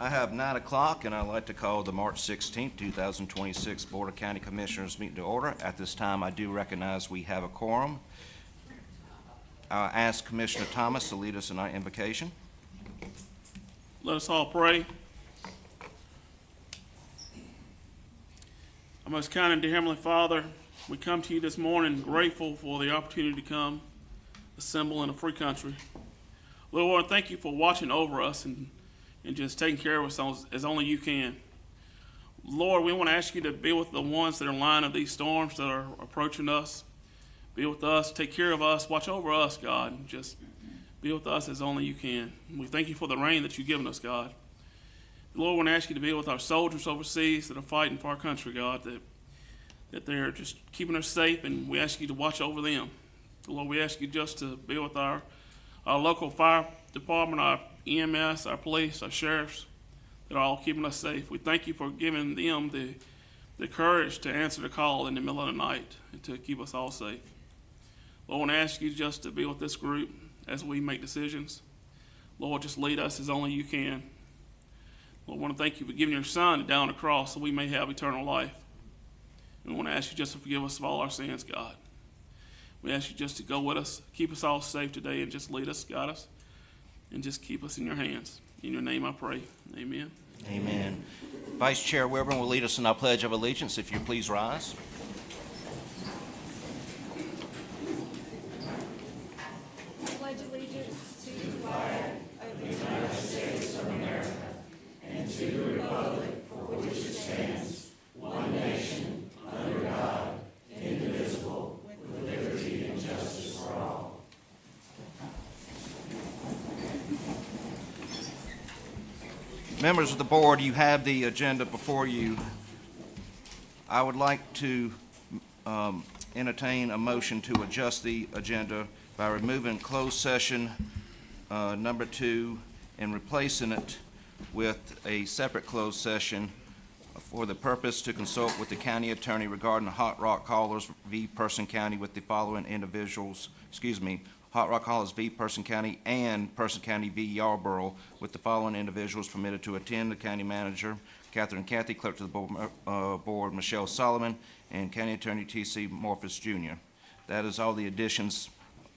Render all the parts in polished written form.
I have 9 o'clock, and I'd like to call the March 16th, 2026 Board of County Commissioners meeting to order. At this time, I do recognize we have a quorum. I'll ask Commissioner Thomas to lead us in our invocation. Let us all pray. Our most kind and dear Heavenly Father, we come to you this morning grateful for the opportunity to come assemble in a free country. Lord, thank you for watching over us and just taking care of us as only you can. Lord, we want to ask you to be with the ones that are in line of these storms that are approaching us. Be with us, take care of us, watch over us, God, and just be with us as only you can. We thank you for the rain that you've given us, God. Lord, we want to ask you to be with our soldiers overseas that are fighting for our country, God, that they're just keeping us safe, and we ask you to watch over them. Lord, we ask you just to be with our local fire department, our EMS, our police, our sheriffs, that are all keeping us safe. We thank you for giving them the courage to answer the call in the middle of the night and to keep us all safe. Lord, I want to ask you just to be with this group as we make decisions. Lord, just lead us as only you can. Lord, I want to thank you for giving your son to die on the cross so we may have eternal life. And we want to ask you just to forgive us of all our sins, God. We ask you just to go with us, keep us all safe today, and just lead us, guide us, and just keep us in your hands. In your name I pray. Amen. Amen. Vice Chair Wilburn will lead us in our Pledge of Allegiance. If you please rise. I pledge allegiance to the flag of the United States of America and to the republic for which it stands, one nation, under God, indivisible, with liberty and justice for all. Members of the board, you have the agenda before you. I would like to entertain a motion to adjust the agenda by removing closed session number 2 and replacing it with a separate closed session for the purpose to consult with the county attorney regarding Hot Rock Haulers v. Person County with the following individuals, Hot Rock Haulers v. Person County and Person County v. Yarborough with the following individuals permitted to attend: the county manager, Catherine Cathy, clerk to the board, Michelle Solomon, and county attorney T.C. Morphus Jr. That is all the additions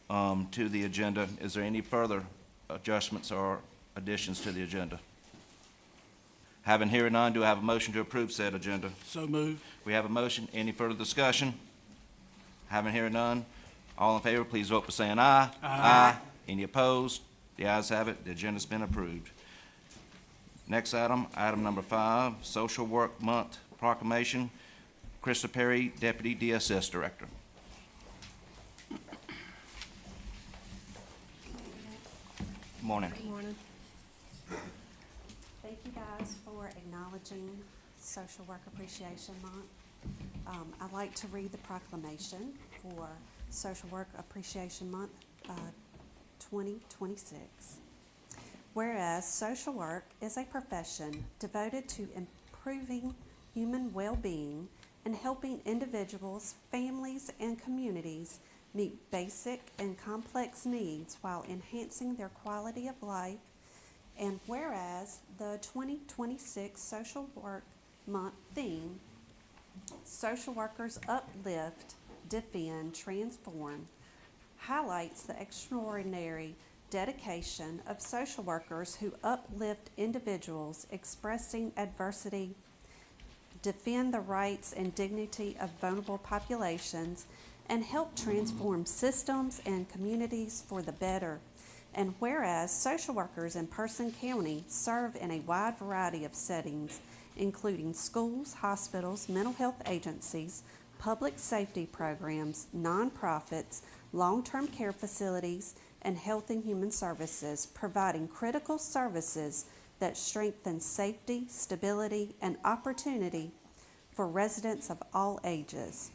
to the agenda. Is there any further adjustments or additions to the agenda? Having hearing none, do I have a motion to approve said agenda? So moved. We have a motion. Any further discussion? Having hearing none, all in favor, please vote by saying aye. Aye. Any opposed? The ayes have it. The agenda's been approved. Next item, item number 5, Social Work Month Proclamation. Krista Perry, Deputy DSS Director. Good morning. Good morning. Thank you guys for acknowledging Social Work Appreciation Month. I'd like to read the proclamation for Social Work Appreciation Month 2026. Whereas social work is a profession devoted to improving human well-being and helping individuals, families, and communities meet basic and complex needs while enhancing their quality of life. And whereas the 2026 Social Work Month theme, Social Workers Uplift, Defend, Transform, highlights the extraordinary dedication of social workers who uplift individuals expressing adversity, defend the rights and dignity of vulnerable populations, and help transform systems and communities for the better. And whereas social workers in Person County serve in a wide variety of settings, including schools, hospitals, mental health agencies, public safety programs, nonprofits, long-term care facilities, and health and human services, providing critical services that strengthen safety, stability, and opportunity for residents of all ages.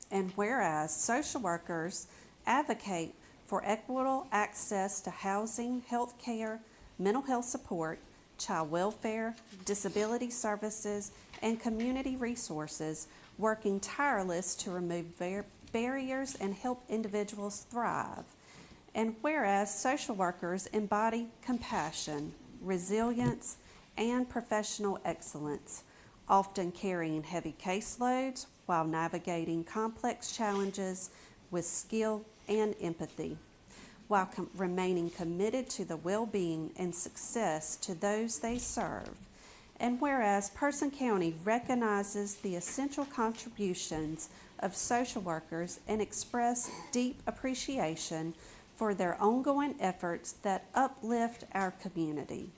And whereas social workers advocate for equitable access to housing, health care, mental health support, child welfare, disability services, and community resources, working tireless to remove barriers and help individuals thrive. And whereas social workers embody compassion, resilience, and professional excellence, often carrying heavy caseloads while navigating complex challenges with skill and empathy, while remaining committed to the well-being and success to those they serve. And whereas Person County recognizes the essential contributions of social workers and express deep appreciation for their ongoing efforts that uplift our community,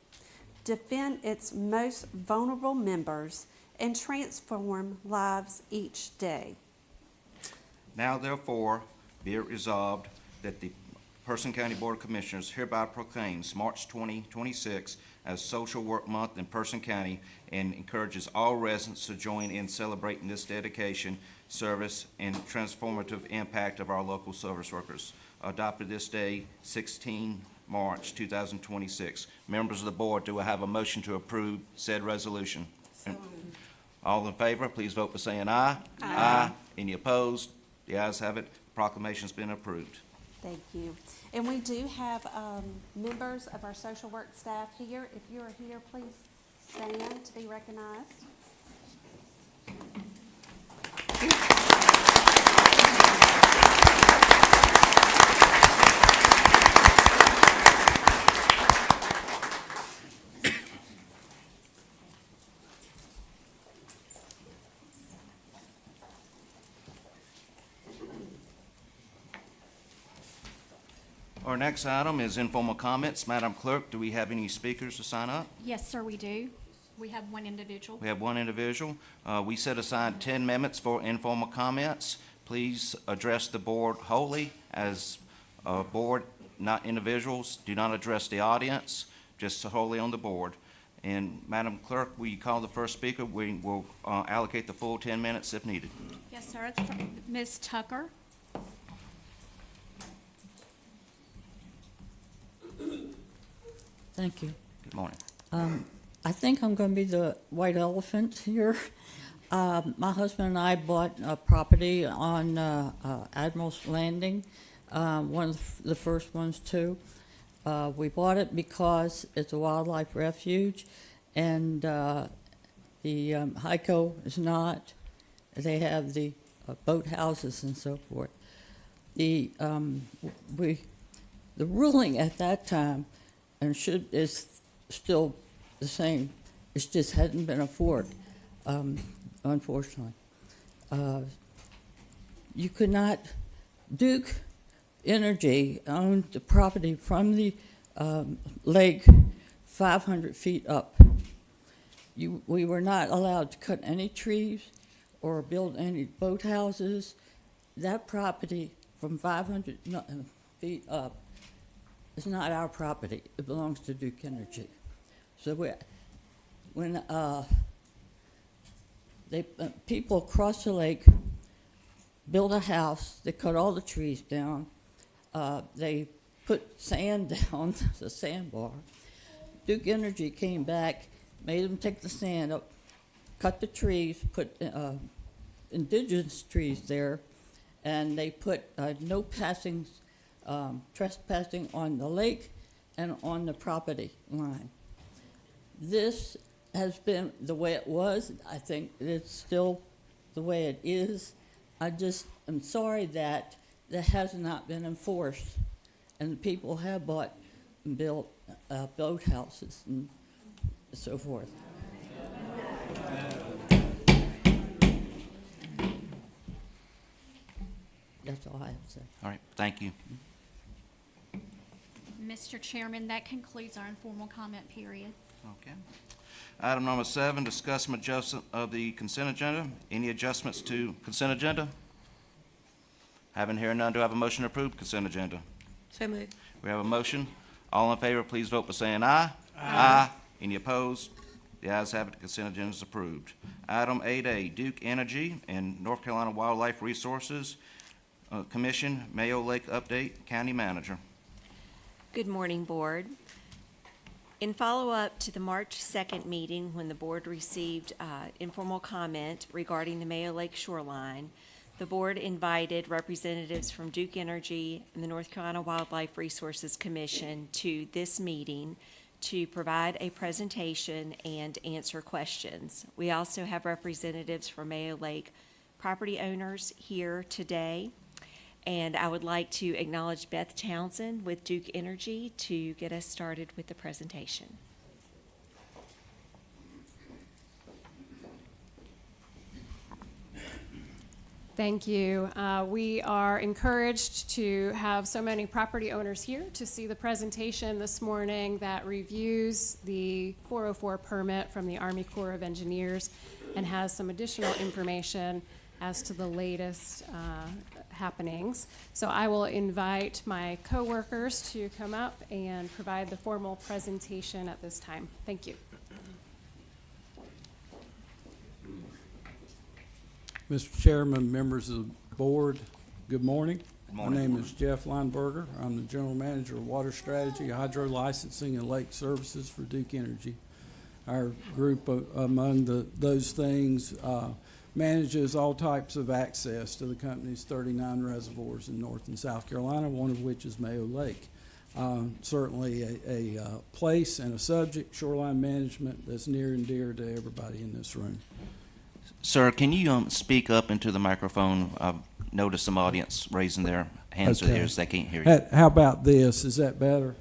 defend its most vulnerable members, and transform lives each day. Now therefore, be it resolved that the Person County Board of Commissioners hereby proclaims March 2026 as Social Work Month in Person County and encourages all residents to join in celebrating this dedication, service, and transformative impact of our local service workers. Adopted this day, 16 March 2026. Members of the board, do I have a motion to approve said resolution? All in favor, please vote by saying aye. Aye. Any opposed? The ayes have it. Proclamation's been approved. Thank you. And we do have members of our social work staff here. If you are here, please stand to be recognized. Our next item is informal comments. Madam Clerk, do we have any speakers to sign up? Yes, sir, we do. We have one individual. We have one individual. We set aside 10 minutes for informal comments. Please address the board wholly as a board, not individuals. Do not address the audience, just wholly on the board. And Madam Clerk, will you call the first speaker? We will allocate the full 10 minutes if needed. Yes, sir, it's from Ms. Tucker. Thank you. Good morning. I think I'm going to be the white elephant here. My husband and I bought a property on Admiral's Landing, one of the first ones too. We bought it because it's a wildlife refuge, and the HICO is not. They have the boat houses and so forth. The ruling at that time is still the same. It just hadn't been enforced, unfortunately. You could not. Duke Energy owned the property from the lake 500 feet up. We were not allowed to cut any trees or build any boathouses. That property from 500 feet up is not our property. It belongs to Duke Energy. So when people across the lake built a house, they cut all the trees down. They put sand down, the sandbar. Duke Energy came back, made them take the sand up, cut the trees, put indigenous trees there, and they put no passing, trespassing on the lake and on the property line. This has been the way it was. I think it's still the way it is. I just am sorry that has not been enforced, and people have bought and built boathouses and so forth. That's all I have to say. All right, thank you. Mr. Chairman, that concludes our informal comment period. Okay. Item number 7, discuss some adjustment of the consent agenda. Any adjustments to consent agenda? Having here none, do I have a motion to approve consent agenda? So moved. We have a motion. All in favor, please vote by saying aye. Aye. Any opposed? The ayes have it, the consent agenda is approved. Item 8A, Duke Energy and North Carolina Wildlife Resources Commission, Mayo Lake update, County Manager. Good morning, Board. In follow-up to the March 2nd meeting, when the Board received informal comment regarding the Mayo Lake shoreline, the Board invited representatives from Duke Energy and the North Carolina Wildlife Resources Commission to this meeting to provide a presentation and answer questions. We also have representatives from Mayo Lake property owners here today. And I would like to acknowledge Beth Townsend with Duke Energy to get us started with the presentation. Thank you. We are encouraged to have so many property owners here to see the presentation this morning that reviews the 404 permit from the Army Corps of Engineers and has some additional information as to the latest happenings. So I will invite my coworkers to come up and provide the formal presentation at this time. Thank you. Mr. Chairman, members of the board, good morning. Good morning. My name is Jeff Lineberger. I'm the General Manager of Water Strategy, Hydro Licensing, and Lake Services for Duke Energy. Our group, among those things, manages all types of access to the company's 39 reservoirs in North and South Carolina, one of which is Mayo Lake. Certainly a place and a subject, shoreline management, that's near and dear to everybody in this room. Sir, can you speak up into the microphone? I've noticed some audience raising their hands to Okay. theirs. They can't hear you. How about this? Is that better?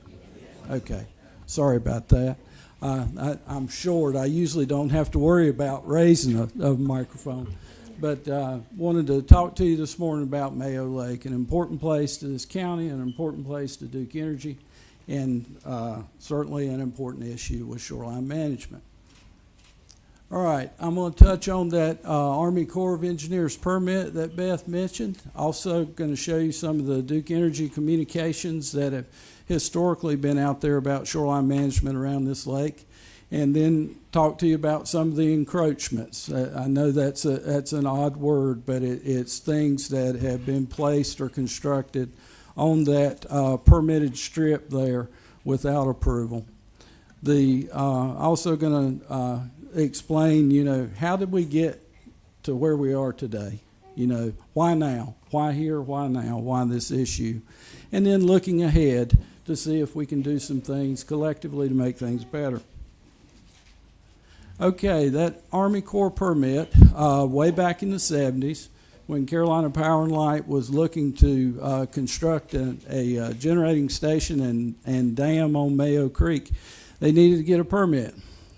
Okay. Sorry about that. I'm short. I usually don't have to worry about raising a microphone. But wanted to talk to you this morning about Mayo Lake, an important place to this county, an important place to Duke Energy, and certainly an important issue with shoreline management. All right, I'm going to touch on that Army Corps of Engineers permit that Beth mentioned. Also going to show you some of the Duke Energy communications that have historically been out there about shoreline management around this lake, and then talk to you about some of the encroachments. I know that's an odd word, but it's things that have been placed or constructed on that permitted strip there without approval. Also going to explain, how did we get to where we are today? Why now? Why here? Why now? Why this issue? And then looking ahead to see if we can do some things collectively to make things better. Okay, that Army Corps permit, way back in the 70s, when Carolina Power and Light was looking to construct a generating station and dam on Mayo Creek, they needed to get a permit.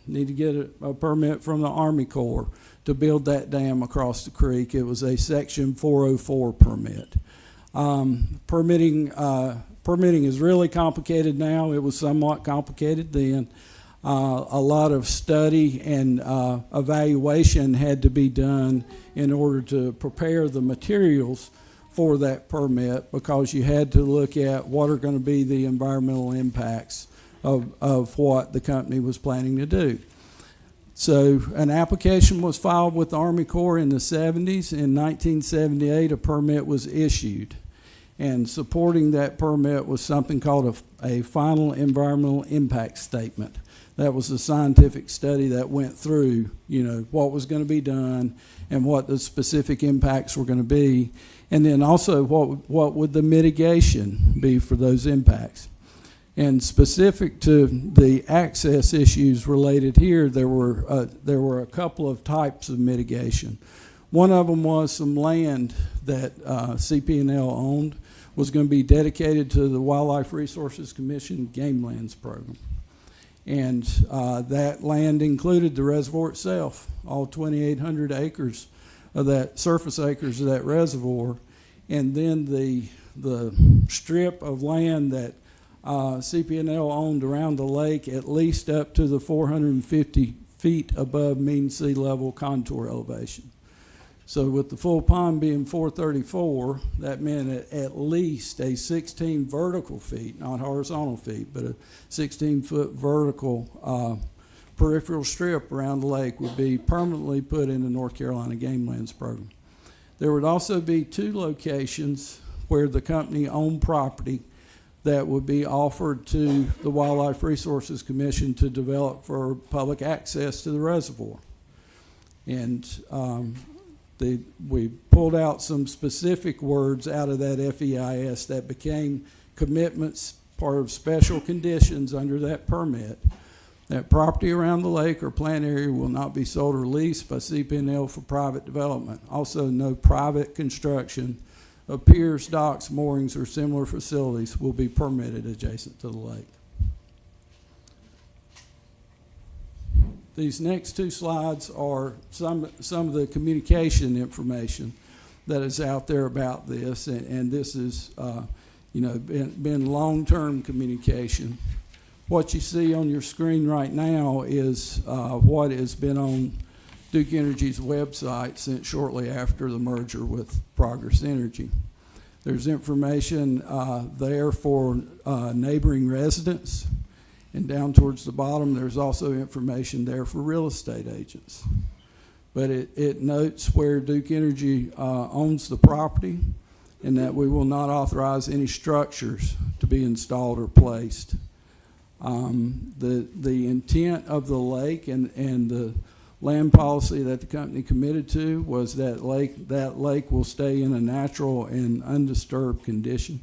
Need to get a permit from the Army Corps to build that dam across the creek. It was a Section 404 permit. Permitting is really complicated now. It was somewhat complicated then. A lot of study and evaluation had to be done in order to prepare the materials for that permit, because you had to look at what are going to be the environmental impacts of what the company was planning to do. So an application was filed with the Army Corps in the 70s. In 1978, a permit was issued. And supporting that permit was something called a final environmental impact statement. That was a scientific study that went through, what was going to be done and what the specific impacts were going to be. And then also what would the mitigation be for those impacts. And specific to the access issues related here, there were a couple of types of mitigation. One of them was some land that CP&L owned was going to be dedicated to the Wildlife Resources Commission Game Lands Program. And that land included the reservoir itself, all 2,800 acres of that, surface acres of that reservoir, and then the strip of land that CP&L owned around the lake, at least up to the 450 feet above mean sea level contour elevation. So with the full pond being 434, that meant at least a 16 vertical feet, not horizontal feet, but a 16-foot vertical peripheral strip around the lake would be permanently put in the North Carolina Game Lands Program. There would also be 2 locations where the company owned property that would be offered to the Wildlife Resources Commission to develop for public access to the reservoir. And we pulled out some specific words out of that FEIS that became commitments, part of special conditions under that permit, that property around the lake or plant area will not be sold or leased by CP&L for private development. Also, no private construction of piers, docks, moorings, or similar facilities will be permitted adjacent to the lake. These next two slides are some of the communication information that is out there about this, and this is been long-term communication. What you see on your screen right now is what has been on Duke Energy's website since shortly after the merger with Progress Energy. There's information there for neighboring residents, and down towards the bottom there's also information there for real estate agents. But it notes where Duke Energy owns the property and that we will not authorize any structures to be installed or placed. The intent of the lake and the land policy that the company committed to was that lake will stay in a natural and undisturbed condition.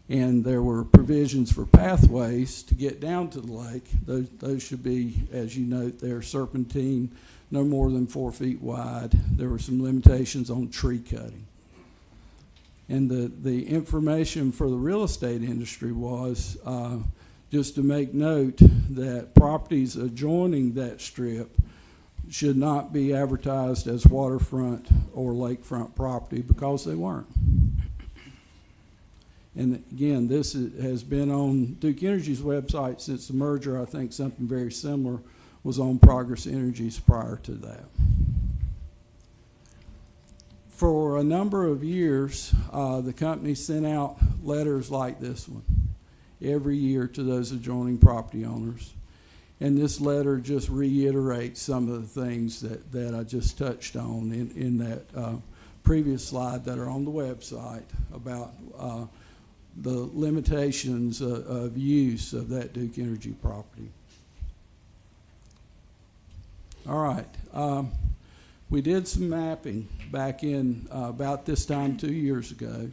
And there were provisions for pathways to get down to the lake. Those should be, as you note, they're serpentine, no more than 4 feet wide. There were some limitations on tree cutting. And the information for the real estate industry was just to make note that properties adjoining that strip should not be advertised as waterfront or lakefront property because they weren't. And again, this has been on Duke Energy's website since the merger. I think something very similar was on Progress Energy's prior to that. For a number of years, the company sent out letters like this one every year to those adjoining property owners. And this letter just reiterates some of the things that I just touched on in that previous slide that are on the website about the limitations of use of that Duke Energy property. All right. We did some mapping back in about this time 2 years ago,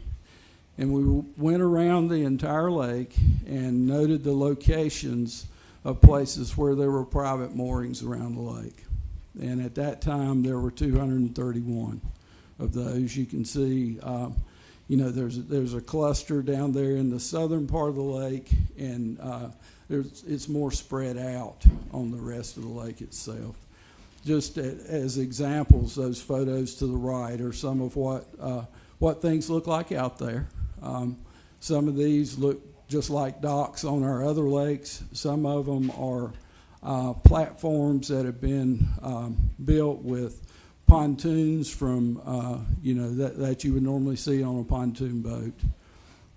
and we went around the entire lake and noted the locations of places where there were private moorings around the lake. And at that time, there were 231 of those. You can see, there's a cluster down there in the southern part of the lake, and it's more spread out on the rest of the lake itself. Just as examples, those photos to the right are some of what things look like out there. Some of these look just like docks on our other lakes. Some of them are platforms that have been built with pontoons from, that you would normally see on a pontoon boat.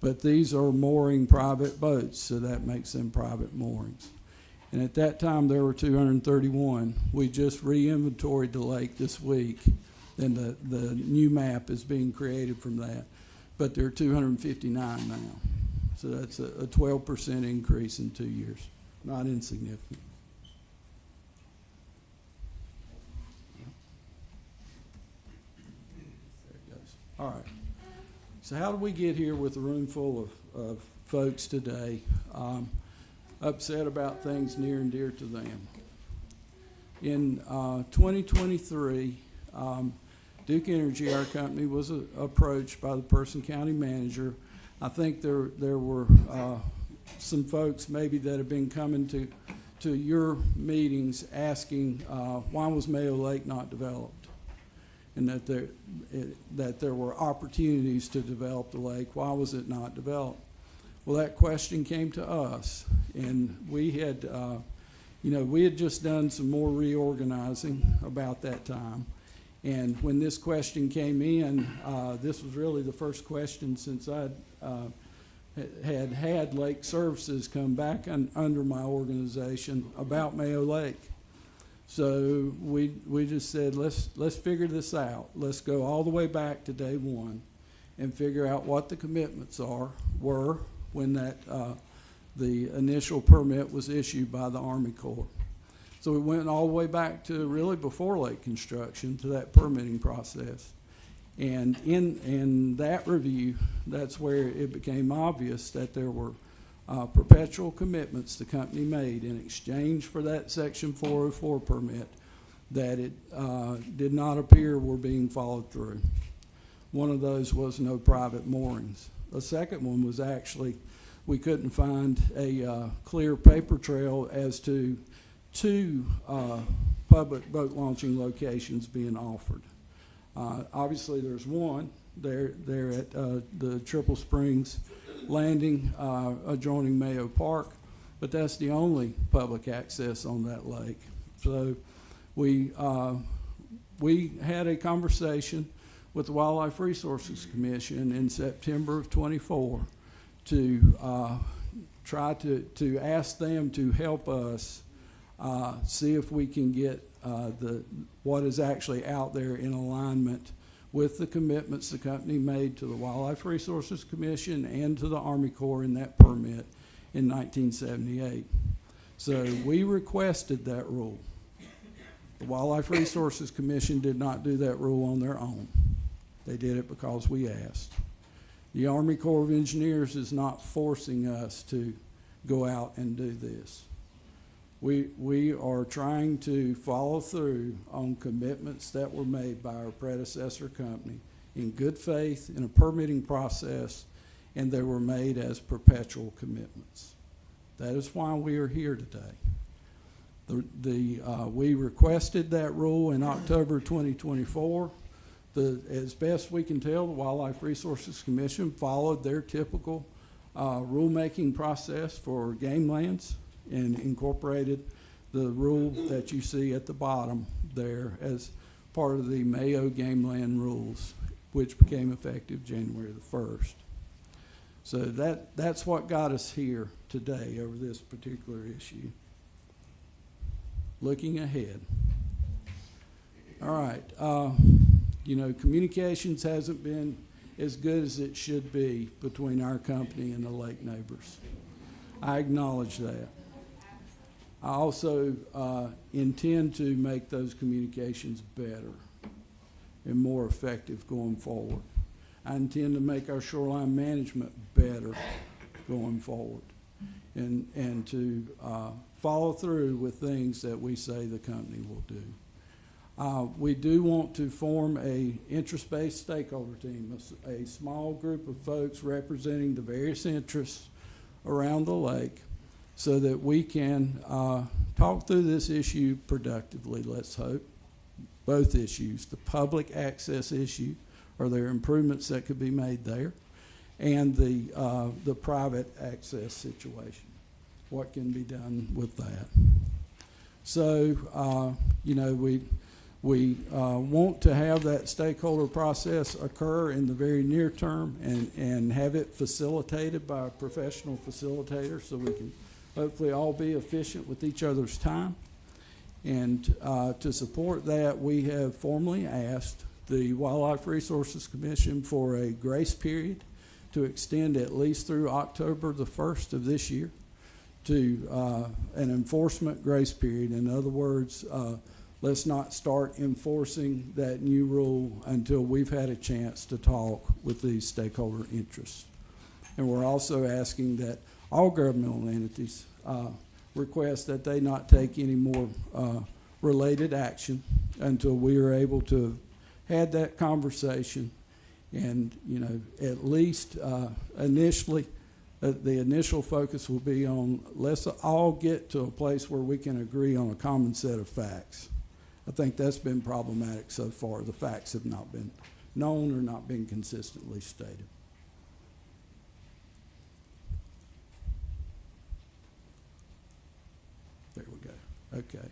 But these are mooring private boats, so that makes them private moorings. And at that time, there were 231. We just re-inventoried the lake this week, and the new map is being created from that. But there are 259 now. So that's a 12% increase in 2 years. Not insignificant. There it goes. All right. So how did we get here with a room full of folks today upset about things near and dear to them? In 2023, Duke Energy, our company, was approached by the Person County manager. I think there were some folks maybe that have been coming to your meetings asking why was Mayo Lake not developed, and that there were opportunities to develop the lake. Why was it not developed? Well, that question came to us, and we had just done some more reorganizing about that time. And when this question came in, this was really the first question since I had Lake Services come back under my organization about Mayo Lake. So we just said, let's figure this out. Let's go all the way back to day one and figure out what the commitments were when the initial permit was issued by the Army Corps. So we went all the way back to really before lake construction to that permitting process. And in that review, that's where it became obvious that there were perpetual commitments the company made in exchange for that Section 404 permit that it did not appear were being followed through. One of those was no private moorings. The second one was actually we couldn't find a clear paper trail as to two public boat launching locations being offered. Obviously, there's one there at the Triple Springs landing adjoining Mayo Park, but that's the only public access on that lake. So we had a conversation with the Wildlife Resources Commission in September of '24 to try to ask them to help us see if we can get what is actually out there in alignment with the commitments the company made to the Wildlife Resources Commission and to the Army Corps in that permit in 1978. So we requested that rule. The Wildlife Resources Commission did not do that rule on their own. They did it because we asked. The Army Corps of Engineers is not forcing us to go out and do this. We are trying to follow through on commitments that were made by our predecessor company in good faith in a permitting process, and they were made as perpetual commitments. That is why we are here today. We requested that rule in October 2024. As best we can tell, the Wildlife Resources Commission followed their typical rulemaking process for game lands and incorporated the rule that you see at the bottom there as part of the Mayo game land rules, which became effective January the 1st. So that's what got us here today over this particular issue. Looking ahead. All right. Communications hasn't been as good as it should be between our company and the lake neighbors. I acknowledge that. I also intend to make those communications better and more effective going forward. I intend to make our shoreline management better going forward and to follow through with things that we say the company will do. We do want to form a interest-based stakeholder team, a small group of folks representing the various interests around the lake so that we can talk through this issue productively, let's hope. Both issues, the public access issue, are there improvements that could be made there, and the private access situation. What can be done with that? So, we want to have that stakeholder process occur in the very near term and have it facilitated by a professional facilitator so we can hopefully all be efficient with each other's time. And to support that, we have formally asked the Wildlife Resources Commission for a grace period to extend at least through October the 1st of this year to an enforcement grace period. In other words, let's not start enforcing that new rule until we've had a chance to talk with these stakeholder interests. And we're also asking that all governmental entities request that they not take any more related action until we are able to have had that conversation. And, at least initially, the initial focus will be on let's all get to a place where we can agree on a common set of facts. I think that's been problematic so far. The facts have not been known or not been consistently stated. There we go. Okay.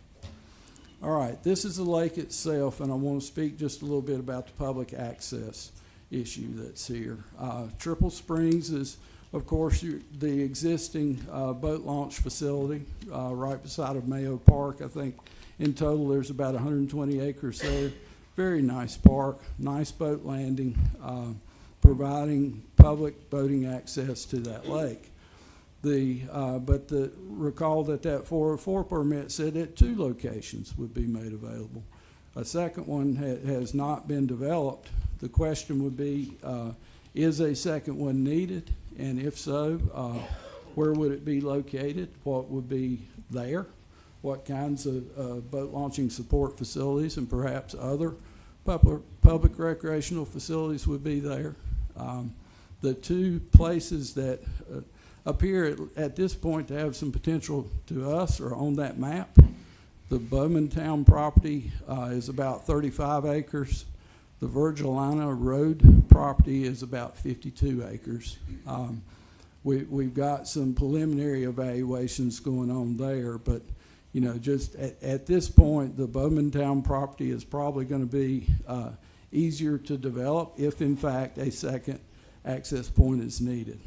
All right. This is the lake itself, and I want to speak just a little bit about the public access issue that's here. Triple Springs is, of course, the existing boat launch facility right beside of Mayo Park. I think in total there's about 120 acres there. Very nice park, nice boat landing, providing public boating access to that lake. Recall that 404 permit said that 2 locations would be made available. A second one has not been developed. The question would be, is a second one needed? And if so, where would it be located? What would be there? What kinds of boat launching support facilities and perhaps other public recreational facilities would be there? The two places that appear at this point to have some potential to us are on that map. The Bowmantown property is about 35 acres. The Virgilina Road property is about 52 acres. We've got some preliminary evaluations going on there, but just at this point, the Bowmantown property is probably going to be easier to develop if, in fact, a second access point is needed.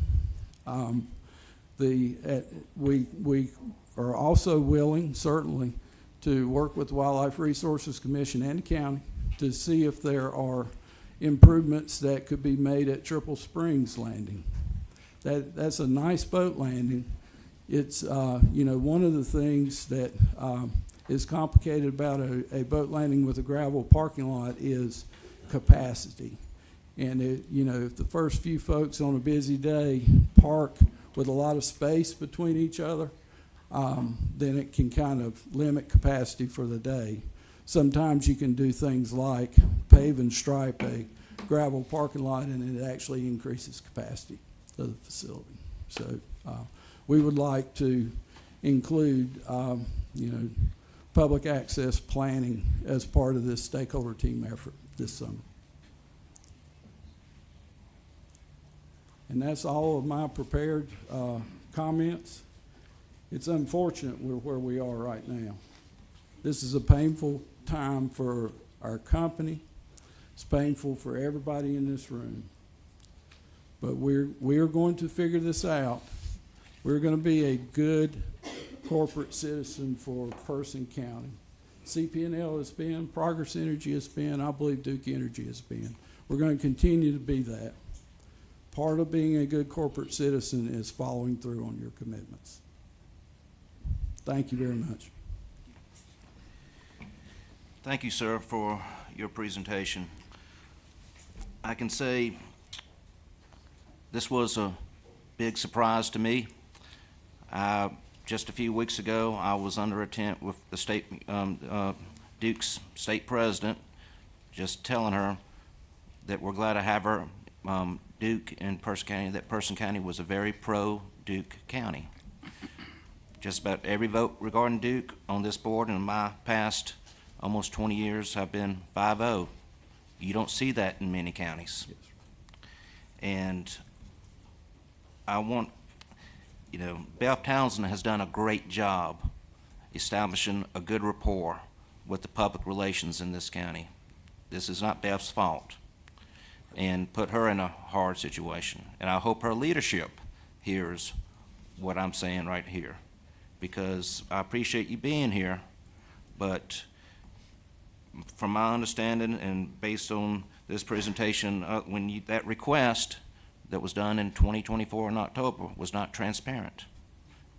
We are also willing, certainly, to work with the Wildlife Resources Commission and the county to see if there are improvements that could be made at Triple Springs Landing. That's a nice boat landing. It's one of the things that is complicated about a boat landing with a gravel parking lot is capacity. And if the first few folks on a busy day park with a lot of space between each other, then it can kind of limit capacity for the day. Sometimes you can do things like pave and stripe a gravel parking lot, and it actually increases capacity of the facility. So we would like to include, public access planning as part of this stakeholder team effort this summer. And that's all of my prepared comments. It's unfortunate we're where we are right now. This is a painful time for our company. It's painful for everybody in this room. But we are going to figure this out. We're going to be a good corporate citizen for Person County. CP&L has been, Progress Energy has been, I believe Duke Energy has been. We're going to continue to be that. Part of being a good corporate citizen is following through on your commitments. Thank you very much. Thank you, sir, for your presentation. I can say this was a big surprise to me. Just a few weeks ago, I was under a tent with the Duke's state president, just telling her that we're glad to have her, Duke in Person County, that Person County was a very pro-Duke county. Just about every vote regarding Duke on this board in my past almost 20 years have been 5-0. You don't see that in many counties. Yes. And I want, Beth Townsend has done a great job establishing a good rapport with the public relations in this county. This is not Beth's fault, and put her in a hard situation. And I hope her leadership hears what I'm saying right here, because I appreciate you being here, but from my understanding and based on this presentation, that request that was done in 2024 in October was not transparent.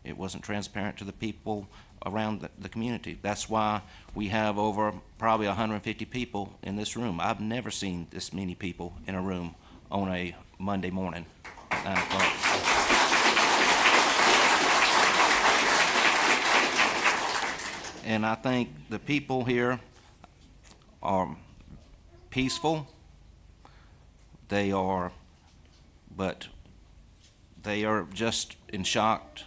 It wasn't transparent to the people around the community. That's why we have over probably 150 people in this room. I've never seen this many people in a room on a Monday morning at 9 o'clock. And I think the people here are peaceful. But they are just in shock,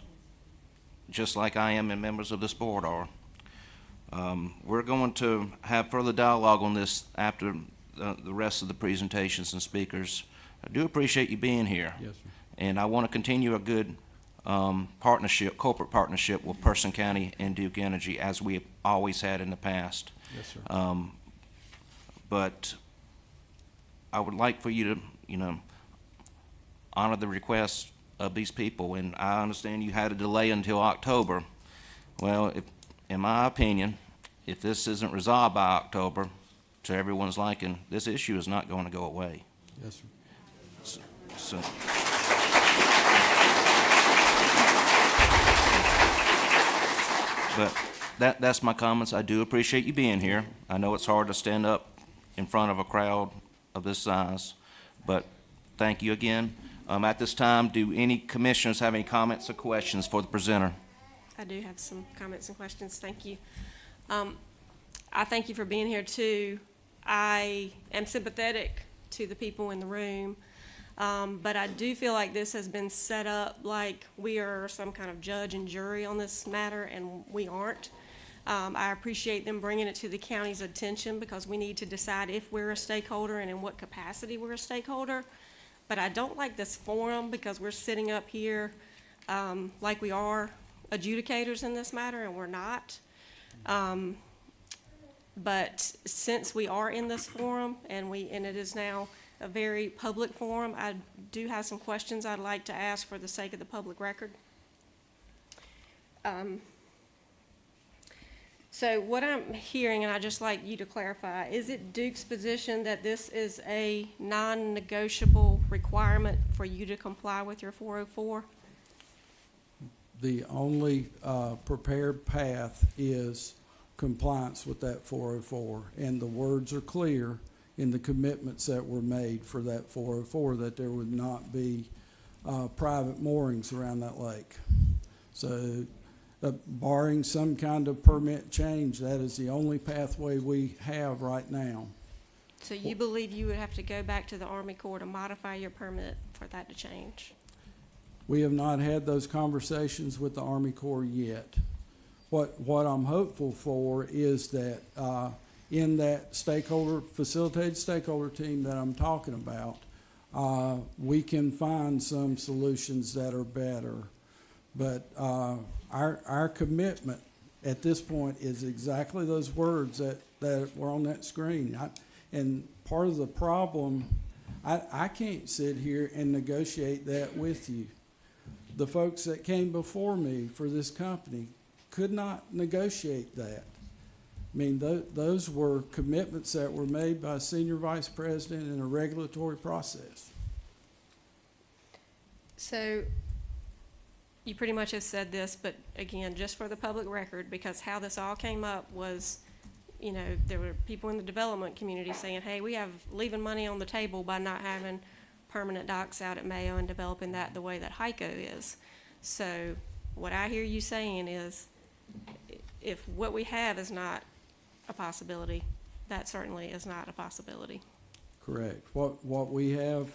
just like I am and members of this board are. We're going to have further dialogue on this after the rest of the presentations and speakers. I do appreciate you being here. Yes, sir. And I want to continue a good corporate partnership with Person County and Duke Energy, as we have always had in the past. Yes, sir. But I would like for you to, honor the requests of these people. And I understand you had a delay until October. Well, in my opinion, if this isn't resolved by October to everyone's liking, this issue is not going to go away. Yes, sir. So but that's my comments. I do appreciate you being here. I know it's hard to stand up in front of a crowd of this size, but thank you again. At this time, do any commissioners have any comments or questions for the presenter? I do have some comments and questions. Thank you. I thank you for being here too. I am sympathetic to the people in the room, but I do feel like this has been set up like we are some kind of judge and jury on this matter, and we aren't. I appreciate them bringing it to the county's attention because we need to decide if we're a stakeholder and in what capacity we're a stakeholder. But I don't like this forum because we're sitting up here like we are adjudicators in this matter, and we're not. But since we are in this forum and it is now a very public forum, I do have some questions I'd like to ask for the sake of the public record. So what I'm hearing, and I'd just like you to clarify, is it Duke's position that this is a non-negotiable requirement for you to comply with your 404? The only prepared path is compliance with that 404, and the words are clear in the commitments that were made for that 404 that there would not be private moorings around that lake. So barring some kind of permit change, that is the only pathway we have right now. So you believe you would have to go back to the Army Corps to modify your permit for that to change? We have not had those conversations with the Army Corps yet. What I'm hopeful for is that in that facilitated stakeholder team that I'm talking about, we can find some solutions that are better. But our commitment at this point is exactly those words that were on that screen. And part of the problem, I can't sit here and negotiate that with you. The folks that came before me for this company could not negotiate that. I mean, those were commitments that were made by a senior vice president in a regulatory process. So you pretty much have said this, but again, just for the public record, because how this all came up was, you know, there were people in the development community saying, hey, we have leaving money on the table by not having permanent docks out at Mayo and developing that the way that HICO is. So what I hear you saying is, if what we have is not a possibility, that certainly is not a possibility. Correct. What we have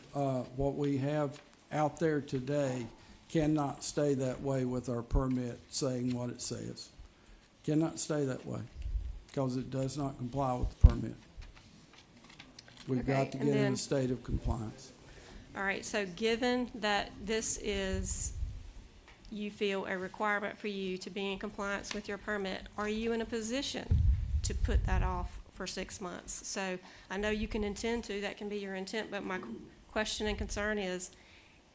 out there today cannot stay that way with our permit saying what it says. Cannot stay that way because it does not comply with the permit. We've Okay, got to and get in then- a state of compliance. All right, so given that this is, you feel, a requirement for you to be in compliance with your permit, are you in a position to put that off for 6 months? So I know you can intend to, that can be your intent, but my question and concern is,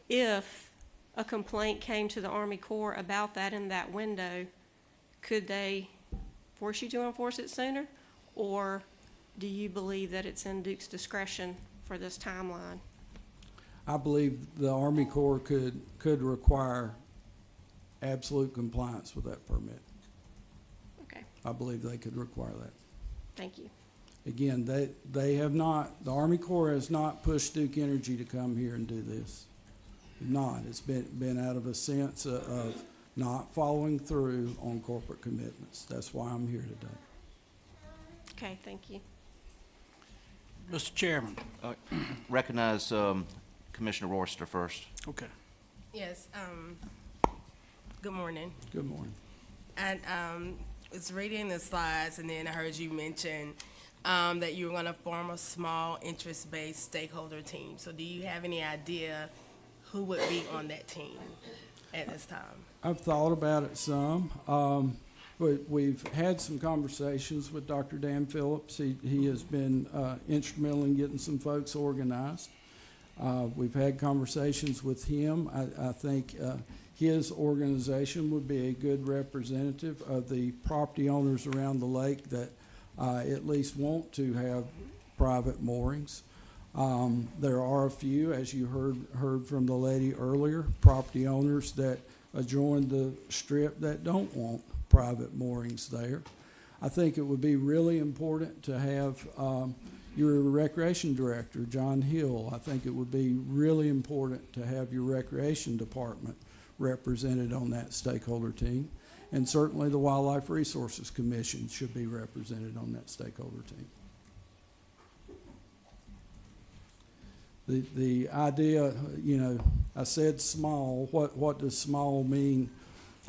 if a complaint came to the Army Corps about that in that window, could they force you to enforce it sooner? Or do you believe that it's in Duke's discretion for this timeline? I believe the Army Corps could require absolute compliance with that permit. Okay, I believe they could require that. thank you. Again, they have not, the Army Corps has not pushed Duke Energy to come here and do this. Not. It's been out of a sense of not following through on corporate commitments. That's why I'm here today. Okay, thank you. Mr. Chairman. Recognize Commissioner Royster first. Okay. Yes, good morning. Good morning. I was reading the slides and then I heard you mention that you were gonna form a small interest-based stakeholder team. So do you have any idea who would be on that team at this time? I've thought about it some. We've had some conversations with Dr. Dan Phillips. He has been instrumental in getting some folks organized. We've had conversations with him. I think his organization would be a good representative of the property owners around the lake that at least want to have private moorings. There are a few, as you heard from the lady earlier, property owners that adjoin the strip that don't want private moorings there. I think it would be really important to have your recreation director, John Hill. I think it would be really important to have your recreation department represented on that stakeholder team. And certainly the Wildlife Resources Commission should be represented on that stakeholder team. The idea, I said small. What does small mean?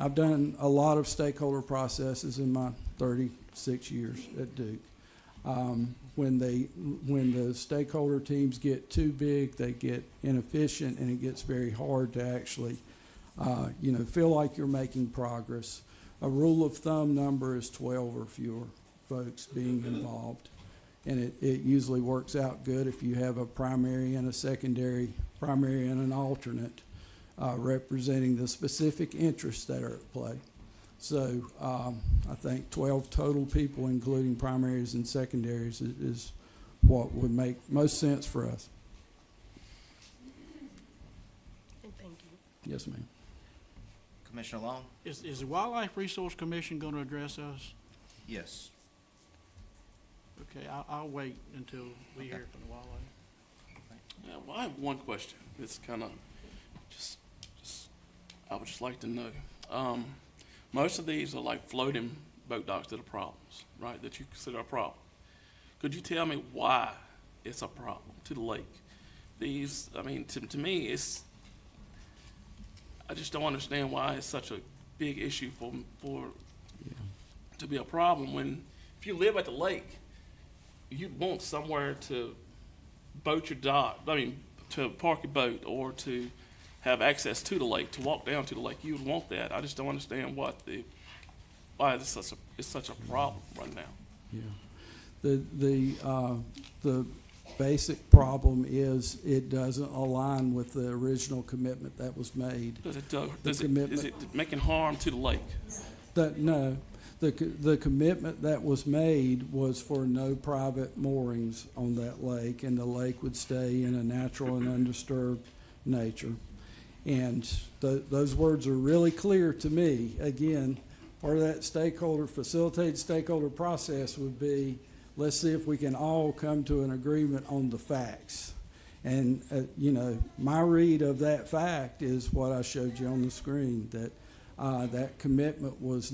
I've done a lot of stakeholder processes in my 36 years at Duke. When the stakeholder teams get too big, they get inefficient, and it gets very hard to actually, feel like you're making progress. A rule of thumb number is 12 or fewer folks being involved. And it usually works out good if you have a primary and a secondary, primary and an alternate representing the specific interests that are at play. So I think 12 total people, including primaries and secondaries, is what would make most sense for us. Thank you. Yes, ma'am. Commissioner Long? Is the Wildlife Resource Commission going to address us? Yes. Okay, I'll wait until we hear from the Wildlife. Yeah, well, I have one question. It's kind of I would just like to know. Most of these are like floating boat docks that are problems, right? That you consider a problem. Could you tell me why it's a problem to the lake? These, I mean, to me, I just don't understand why it's such a big issue to be a problem when if you live at the lake, you'd want somewhere to boat your dock, to park your boat or to have access to the lake, to walk down to the lake. You would want that. I just don't understand why it's such a problem right now. Yeah. The basic problem is it doesn't align with the original commitment that was made. Is it making harm to the lake? No. The commitment that was made was for no private moorings on that lake, and the lake would stay in a natural and undisturbed nature. And those words are really clear to me. Again, part of that facilitated stakeholder process would be, let's see if we can all come to an agreement on the facts. And, my read of that fact is what I showed you on the screen, that that commitment was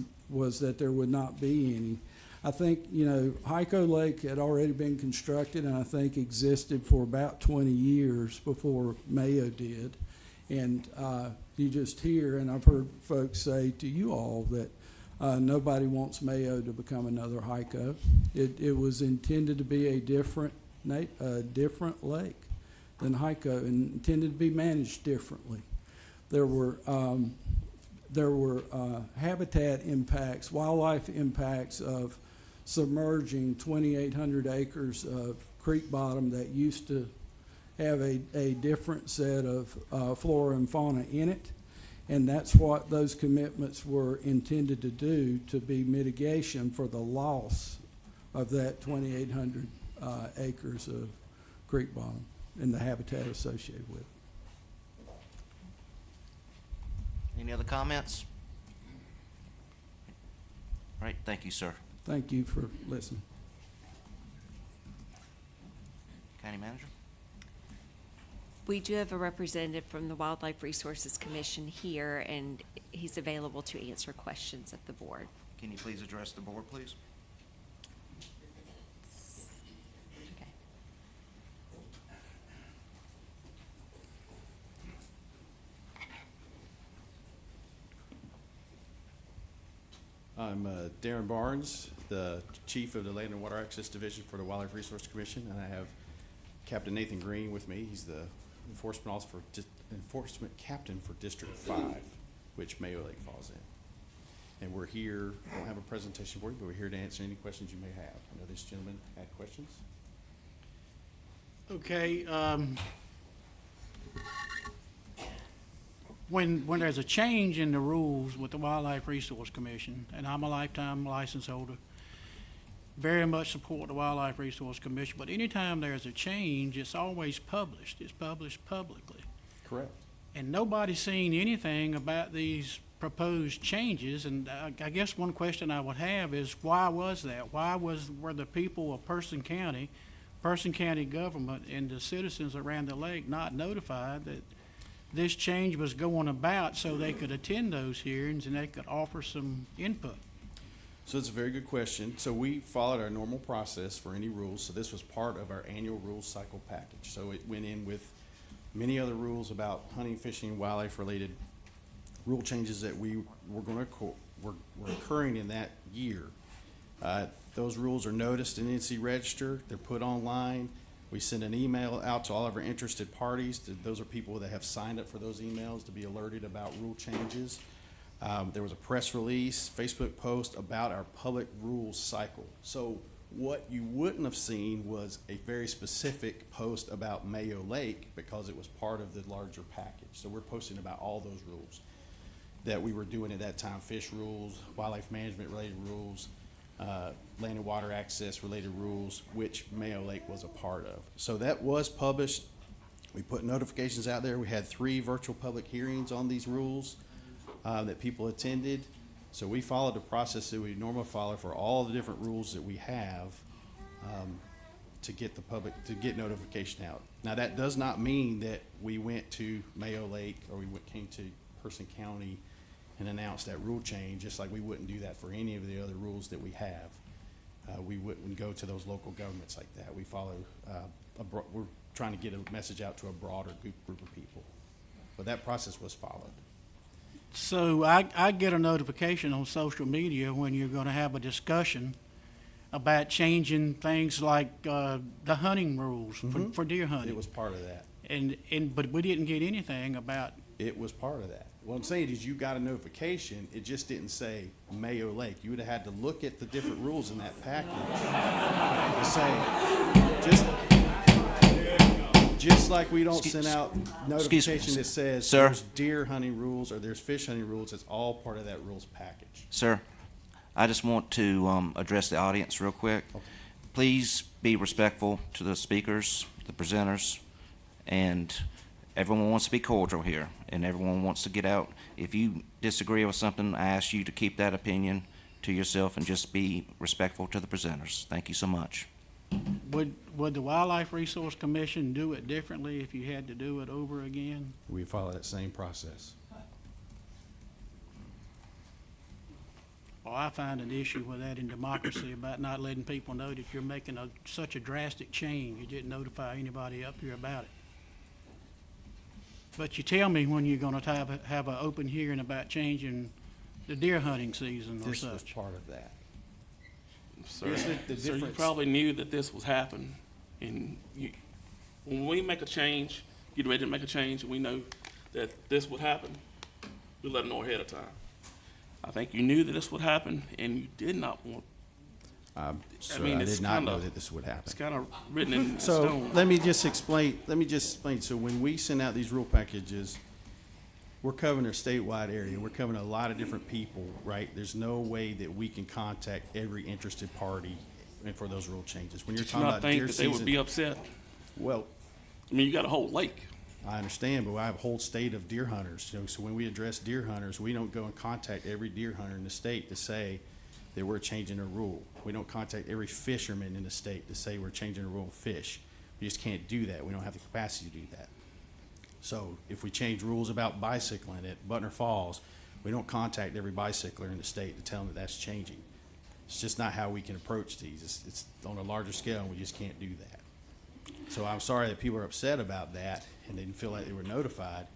that there would not be any. I think, Hyco Lake had already been constructed and I think existed for about 20 years before Mayo did. And you just hear, and I've heard folks say to you all that nobody wants Mayo to become another Hyco. It was intended to be a different lake than Hyco and intended to be managed differently. There were habitat impacts, wildlife impacts of submerging 2,800 acres of creek bottom that used to have a different set of flora and fauna in it. And that's what those commitments were intended to do, to be mitigation for the loss of that 2,800 acres of creek bottom and the habitat associated with it. Any other comments? All right, thank you, sir. Thank you for listening. County Manager? We do have a representative from the Wildlife Resources Commission here, and he's available to answer questions of the board. Can you please address the board, please? Okay. I'm Darren Barnes, the Chief of the Land and Water Access Division for the Wildlife Resource Commission, and I have Captain Nathan Green with me. He's the enforcement captain for District 5, which Mayo Lake falls in. And we're here, we don't have a presentation for you, but we're here to answer any questions you may have. I know this gentleman had questions. Okay, when there's a change in the rules with the Wildlife Resource Commission, and I'm a lifetime license holder, very much support the Wildlife Resource Commission, but anytime there's a change, it's always published. It's published publicly. Correct. And nobody's seen anything about these proposed changes, and I guess one question I would have is, why was that? Were the people of Person County Person County government and the citizens around the lake not notified that this change was going about so they could attend those hearings and they could offer some input? So it's a very good question. So we followed our normal process for any rules. So this was part of our annual rules cycle package. So it went in with many other rules about hunting, fishing, wildlife-related rule changes that we were going to were occurring in that year. Those rules are noticed in NC Register. They're put online. We send an email out to all of our interested parties. Those are people that have signed up for those emails to be alerted about rule changes. There was a press release, Facebook post about our public rules cycle. So what you wouldn't have seen was a very specific post about Mayo Lake because it was part of the larger package. So we're posting about all those rules that we were doing at that time: fish rules, wildlife management related rules, land and water access related rules, which Mayo Lake was a part of. So that was published. We put notifications out there. We had 3 virtual public hearings on these rules that people attended. So we followed the process that we normally follow for all the different rules that we have to get the public, to get notification out. Now that does not mean that we went to Mayo Lake or came to Person County and announced that rule change, just like we wouldn't do that for any of the other rules that we have. We wouldn't go to those local governments like that. We follow, we're trying to get a message out to a broader group of people. But that process was followed. So I get a notification on social media when you're going to have a discussion about changing things like the hunting rules for deer hunting. It was part of that. But we didn't get anything about. It was part of that. What I'm saying is you got a notification, it just didn't say Mayo Lake. You would have had to look at the different rules in that package to say, just like we don't send out notification that says Sir? there's deer hunting rules or there's fish hunting rules, it's all part of that rules package. Sir, I just want to address the audience real quick. Okay. Please be respectful to the speakers, the presenters, and everyone wants to be cordial here, and everyone wants to get out. If you disagree with something, I ask you to keep that opinion to yourself and just be respectful to the presenters. Thank you so much. Would the Wildlife Resource Commission do it differently if you had to do it over again? We follow that same process. Well, I find an issue with that in democracy about not letting people know that you're making such a drastic change. You didn't notify anybody up here about it. But you tell me when you're gonna have an open hearing about changing the deer hunting season or This was such. part of that. Sir, Here's the sir, you difference. probably knew that this was happening, and when we make a change, get ready to make a change, and we know that this would happen, we let them know ahead of time. I think you knew that this would happen, and you did not want. So mean, I it's did not know kinda- that this would happen. It's kind of written in So stone. let me just explain. So when we send out these rule packages, we're covering a statewide area. We're covering a lot of different people, right? There's no way that we can contact every interested party and for those rule changes. When you're Did you talking not about think deer that they would season, be upset? well, I mean, you got a whole lake. I understand, but I have a whole state of deer hunters. So when we address deer hunters, we don't go and contact every deer hunter in the state to say that we're changing a rule. We don't contact every fisherman in the state to say we're changing a rule of fish. We just can't do that. We don't have the capacity to do that. So if we change rules about bicycling at Butner Falls, we don't contact every bicycler in the state to tell them that that's changing. It's just not how we can approach these. It's on a larger scale, and we just can't do that. So I'm sorry that people are upset about that and they didn't feel like they were notified.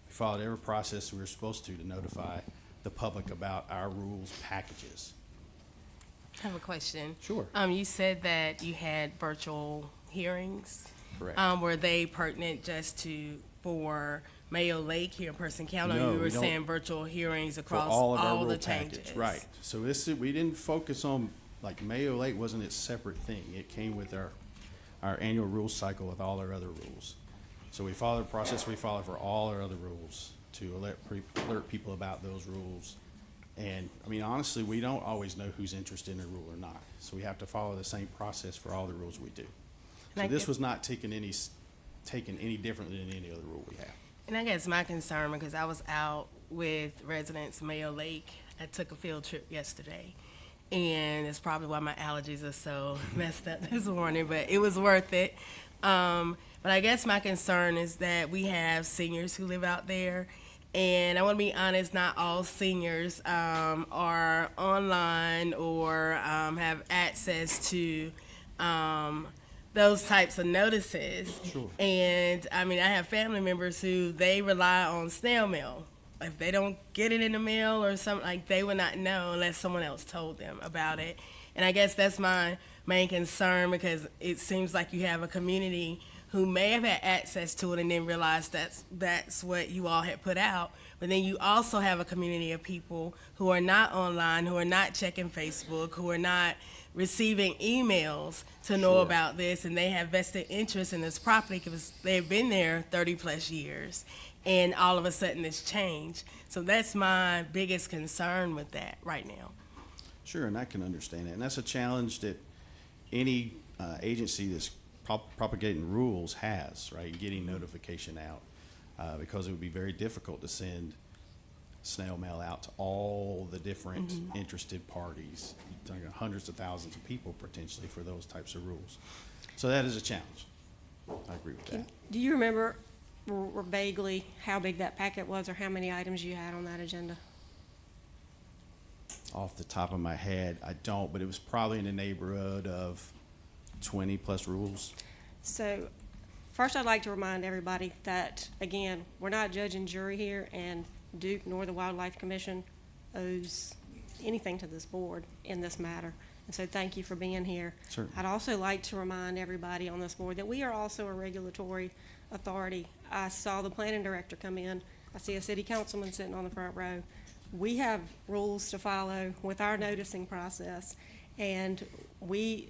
We followed every process we were supposed to notify the public about our rules packages. I have a question. Sure. You said that you had virtual hearings. Correct. Were they pertinent just for Mayo Lake here in Person County? No, or you we were don't- saying virtual hearings For across all of our all rule the package, changes? right. So we didn't focus on, like Mayo Lake wasn't its separate thing. It came with our annual rule cycle with all our other rules. So we follow the process we follow for all our other rules to alert people about those rules. And, I mean, honestly, we don't always know who's interested in a rule or not. So we have to follow the same process for all the rules we do. And I So this get- was not taken any differently than any other rule we have. And I guess my concern, because I was out with residents of Mayo Lake, I took a field trip yesterday, and it's probably why my allergies are so messed up this morning, but it was worth it. But I guess my concern is that we have seniors who live out there, and I want to be honest, not all seniors are online or have access to those types of notices. Sure. And I mean, I have family members who they rely on snail mail. If they don't get it in the mail or something, like, they would not know unless someone else told them about it. And I guess that's my main concern, because it seems like you have a community who may have had access to it and then realized that's what you all had put out. But then you also have a community of people who are not online, who are not checking Facebook, who are not receiving emails to know Sure. about this, and they have vested interest in this property because they've been there 30-plus years, and all of a sudden it's changed. So that's my biggest concern with that right now. Sure, and I can understand it. And that's a challenge that any agency that's propagating rules has, right? Getting notification out, because it would be very difficult to send snail mail out to all the different interested parties. You're talking hundreds of thousands of people potentially for those types of rules. So that is a challenge. I agree with that. Do you remember or vaguely how big that packet was or how many items you had on that agenda? Off the top of my head, I don't, but it was probably in the neighborhood of 20-plus rules. So, first I'd like to remind everybody that, again, we're not judge and jury here, and Duke nor the Wildlife Commission owes anything to this board in this matter. And so thank you for being here. Certainly. I'd also like to remind everybody on this board that we are also a regulatory authority. I saw the planning director come in. I see a city councilman sitting on the front row. We have rules to follow with our noticing process, and we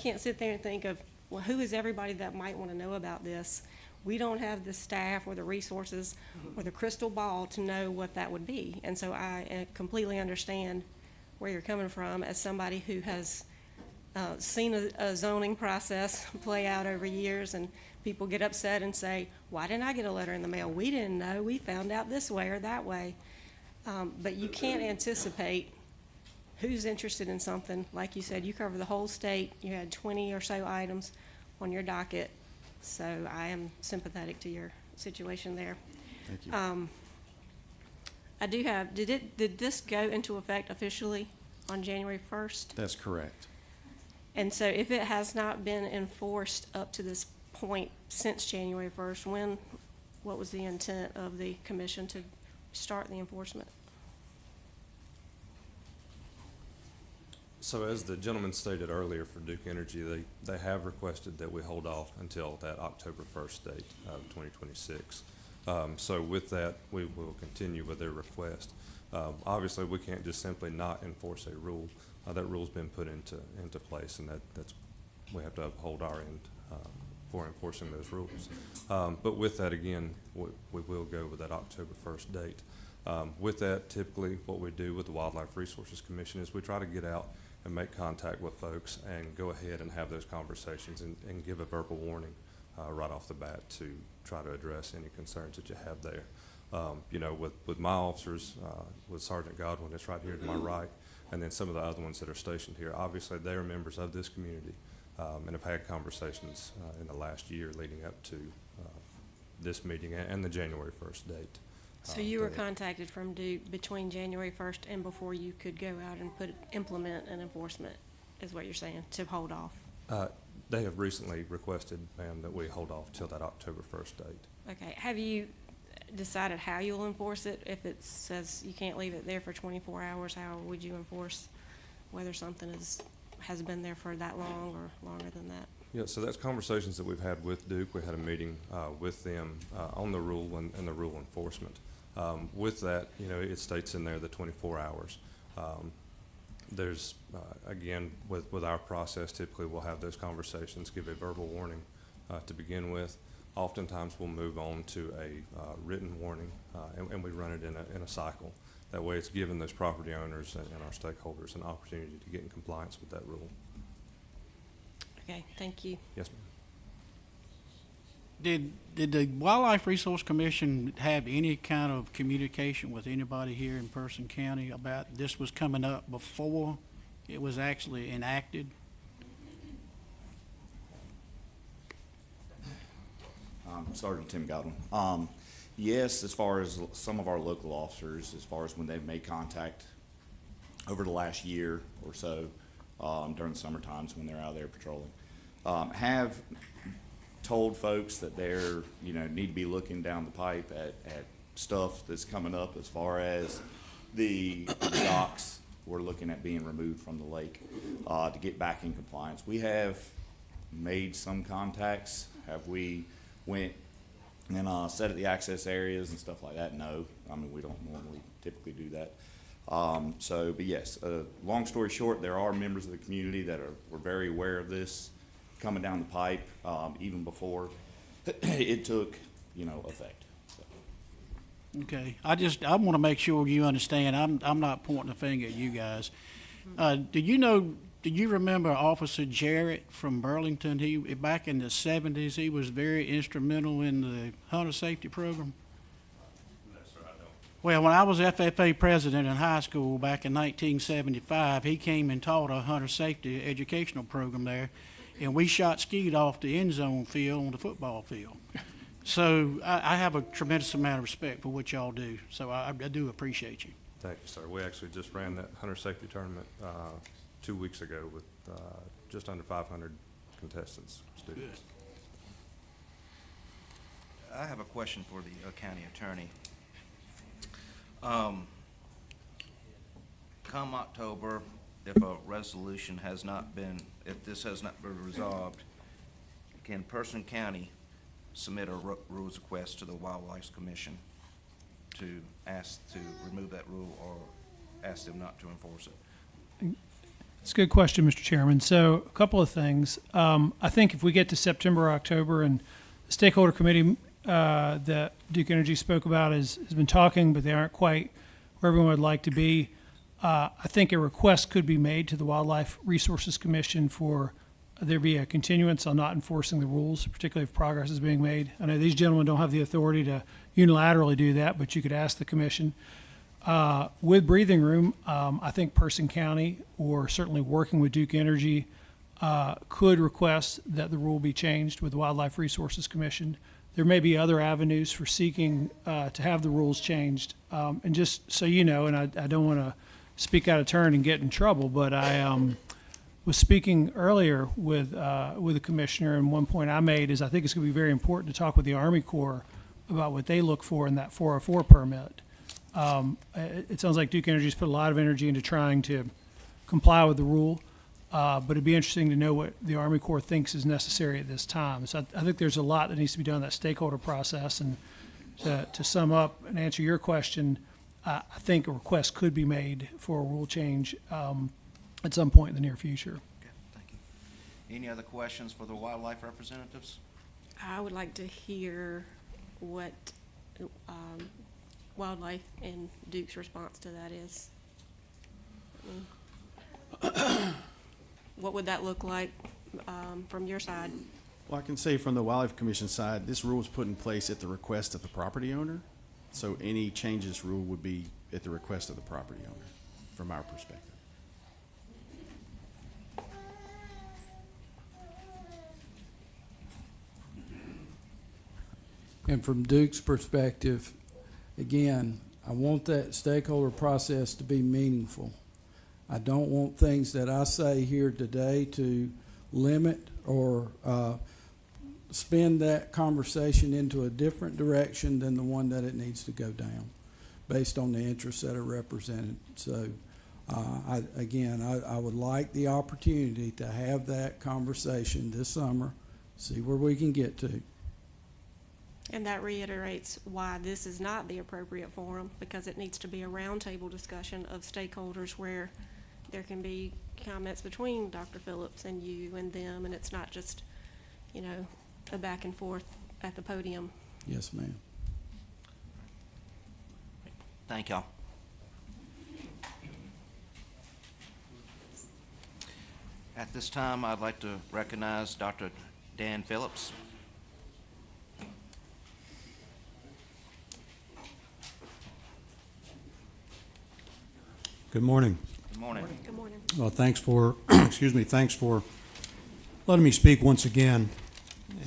can't sit there and think of, well, who is everybody that might want to know about this? We don't have the staff or the resources or the crystal ball to know what that would be. And so I completely understand where you're coming from as somebody who has seen a zoning process play out over years, and people get upset and say, why didn't I get a letter in the mail? We didn't know. We found out this way or that way. But you can't anticipate who's interested in something. Like you said, you cover the whole state. You had 20 or so items on your docket. So I am sympathetic to your situation there. Thank you. I do have, did this go into effect officially on January 1st? That's correct. And so if it has not been enforced up to this point since January 1st, what was the intent of the commission to start the enforcement? So as the gentleman stated earlier for Duke Energy, they have requested that we hold off until that October 1st date of 2026. So with that, we will continue with their request. Obviously, we can't just simply not enforce a rule. That rule's been put into place, and we have to uphold our end for enforcing those rules. But with that, again, we will go with that October 1st date. With that, typically what we do with the Wildlife Resources Commission is we try to get out and make contact with folks and go ahead and have those conversations and give a verbal warning right off the bat to try to address any concerns that you have there. With my officers, with Sergeant Godwin, that's right here to my right, and then some of the other ones that are stationed here, obviously they are members of this community and have had conversations in the last year leading up to this meeting and the January 1st date. So you were contacted from Duke between January 1st and before you could go out and implement an enforcement, is what you're saying, to hold off? They have recently requested, ma'am, that we hold off till that October 1st date. Okay. Have you decided how you'll enforce it? If it says you can't leave it there for 24 hours, how would you enforce whether something has been there for that long or longer than that? Yeah, so that's conversations that we've had with Duke. We had a meeting with them on the rule and the rule enforcement. With that, it states in there the 24 hours. There's, again, with our process, typically we'll have those conversations, give a verbal warning to begin with. Oftentimes we'll move on to a written warning, and we run it in a cycle. That way it's giving those property owners and our stakeholders an opportunity to get in compliance with that rule. Okay, thank you. Yes, ma'am. Did the Wildlife Resource Commission have any kind of communication with anybody here in Person County about this was coming up before it was actually enacted? Sergeant Tim Godwin. Yes, as far as some of our local officers, as far as when they've made contact over the last year or so, during the summer times when they're out there patrolling, have told folks that they're, need to be looking down the pipe at stuff that's coming up as far as the docks we're looking at being removed from the lake, to get back in compliance. We have made some contacts. Have we went and set at the access areas and stuff like that? No. I mean, we don't normally typically do that. But yes, long story short, there are members of the community that were very aware of this coming down the pipe, even before it took, effect. So. Okay, I want to make sure you understand, I'm not pointing a finger at you guys. Do you remember Officer Jarrett from Burlington? Back in the 70s, he was very instrumental in the hunter safety program. No, sir, I don't. Well, when I was FFA president in high school back in 1975, he came and taught a hunter safety educational program there, and we shot skeet off the end zone field on the football field. So I have a tremendous amount of respect for what y'all do, so I do appreciate you. Thank you, sir. We actually just ran that hunter safety tournament 2 weeks ago with just under 500 contestants, students. I have a question for the county attorney. Come October, if a resolution has not been, if this has not been resolved, can Person County submit a rules request to the Wildlife Commission to ask to remove that rule or ask them not to enforce it? It's a good question, Mr. Chairman. So a couple of things. I think if we get to September or October and the stakeholder committee that Duke Energy spoke about has been talking, but they aren't quite where everyone would like to be, I think a request could be made to the Wildlife Resources Commission for there be a continuance on not enforcing the rules, particularly if progress is being made. I know these gentlemen don't have the authority to unilaterally do that, but you could ask the commission. With breathing room, I think Person County, or certainly working with Duke Energy, could request that the rule be changed with the Wildlife Resources Commission. There may be other avenues for seeking to have the rules changed. And just so you know, and I don't want to speak out of turn and get in trouble, but I was speaking earlier with the commissioner, and one point I made is I think it's going to be very important to talk with the Army Corps about what they look for in that 404 permit. It sounds like Duke Energy's put a lot of energy into trying to comply with the rule, but it'd be interesting to know what the Army Corps thinks is necessary at this time. So I think there's a lot that needs to be done in that stakeholder process. And to sum up and answer your question, I think a request could be made for a rule change at some point in the near future. Okay, thank you. Any other questions for the wildlife representatives? I would like to hear what Wildlife and Duke's response to that is. What would that look like from your side? Well, I can say from the Wildlife Commission side, this rule was put in place at the request of the property owner. So any changes rule would be at the request of the property owner, from our perspective. And from Duke's perspective, again, I want that stakeholder process to be meaningful. I don't want things that I say here today to limit or spin that conversation into a different direction than the one that it needs to go down, based on the interests that are represented. So, I would like the opportunity to have that conversation this summer, see where we can get to. And that reiterates why this is not the appropriate forum, because it needs to be a roundtable discussion of stakeholders where there can be comments between Dr. Phillips and you and them, and it's not just, a back and forth at the podium. Yes, ma'am. Thank y'all. At this time, I'd like to recognize Dr. Dan Phillips. Good morning. Good morning. Good morning. Thanks for, thanks for letting me speak once again.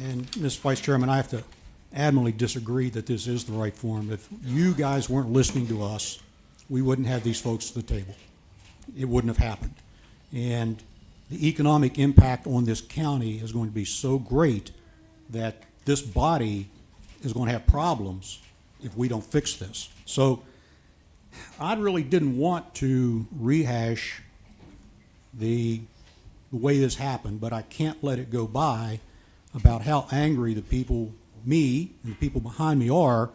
And, Ms. Vice Chairman, I have to adamantly disagree that this is the right forum. If you guys weren't listening to us, we wouldn't have these folks at the table. It wouldn't have happened. And the economic impact on this county is going to be so great that this body is going to have problems if we don't fix this. So I really didn't want to rehash the way this happened, but I can't let it go by about how angry the people, me and the people behind me, are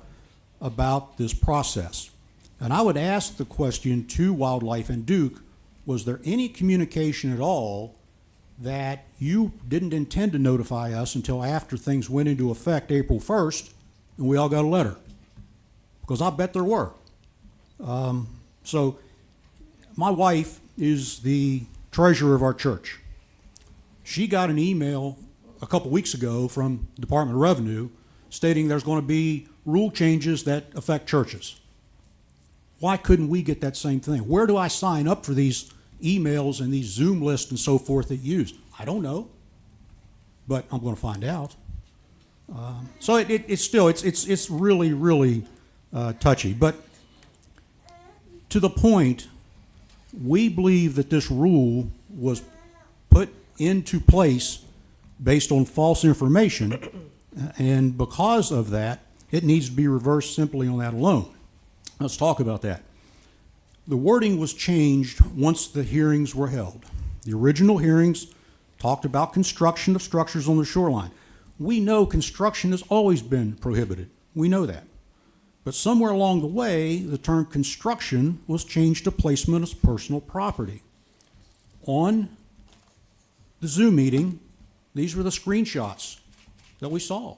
about this process. And I would ask the question to Wildlife and Duke, was there any communication at all that you didn't intend to notify us until after things went into effect April 1st and we all got a letter? Because I bet there were. So my wife is the treasurer of our church. She got an email a couple weeks ago from the Department of Revenue stating there's going to be rule changes that affect churches. Why couldn't we get that same thing? Where do I sign up for these emails and these Zoom lists and so forth that you use? I don't know, but I'm going to find out. So it's still really, really touchy. But to the point, we believe that this rule was put into place based on false information, and because of that, it needs to be reversed simply on that alone. Let's talk about that. The wording was changed once the hearings were held. The original hearings talked about construction of structures on the shoreline. We know construction has always been prohibited. We know that. But somewhere along the way, the term construction was changed to placement of personal property. On the Zoom meeting, these were the screenshots that we saw.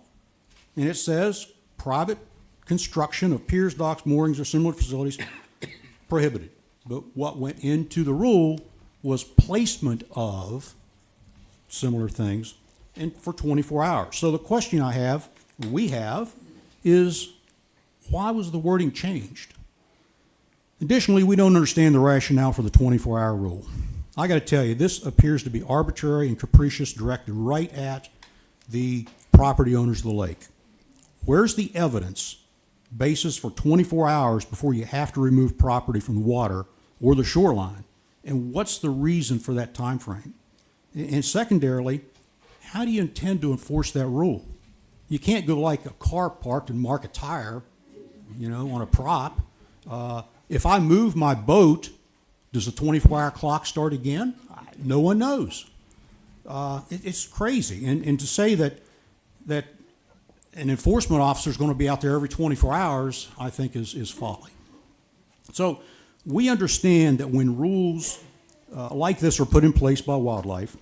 And it says private construction of piers, docks, moorings, or similar facilities prohibited. But what went into the rule was placement of similar things and for 24 hours. So the question we have, is why was the wording changed? Additionally, we don't understand the rationale for the 24-hour rule. I got to tell you, this appears to be arbitrary and capricious, directed right at the property owners of the lake. Where's the evidence basis for 24 hours before you have to remove property from the water or the shoreline? And what's the reason for that time frame? And secondarily, how do you intend to enforce that rule? You can't go like a car parked and mark a tire, on a prop. If I move my boat, does the 24-hour clock start again? No one knows. It's crazy. And to say that an enforcement officer is going to be out there every 24 hours, I think is folly. So we understand that when rules like this are put in place by wildlife,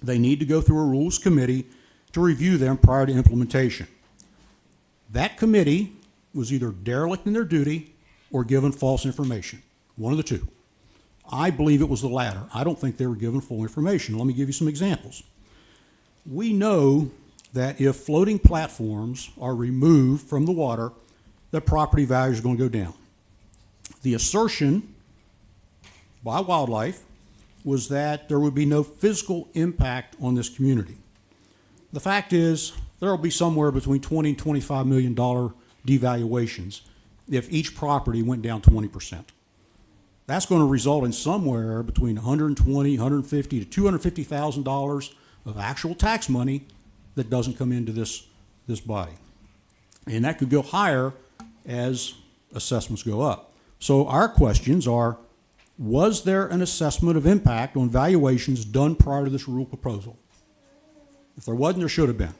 they need to go through a rules committee to review them prior to implementation. That committee was either derelict in their duty or given false information, one of the two. I believe it was the latter. I don't think they were given full information. Let me give you some examples. We know that if floating platforms are removed from the water, that property values are going to go down. The assertion by wildlife was that there would be no physical impact on this community. The fact is, there will be somewhere between $20 and $25 million devaluations if each property went down 20%. That's going to result in somewhere between $120, $150 to $250,000 of actual tax money that doesn't come into this body. And that could go higher as assessments go up. So our questions are, was there an assessment of impact on valuations done prior to this rule proposal? If there wasn't, there should have been.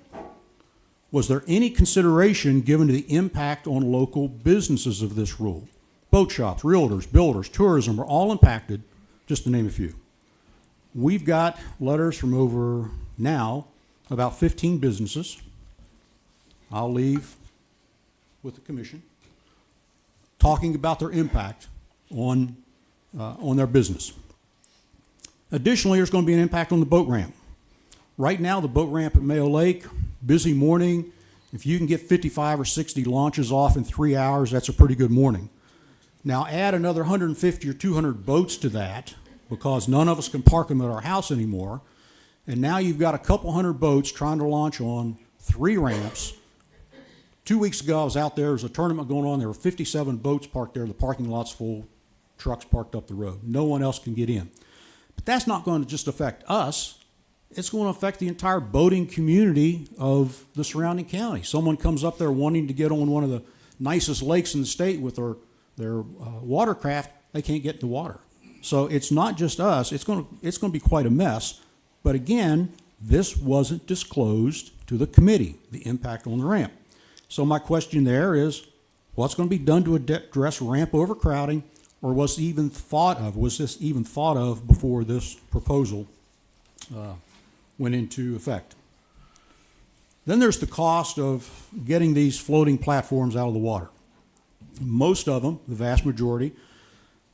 Was there any consideration given to the impact on local businesses of this rule? Boat shops, realtors, builders, tourism are all impacted, just to name a few. We've got letters from over now about 15 businesses. I'll leave with the commission, talking about their impact on their business. Additionally, there's going to be an impact on the boat ramp. Right now, the boat ramp at Mayo Lake, busy morning. If you can get 55 or 60 launches off in 3 hours, that's a pretty good morning. Now add another 150 or 200 boats to that, because none of us can park them at our house anymore. And now you've got a couple hundred boats trying to launch on 3 ramps. 2 weeks ago, I was out there. There was a tournament going on. There were 57 boats parked there. The parking lot's full. Trucks parked up the road. No one else can get in. But that's not going to just affect us. It's going to affect the entire boating community of the surrounding county. Someone comes up there wanting to get on one of the nicest lakes in the state with their watercraft. They can't get in the water. So it's not just us. It's going to be quite a mess. But again, this wasn't disclosed to the committee, the impact on the ramp. So my question there is, what's going to be done to address ramp overcrowding, or was this even thought of before this proposal went into effect? Then there's the cost of getting these floating platforms out of the water. Most of them, the vast majority,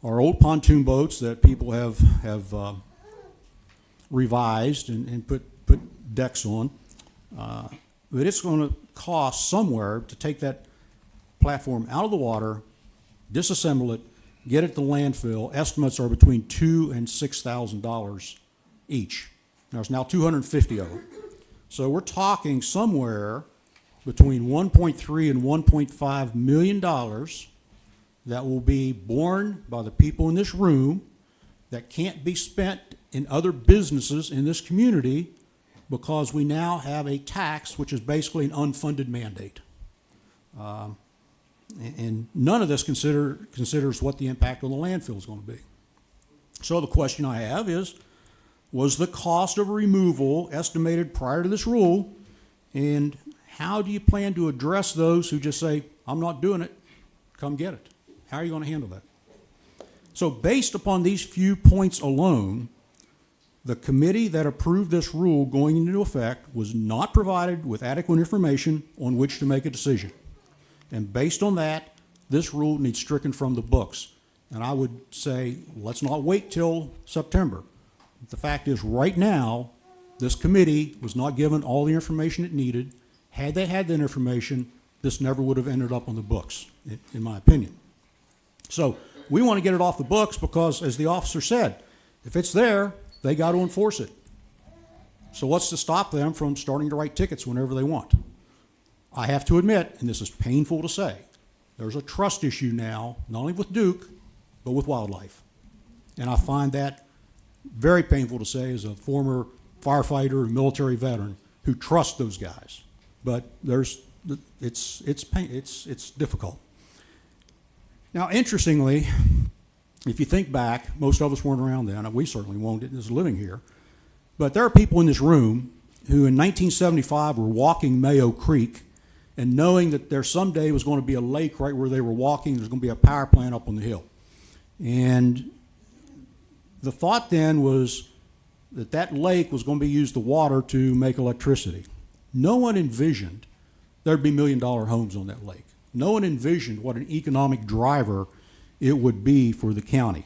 are old pontoon boats that people have revised and put decks on. But it's going to cost somewhere to take that platform out of the water, disassemble it, get it to landfill. Estimates are between $2,000 and $6,000 each. There's now 250 of them. So we're talking somewhere between 1.3 and 1.5 million dollars that will be borne by the people in this room that can't be spent in other businesses in this community because we now have a tax which is basically an unfunded mandate. And none of this considers what the impact on the landfill is going to be. So the question I have is, was the cost of removal estimated prior to this rule? And how do you plan to address those who just say, I'm not doing it, come get it? How are you going to handle that? So based upon these few points alone, the committee that approved this rule going into effect was not provided with adequate information on which to make a decision. And based on that, this rule needs stricken from the books. And I would say, let's not wait till September. The fact is, right now, this committee was not given all the information it needed. Had they had that information, this never would have ended up on the books, in my opinion. So we want to get it off the books because, as the officer said, if it's there, they got to enforce it. So what's to stop them from starting to write tickets whenever they want? I have to admit, and this is painful to say, there's a trust issue now, not only with Duke, but with wildlife. And I find that very painful to say as a former firefighter and military veteran who trusts those guys. But it's difficult. Now, interestingly, if you think back, most of us weren't around then, and we certainly won't as living here, but there are people in this room who in 1975 were walking Mayo Creek and knowing that there someday was going to be a lake right where they were walking, there's going to be a power plant up on the hill. And the thought then was that that lake was going to be used the water to make electricity. No one envisioned there'd be $1 million homes on that lake. No one envisioned what an economic driver it would be for the county.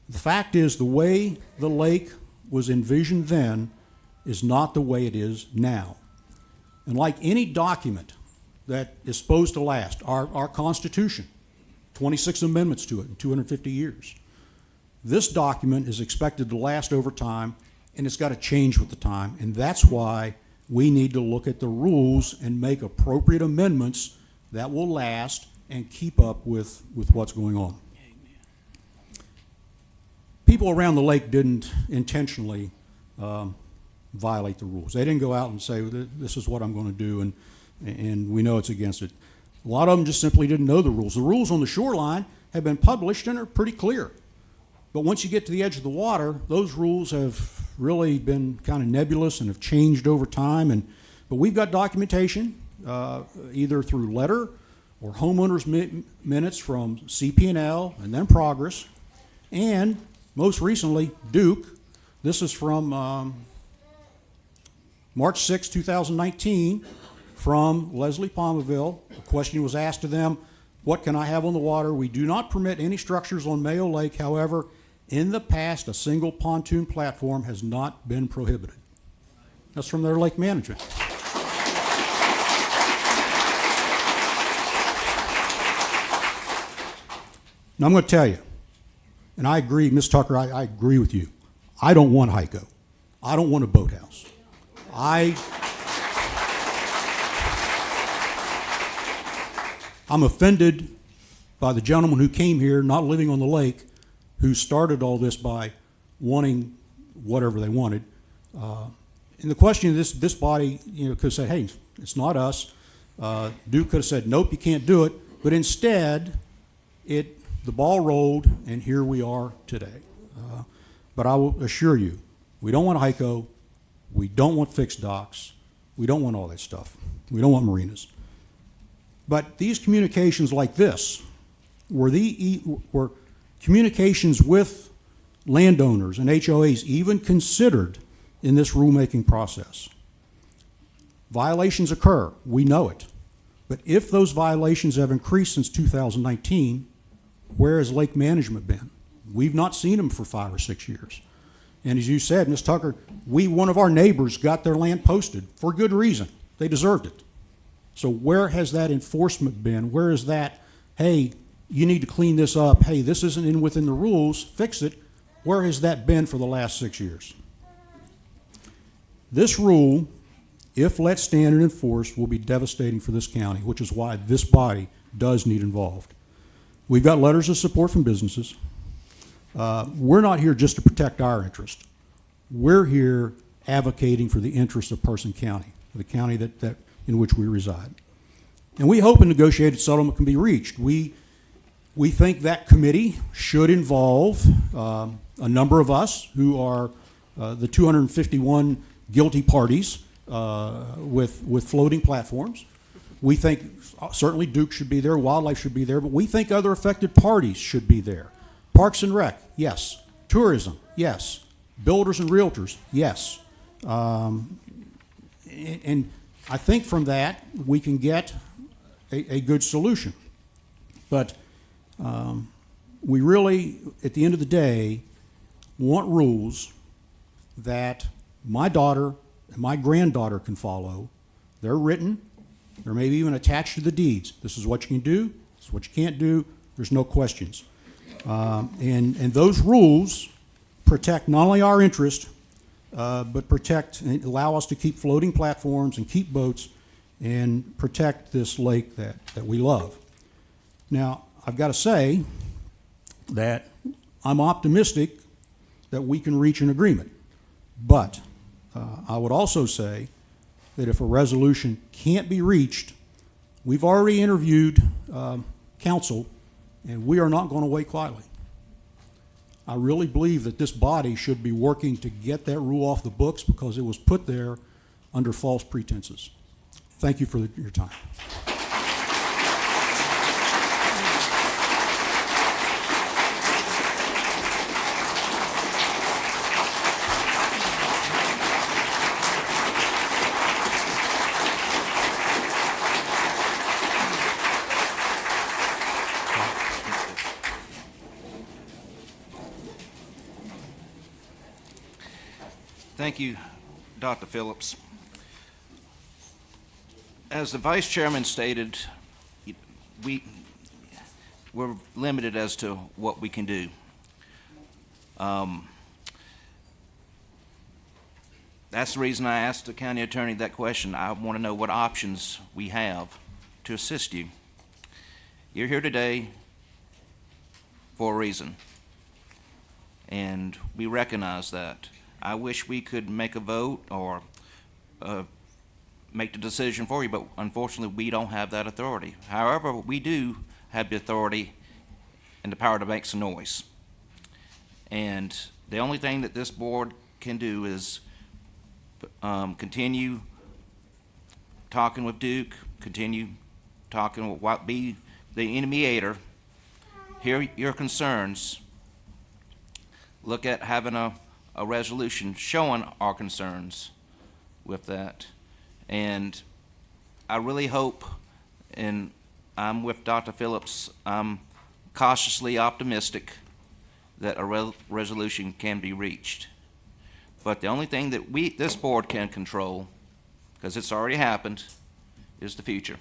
The fact is, the way the lake was envisioned then is not the way it is now. And like any document that is supposed to last, our Constitution, 26 amendments to it in 250 years, this document is expected to last over time, and it's got to change with the time. And that's why we need to look at the rules and make appropriate amendments that will last and keep up with what's going on. People around the lake didn't intentionally violate the rules. They didn't go out and say, this is what I'm going to do, and we know it's against it. A lot of them just simply didn't know the rules. The rules on the shoreline have been published and are pretty clear. But once you get to the edge of the water, those rules have really been kind of nebulous and have changed over time. But we've got documentation, either through letter or homeowners' minutes from CP&L and then Progress, and most recently, Duke. This is from March 6, 2019, from Leslie Palmerville. A question was asked to them, what can I have on the water? We do not permit any structures on Mayo Lake. However, in the past, a single pontoon platform has not been prohibited. That's from their lake management. Now, I'm going to tell you, And I agree, Ms. Tucker, I agree with you. I don't want HICO. I don't want a boathouse. I'm offended by the gentleman who came here, not living on the lake, who started all this by wanting whatever they wanted. And the question is, this body, could have said, hey, it's not us. Duke could have said, nope, you can't do it. But instead, the ball rolled, and here we are today. But I will assure you, we don't want HICO. We don't want fixed docks. We don't want all that stuff. We don't want marinas. But these communications like this, were communications with landowners and HOAs even considered in this rulemaking process. Violations occur, we know it. But if those violations have increased since 2019, where has lake management been? We've not seen them for 5 or 6 years. And as you said, Ms. Tucker, one of our neighbors got their land posted for good reason. They deserved it. So where has that enforcement been? Where is that, hey, you need to clean this up. Hey, this isn't within the rules. Fix it. Where has that been for the last 6 years? This rule, if let stand and enforced, will be devastating for this county, which is why this body does need involved. We've got letters of support from businesses. We're not here just to protect our interest. We're here advocating for the interest of Person County, the county that in which we reside. And we hope a negotiated settlement can be reached. We think that committee should involve a number of us who are the 251 guilty parties with floating platforms. We think certainly Duke should be there, Wildlife should be there, but we think other affected parties should be there. Parks and Rec, yes. Tourism, yes. Builders and realtors, yes. And I think from that we can get a good solution. But we really, at the end of the day, want rules that my daughter and my granddaughter can follow. They're written. They're maybe even attached to the deeds. This is what you can do. This is what you can't do. There's no questions. And those rules protect not only our interest, but protect and allow us to keep floating platforms and keep boats and protect this lake that we love. Now, I've got to say that I'm optimistic that we can reach an agreement. But I would also say that if a resolution can't be reached, we've already interviewed counsel, and we are not going to wait quietly. I really believe that this body should be working to get that rule off the books because it was put there under false pretenses. Thank you for your time. Thank you, Dr. Phillips. As the Vice Chairman stated, we're limited as to what we can do. That's the reason I asked the county attorney that question. I want to know what options we have to assist you. You're here today for a reason, and we recognize that. I wish we could make a vote or make the decision for you, but unfortunately we don't have that authority. However, we do have the authority and the power to make some noise. And the only thing that this board can do is continue talking with Duke, continue talking with what be the mediator, hear your concerns, look at having a resolution showing our concerns with that. And I really hope, and I'm with Dr. Phillips, I'm cautiously optimistic that a resolution can be reached. But the only thing that this board can control, because it's already happened, is the future.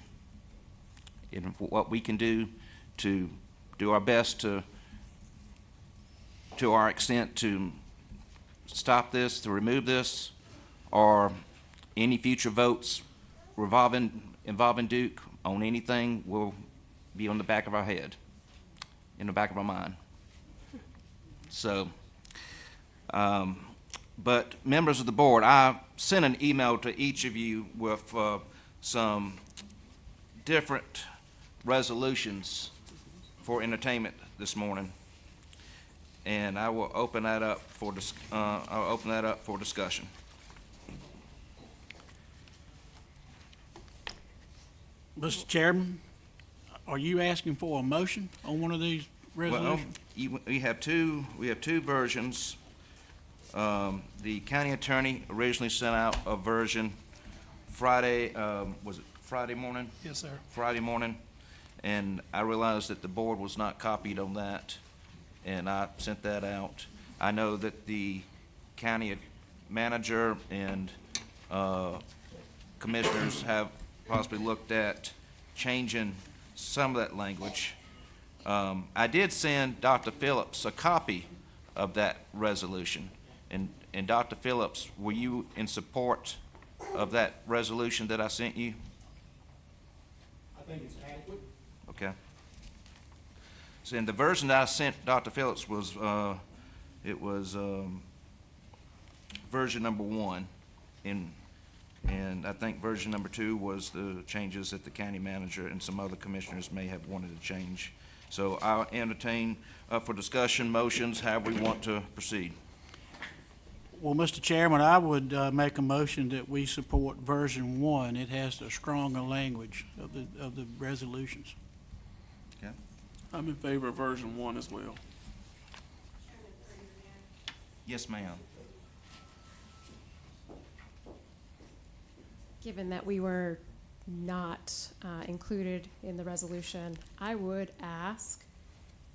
And what we can do to do our best to to our extent to stop this, to remove this, or any future votes involving Duke on anything will be on the back of our head, in the back of our mind. So, but members of the board, I sent an email to each of you with some different resolutions for entertainment this morning, and I will open that up for discussion. Mr. Chairman, are you asking for a motion on one of these resolutions? Well, we have two versions. The county attorney originally sent out a version Friday, was it Friday morning? Yes, sir. Friday morning, and I realized that the board was not copied on that, and I sent that out. I know that the county manager and commissioners have possibly looked at changing some of that language. I did send Dr. Phillips a copy of that resolution, and Dr. Phillips, were you in support of that resolution that I sent you? I think it's adequate. Okay. So in the version that I sent Dr. Phillips was, version number 1, and I think version number 2 was the changes that the county manager and some other commissioners may have wanted to change. So I'll entertain for discussion motions, how we want to proceed. Well, Mr. Chairman, I would make a motion that we support version 1. It has the stronger language of the resolutions. Okay. I'm in favor of version 1 as well. Yes, ma'am. Given that we were not included in the resolution, I would ask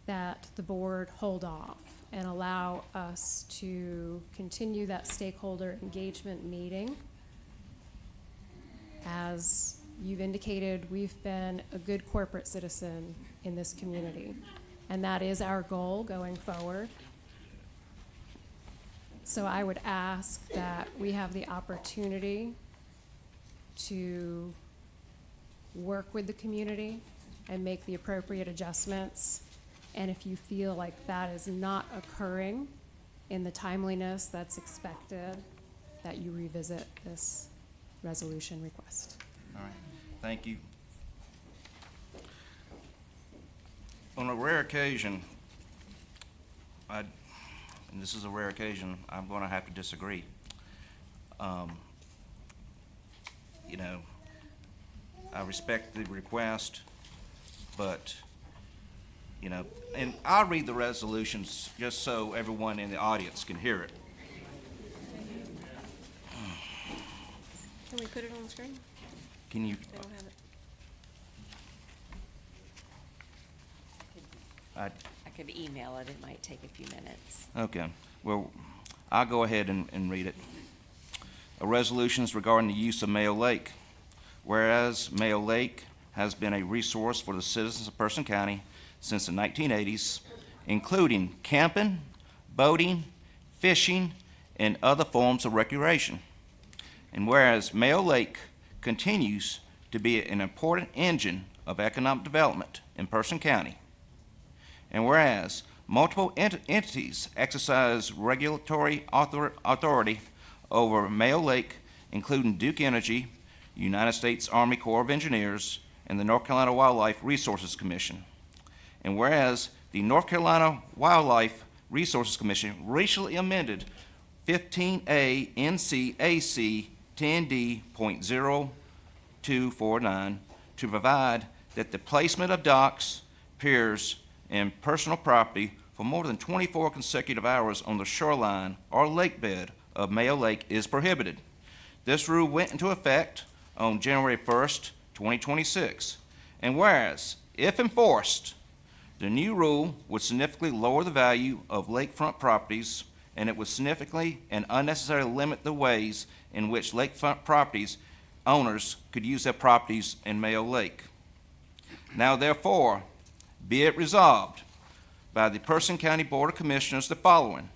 that the board hold off and allow us to continue that stakeholder engagement meeting. As you've indicated, we've been a good corporate citizen in this community, and that is our goal going forward. So I would ask that we have the opportunity to work with the community and make the appropriate adjustments. And if you feel like that is not occurring in the timeliness that's expected, that you revisit this resolution request. All right, thank you. On a rare occasion, and this is a rare occasion, I'm going to have to disagree. You know, I respect the request, but, you know, and I'll read the resolutions just so everyone in the audience can hear it. Can we put it on the screen? Can you? They don't have it. I could email it. It might take a few minutes. Okay, well, I'll go ahead and read it. A resolution is regarding the use of Mayo Lake. Whereas Mayo Lake has been a resource for the citizens of Person County since the 1980s, including camping, boating, fishing, and other forms of recreation. And whereas Mayo Lake continues to be an important engine of economic development in Person County. And whereas multiple entities exercise regulatory authority over Mayo Lake, including Duke Energy, United States Army Corps of Engineers, and the North Carolina Wildlife Resources Commission. And whereas the North Carolina Wildlife Resources Commission recently amended 15A NCAC 10D.0249 to provide that the placement of docks, piers, and personal property for more than 24 consecutive hours on the shoreline or lake bed of Mayo Lake is prohibited. This rule went into effect on January 1st, 2026. And whereas, if enforced, the new rule would significantly lower the value of lakefront properties, and it would significantly and unnecessarily limit the ways in which lakefront properties owners could use their properties in Mayo Lake. Now therefore, be it resolved by the Person County Board of Commissioners the following.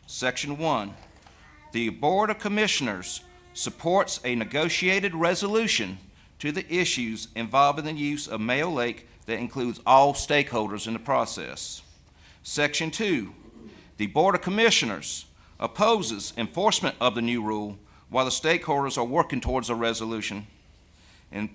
Section 1, the Board of Commissioners supports a negotiated resolution to the issues involving the use of Mayo Lake that includes all stakeholders in the process. Section 2, the Board of Commissioners opposes enforcement of the new rule while the stakeholders are working towards a resolution. In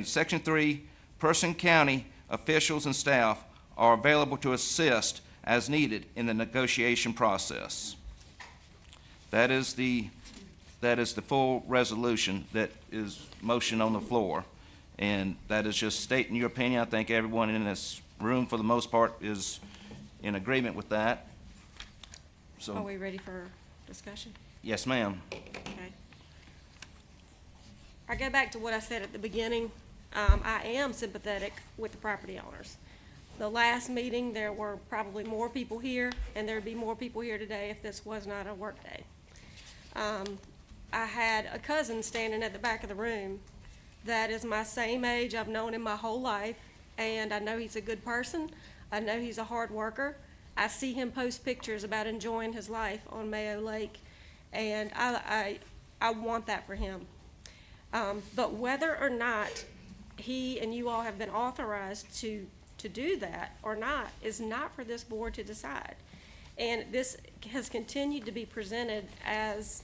Section 3, Person County officials and staff are available to assist as needed in the negotiation process. That is the full resolution that is motion on the floor. And that is just stating your opinion. I think everyone in this room, for the most part, is in agreement with that. Are So, we ready for discussion? yes, ma'am. Okay. I go back to what I said at the beginning. I am sympathetic with the property owners. The last meeting, there were probably more people here, and there'd be more people here today if this was not a work day. I had a cousin standing at the back of the room that is my same age. I've known him my whole life, and I know he's a good person. I know he's a hard worker. I see him post pictures about enjoying his life on Mayo Lake, and I want that for him. But whether or not he and you all have been authorized to do that or not is not for this board to decide. And this has continued to be presented as,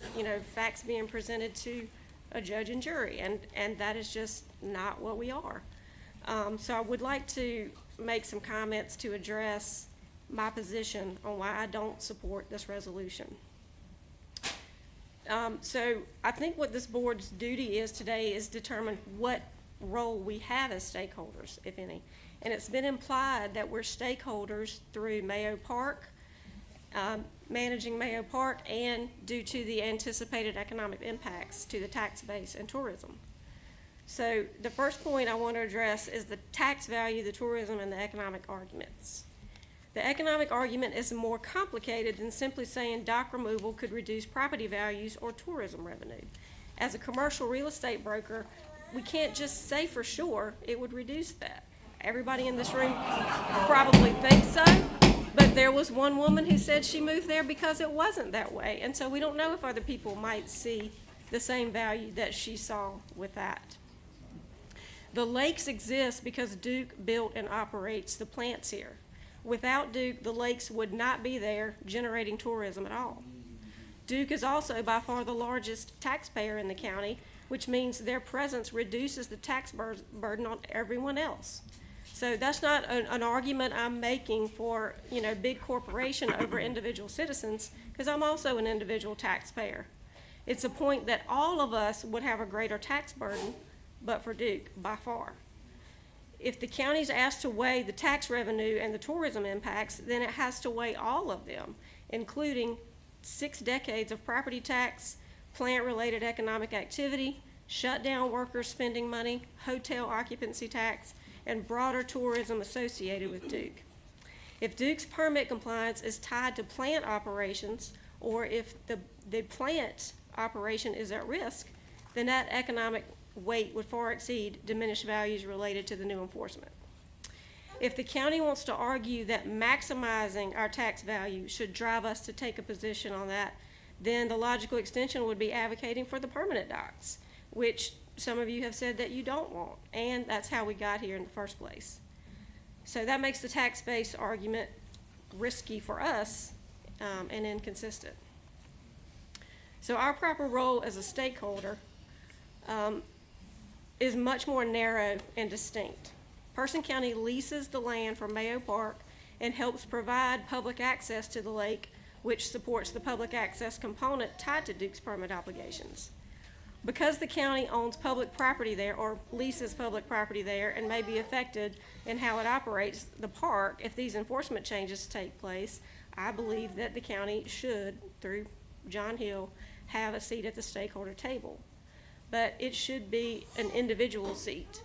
facts being presented to a judge and jury, and that is just not what we are. So I would like to make some comments to address my position on why I don't support this resolution. So I think what this board's duty is today is determine what role we have as stakeholders, if any. And it's been implied that we're stakeholders through Mayo Park, managing Mayo Park, and due to the anticipated economic impacts to the tax base and tourism. So the first point I want to address is the tax value, the tourism, and the economic arguments. The economic argument is more complicated than simply saying dock removal could reduce property values or tourism revenue. As a commercial real estate broker, we can't just say for sure it would reduce that. Everybody in this room probably thinks so, but there was one woman who said she moved there because it wasn't that way, and so we don't know if other people might see the same value that she saw with that. The lakes exist because Duke built and operates the plants here. Without Duke, the lakes would not be there generating tourism at all. Duke is also by far the largest taxpayer in the county, which means their presence reduces the tax burden on everyone else. So that's not an argument I'm making for, big corporation over individual citizens, because I'm also an individual taxpayer. It's a point that all of us would have a greater tax burden, but for Duke, by far. If the county's asked to weigh the tax revenue and the tourism impacts, then it has to weigh all of them, including 6 decades of property tax, plant-related economic activity, shutdown workers spending money, hotel occupancy tax, and broader tourism associated with Duke. If Duke's permit compliance is tied to plant operations, or if the plant operation is at risk, then that economic weight would far exceed diminished values related to the new enforcement. If the county wants to argue that maximizing our tax value should drive us to take a position on that, then the logical extension would be advocating for the permanent docks, which some of you have said that you don't want, and that's how we got here in the first place. So that makes the tax base argument risky for us and inconsistent. So our proper role as a stakeholder is much more narrow and distinct. Person County leases the land for Mayo Park and helps provide public access to the lake, which supports the public access component tied to Duke's permit obligations. Because the county owns public property there or leases public property there and may be affected in how it operates the park if these enforcement changes take place, I believe that the county should, through John Hill, have a seat at the stakeholder table. But it should be an individual seat.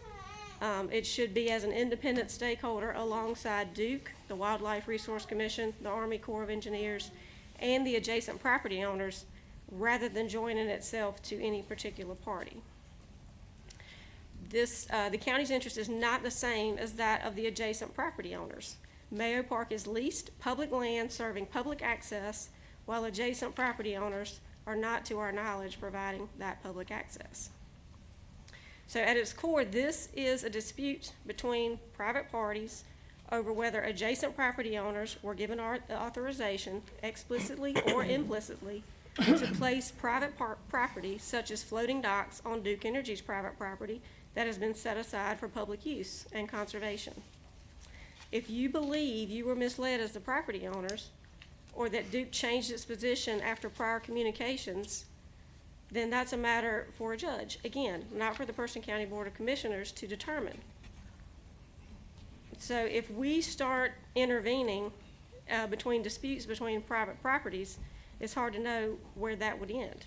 It should be as an independent stakeholder alongside Duke, the Wildlife Resource Commission, the Army Corps of Engineers, and the adjacent property owners, rather than joining itself to any particular party. The county's interest is not the same as that of the adjacent property owners. Mayo Park is leased public land serving public access, while adjacent property owners are not, to our knowledge, providing that public access. So at its core, this is a dispute between private parties over whether adjacent property owners were given authorization, explicitly or implicitly, to place private property, such as floating docks, on Duke Energy's private property that has been set aside for public use and conservation. If you believe you were misled as the property owners, or that Duke changed its position after prior communications, then that's a matter for a judge. Again, not for the Person County Board of Commissioners to determine. So if we start intervening between disputes between private properties, it's hard to know where that would end.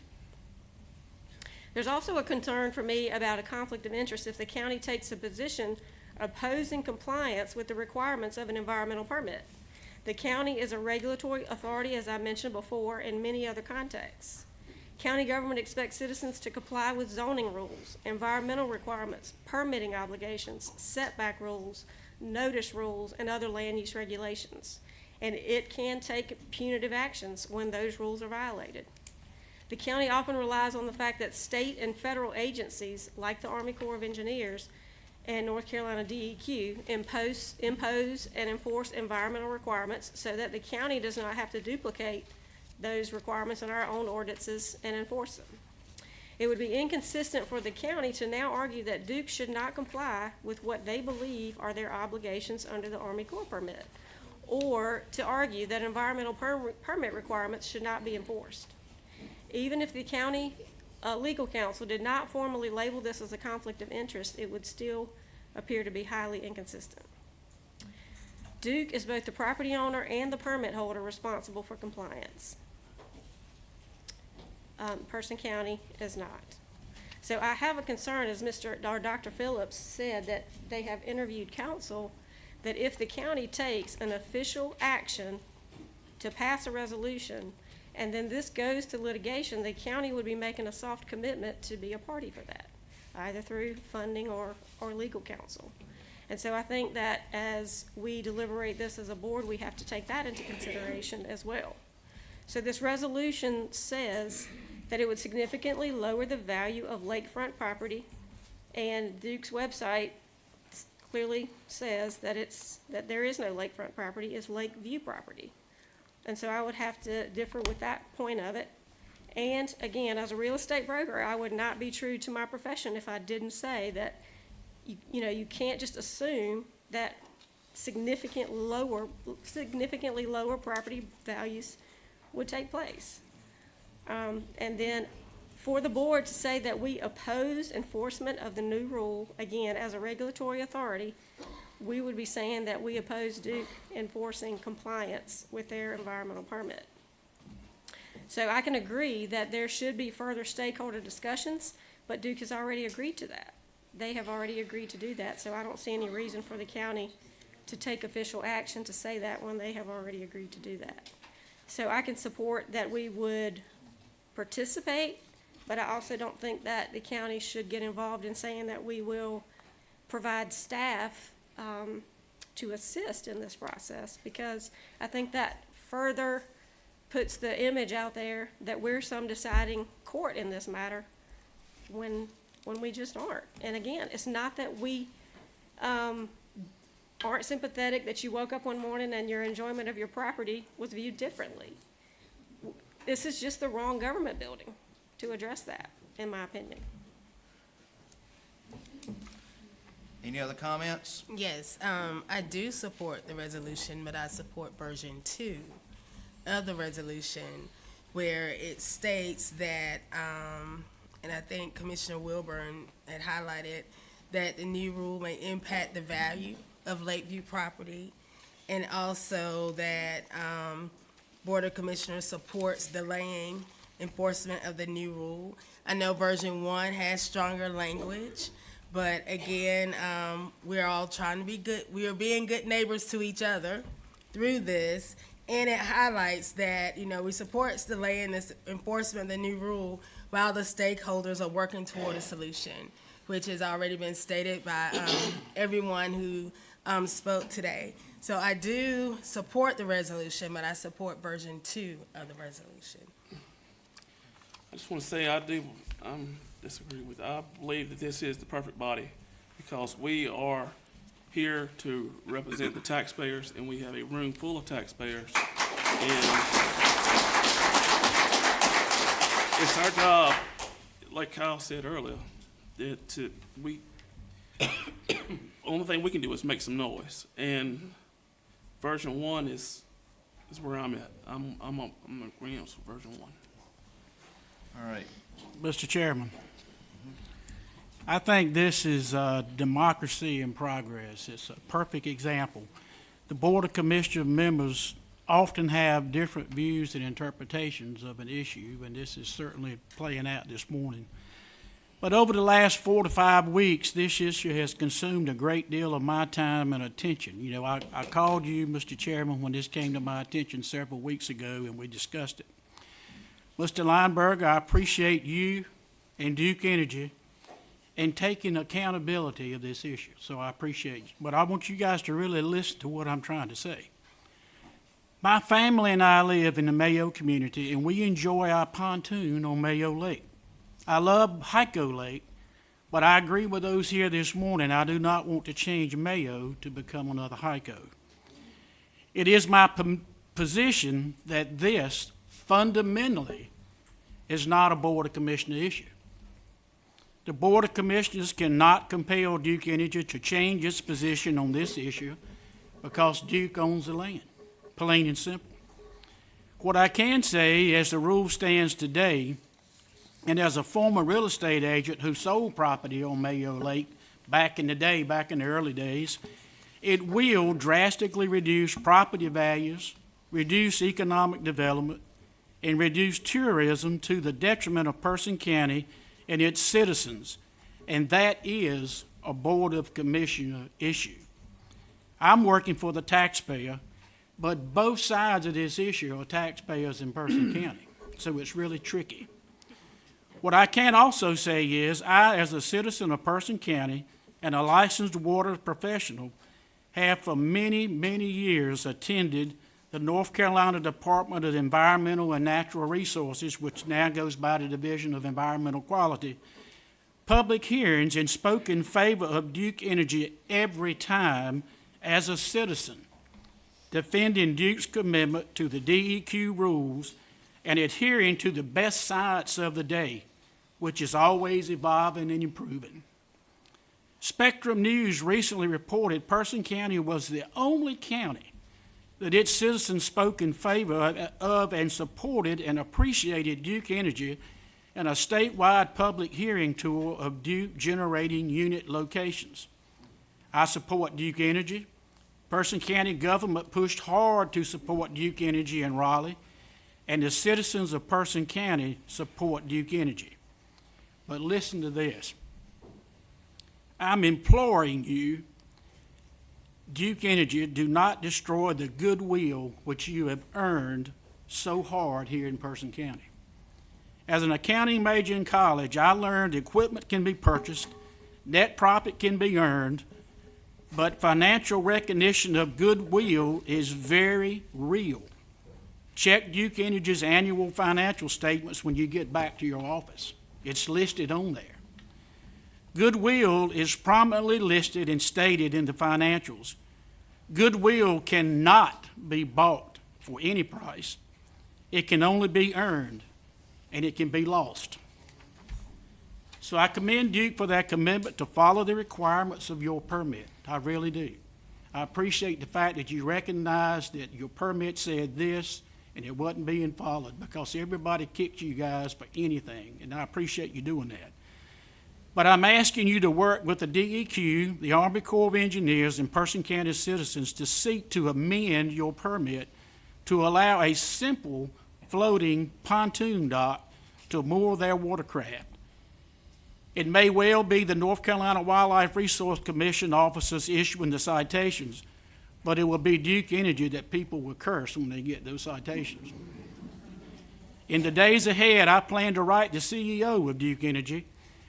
There's also a concern for me about a conflict of interest if the county takes a position opposing compliance with the requirements of an environmental permit. The county is a regulatory authority, as I mentioned before, in many other contexts. County government expects citizens to comply with zoning rules, environmental requirements, permitting obligations, setback rules, notice rules, and other land use regulations. And it can take punitive actions when those rules are violated. The county often relies on the fact that state and federal agencies, like the Army Corps of Engineers and North Carolina DEQ, impose and enforce environmental requirements so that the county does not have to duplicate those requirements in our own ordinances and enforce them. It would be inconsistent for the county to now argue that Duke should not comply with what they believe are their obligations under the Army Corps permit, or to argue that environmental permit requirements should not be enforced. Even if the county legal counsel did not formally label this as a conflict of interest, it would still appear to be highly inconsistent. Duke is both the property owner and the permit holder responsible for compliance. Person County is not. So I have a concern, as Dr. Phillips said, that they have interviewed counsel, that if the county takes an official action to pass a resolution, and then this goes to litigation, the county would be making a soft commitment to be a party for that, either through funding or legal counsel. And so I think that as we deliberate this as a board, we have to take that into consideration as well. So this resolution says that it would significantly lower the value of lakefront property, and Duke's website clearly says that there is no lakefront property, it's lakeview property. And so I would have to differ with that point of it. And again, as a real estate broker, I would not be true to my profession if I didn't say that you can't just assume that significantly lower property values would take place. And then for the board to say that we oppose enforcement of the new rule, again, as a regulatory authority, we would be saying that we oppose Duke enforcing compliance with their environmental permit. So I can agree that there should be further stakeholder discussions, but Duke has already agreed to that. They have already agreed to do that, so I don't see any reason for the county to take official action to say that when they have already agreed to do that. So I can support that we would participate, but I also don't think that the county should get involved in saying that we will provide staff to assist in this process, because I think that further puts the image out there that we're some deciding court in this matter when we just aren't. And again, it's not that we aren't sympathetic that you woke up one morning and your enjoyment of your property was viewed differently. This is just the wrong government building to address that, in my opinion. Any other comments? Yes, I do support the resolution, but I support version 2 of the resolution, where it states that, and I think Commissioner Wilburn had highlighted, that the new rule may impact the value of Lakeview property, and also that Board of Commissioners supports delaying enforcement of the new rule. I know version 1 has stronger language, but again, we're all trying to be good. We are being good neighbors to each other through this, and it highlights that, we support delaying this enforcement of the new rule while the stakeholders are working toward a solution, which has already been stated by everyone who spoke today. So I do support the resolution, but I support version 2 of the resolution. I just want to say I disagree with, I believe that this is the perfect body because we are here to represent the taxpayers and we have a room full of taxpayers. And it's our job, like Kyle said earlier, that only thing we can do is make some noise. And version 1 is where I'm at. I'm in agreement with version 1. All right. Mr. Chairman, I think this is democracy in progress. It's a perfect example. The Board of Commissioner members often have different views and interpretations of an issue, and this is certainly playing out this morning. But over the last 4 to 5 weeks, this issue has consumed a great deal of my time and attention. You know, I called you, Mr. Chairman, when this came to my attention several weeks ago, and we discussed it. Mr. Lineberger, I appreciate you and Duke Energy in taking accountability of this issue, so I appreciate you. But I want you guys to really listen to what I'm trying to say. My family and I live in the Mayo community, and we enjoy our pontoon on Mayo Lake. I love Hyco Lake, but I agree with those here this morning. I do not want to change Mayo to become another Hyco. It is my position that this fundamentally is not a Board of Commissioners issue. The Board of Commissioners cannot compel Duke Energy to change its position on this issue because Duke owns the land, plain and simple. What I can say, as the rule stands today, and as a former real estate agent who sold property on Mayo Lake back in the day, back in the early days, it will drastically reduce property values, reduce economic development, and reduce tourism to the detriment of Person County and its citizens, and that is a Board of Commissioners issue. I'm working for the taxpayer, but both sides of this issue are taxpayers in Person County, so it's really tricky. What I can also say is I, as a citizen of Person County and a licensed water professional, have for many, many years attended the North Carolina Department of Environmental and Natural Resources, which now goes by the Division of Environmental Quality, public hearings and spoke in favor of Duke Energy every time as a citizen, defending Duke's commitment to the DEQ rules and adhering to the best science of the day, which is always evolving and improving. Spectrum News recently reported Person County was the only county that its citizens spoke in favor of and supported and appreciated Duke Energy in a statewide public hearing tour of Duke generating unit locations. I support Duke Energy. Person County government pushed hard to support Duke Energy in Raleigh, and the citizens of Person County support Duke Energy. But listen to this. I'm imploring you, Duke Energy, do not destroy the goodwill which you have earned so hard here in Person County. As an accounting major in college, I learned equipment can be purchased, net profit can be earned, but financial recognition of goodwill is very real. Check Duke Energy's annual financial statements when you get back to your office. It's listed on there. Goodwill is prominently listed and stated in the financials. Goodwill cannot be bought for any price. It can only be earned, and it can be lost. So I commend Duke for that commitment to follow the requirements of your permit. I really do. I appreciate the fact that you recognize that your permit said this and it wasn't being followed, because everybody kicked you guys for anything, and I appreciate you doing that. But I'm asking you to work with the DEQ, the Army Corps of Engineers, and Person County citizens to seek to amend your permit to allow a simple floating pontoon dock to moor their watercraft. It may well be the North Carolina Wildlife Resource Commission officers issuing the citations, but it will be Duke Energy that people will curse when they get those citations. In the days ahead, I plan to write the CEO of Duke Energy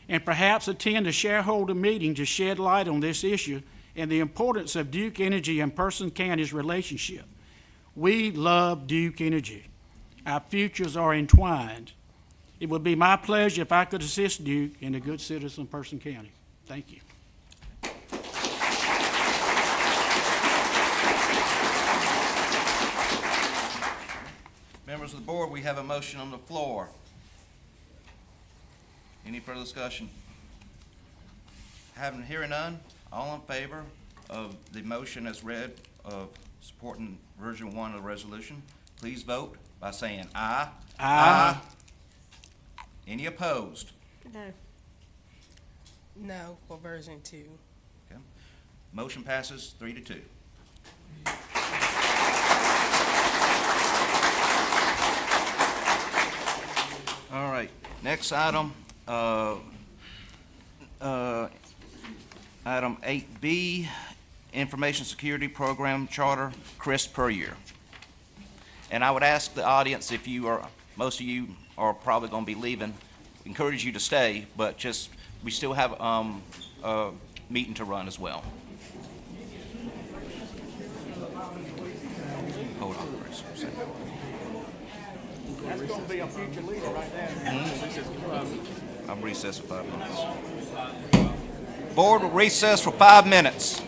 and perhaps attend a shareholder meeting to shed light on this issue and the importance of Duke Energy and Person County's relationship. We love Duke Energy. Our futures are entwined. It would be my pleasure if I could assist Duke in a good citizen of Person County. Thank you. Members of the board, we have a motion on the floor. Any further discussion? Hearing none, all in favor of the motion as read of supporting version 1 of the resolution, please vote by saying aye. Aye. Any opposed? No. No for version 2. Okay. Motion passes 3-2. All right, next item, item 8B, Information Security Program Charter, Chris Puryear. And I would ask the audience, if you are, most of you are probably going to be leaving, encourage you to stay, but just, we still have a meeting to run as well. Hold on, Chris. a second. That's going to be a future leader right there. I'm recessed for 5 minutes. Board will recess for 5 minutes.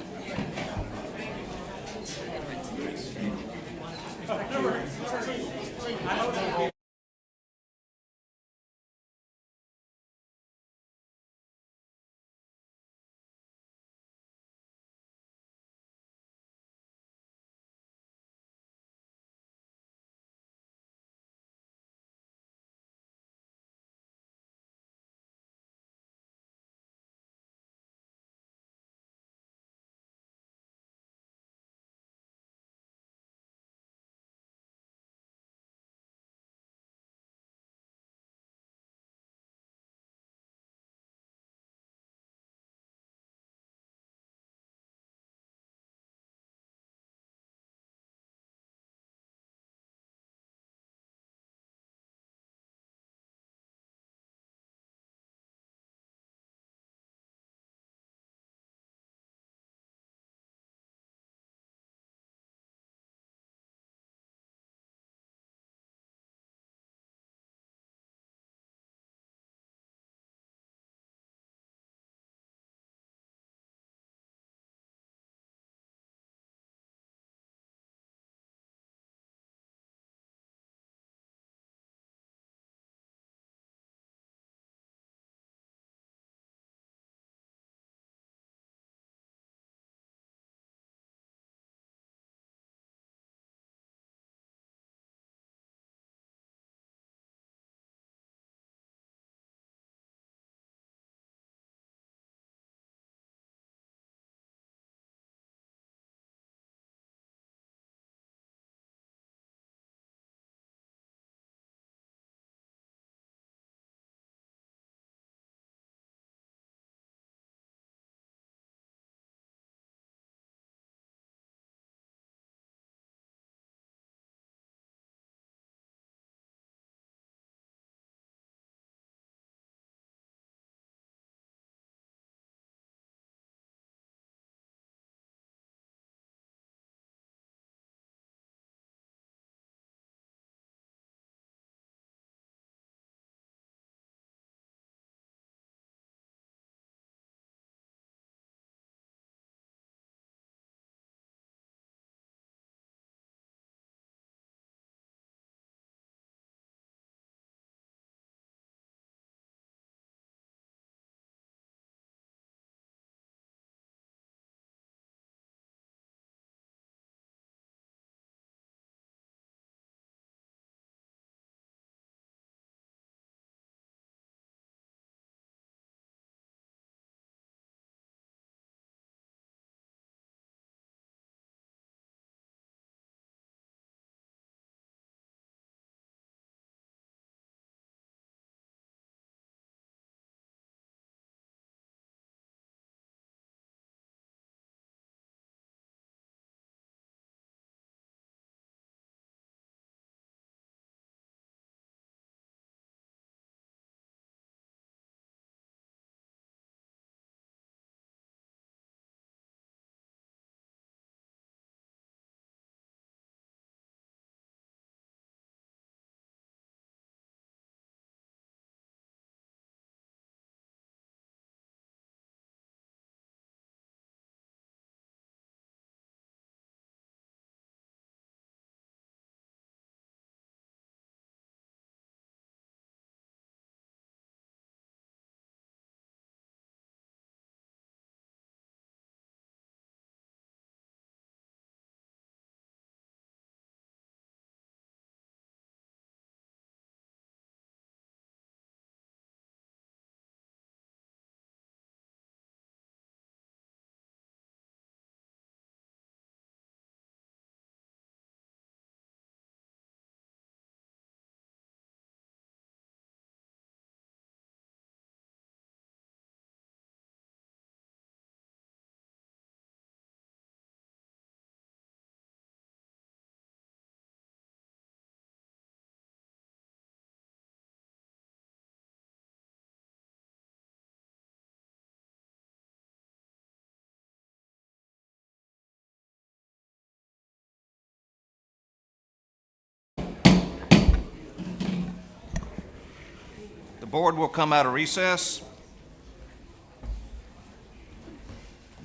board will come out of recess.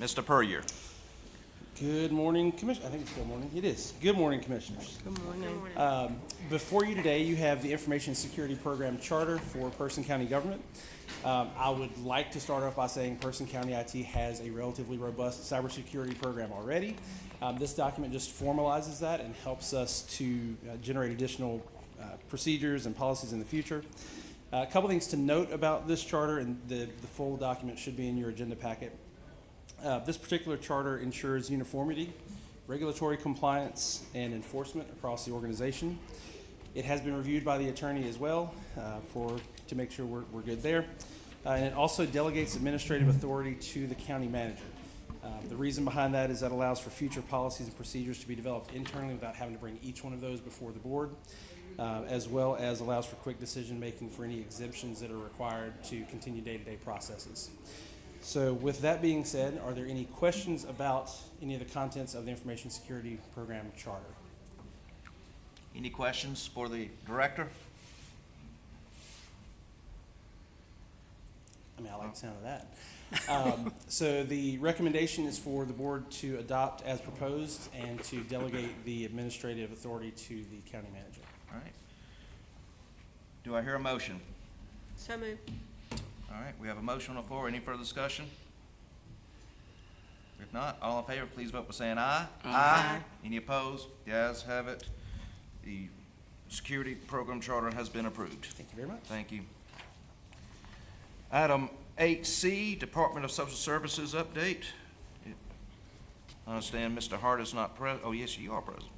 Mr. Puryear. Good morning, Commissioner. I think it's good morning. It is. Good morning, Commissioners. Good morning. Before you today, you have the Information Security Program Charter for Person County Government. I would like to start off by saying Person County IT has a relatively robust cybersecurity program already. This document just formalizes that and helps us to generate additional procedures and policies in the future. A couple things to note about this charter, and the full document should be in your agenda packet. This particular charter ensures uniformity, regulatory compliance, and enforcement across the organization. It has been reviewed by the attorney as well to make sure we're good there. And it also delegates administrative authority to the county manager. The reason behind that is that allows for future policies and procedures to be developed internally without having to bring each one of those before the board, as well as allows for quick decision making for any exemptions that are required to continue day-to-day processes. So with that being said, are there any questions about any of the contents of the Information Security Program Charter? Any questions for the director? I mean, I like the sound of that. So the recommendation is for the board to adopt as proposed and to delegate the administrative authority to the county manager. All right. Do I hear a motion? So moved. All right, we have a motion on the floor. Any further discussion? If not, all in favor, please vote by saying aye. Aye. Any opposed? The ayes have it. The security program charter has been approved. Thank you very much. Thank you. Item 8C, Department of Social Services update. I understand Mr. Hart is not present. Oh, yes, you are present.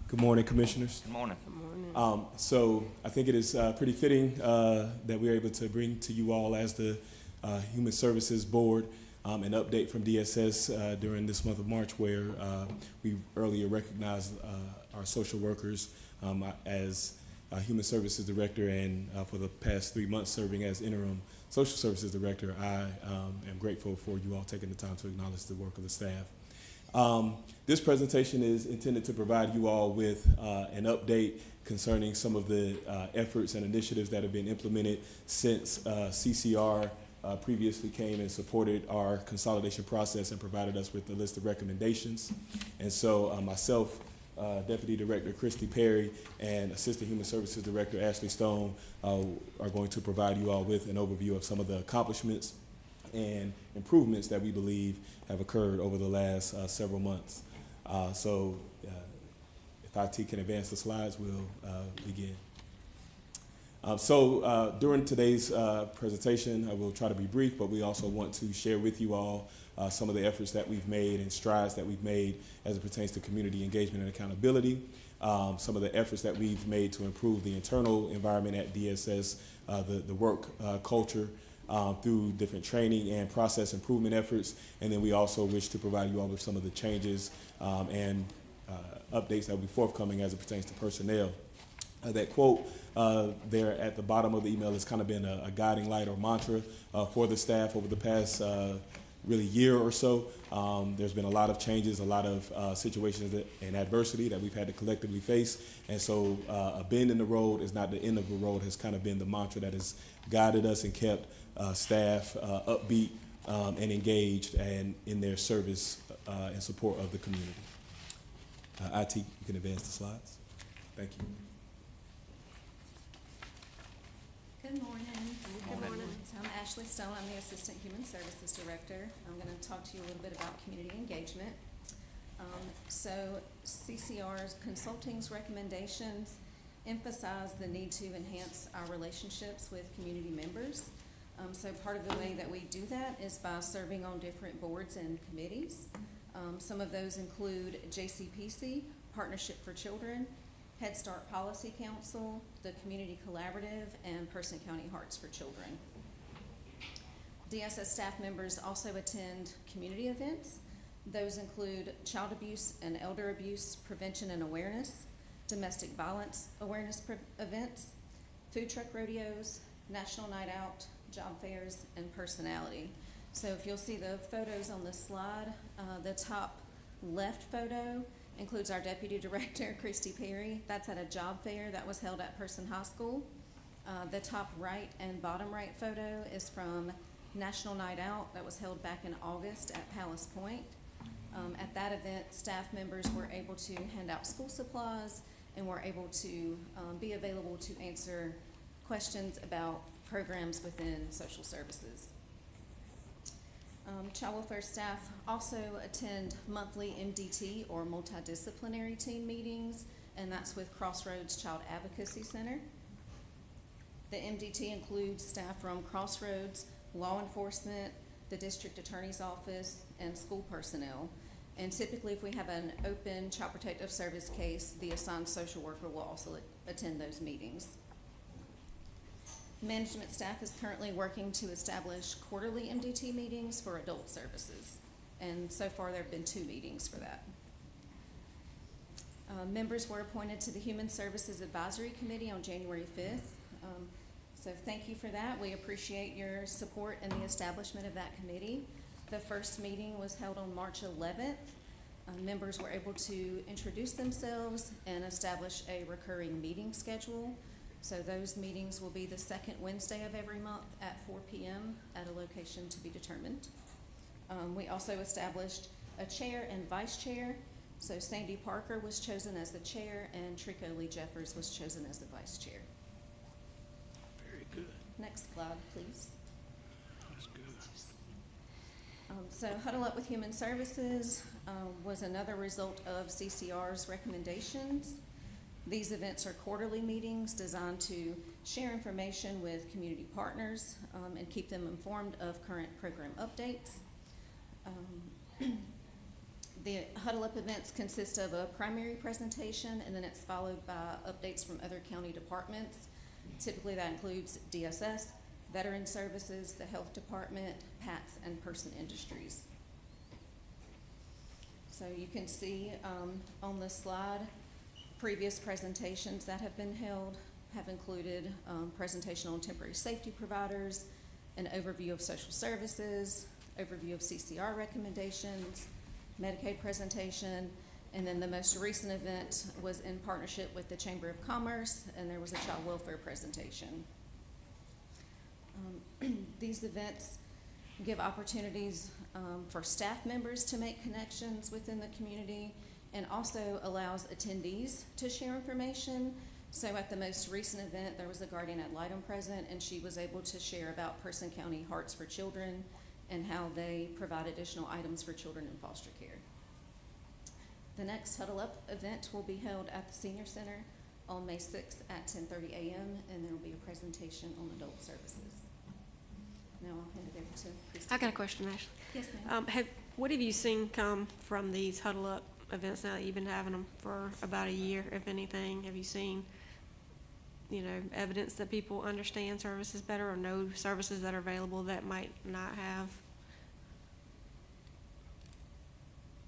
Good morning, Commissioners. Good morning. Good morning. So I think it is pretty fitting that we're able to bring to you all as the Human Services Board an update from DSS during this month of March, where we earlier recognized our social workers as Human Services Director, and for the past 3 months serving as interim Social Services Director. I am grateful for you all taking the time to acknowledge the work of the staff. This presentation is intended to provide you all with an update concerning some of the efforts and initiatives that have been implemented since CCR previously came and supported our consolidation process and provided us with a list of recommendations. And so myself, Deputy Director Christy Perry, and Assistant Human Services Director Ashley Stone are going to provide you all with an overview of some of the accomplishments and improvements that we believe have occurred over the last several months. So if IT can advance the slides, we'll begin. During today's presentation, I will try to be brief, but we also want to share with you all some of the efforts that we've made and strides that we've made as it pertains to community engagement and accountability, some of the efforts that we've made to improve the internal environment at DSS, the work culture, through different training and process improvement efforts. And then we also wish to provide you all with some of the changes and updates that will be forthcoming as it pertains to personnel. That quote there at the bottom of the email has kind of been a guiding light or mantra for the staff over the past really year or so. There's been a lot of changes, a lot of situations and adversity that we've had to collectively face. And so a bend in the road is not the end of the road has kind of been the mantra that has guided us and kept staff upbeat and engaged and in their service and support of the community. IT, you can advance the slides. Thank you. Good morning. Good morning. So I'm Ashley Stone. I'm the Assistant Human Services Director. I'm going to talk to you a little bit about community engagement. So CCR's consulting's recommendations emphasize the need to enhance our relationships with community members. So part of the way that we do that is by serving on different boards and committees. Some of those include JCPC, Partnership for Children, Head Start Policy Council, the Community Collaborative, and Person County Hearts for Children. DSS staff members also attend community events. Those include child abuse and elder abuse prevention and awareness, domestic violence awareness events, food truck rodeos, national night out, job fairs, and personality. So if you'll see the photos on this slide, the top left photo includes our Deputy Director, Christy Perry. That's at a job fair that was held at Person High School. The top right and bottom right photo is from National Night Out that was held back in August at Palace Point. At that event, staff members were able to hand out school supplies and were able to be available to answer questions about programs within social services. Child welfare staff also attend monthly MDT or multidisciplinary team meetings, and that's with Crossroads Child Advocacy Center. The MDT includes staff from Crossroads, law enforcement, the district attorney's office, and school personnel. And typically, if we have an open child protective service case, the assigned social worker will also attend those meetings. Management staff is currently working to establish quarterly MDT meetings for adult services. And so far, there have been 2 meetings for that. Members were appointed to the Human Services Advisory Committee on January 5th. So thank you for that. We appreciate your support in the establishment of that committee. The first meeting was held on March 11th. Members were able to introduce themselves and establish a recurring meeting schedule. So those meetings will be the second Wednesday of every month at 4 p.m. at a location to be determined. We also established a chair and vice chair. So Sandy Parker was chosen as the chair and Trico Lee Jeffers was chosen as the vice chair. Very good. Next slide, please. That's good. So Huddle Up with Human Services was another result of CCR's recommendations. These events are quarterly meetings designed to share information with community partners and keep them informed of current program updates. The Huddle Up events consist of a primary presentation, and then it's followed by updates from other county departments. Typically that includes DSS, Veteran Services, the Health Department, PATS, and Person Industries. So you can see on the slide, previous presentations that have been held have included presentation on temporary safety providers, an overview of social services, overview of CCR recommendations, Medicaid presentation, and then the most recent event was in partnership with the Chamber of Commerce, and there was a child welfare presentation. These events give opportunities for staff members to make connections within the community and also allows attendees to share information. So at the most recent event, there was a guardian ad litem present, and she was able to share about Person County Hearts for Children and how they provide additional items for children in foster care. The next Huddle Up event will be held at the Senior Center on May 6th at 10:30 a.m., and there will be a presentation on adult services. Now I'll hand it over to Christy. I got a question, Ashley. Yes, ma'am. What have you seen come from these Huddle Up events now that you've been having them for about a year, if anything? Have you seen, evidence that people understand services better or know services that are available that might not have?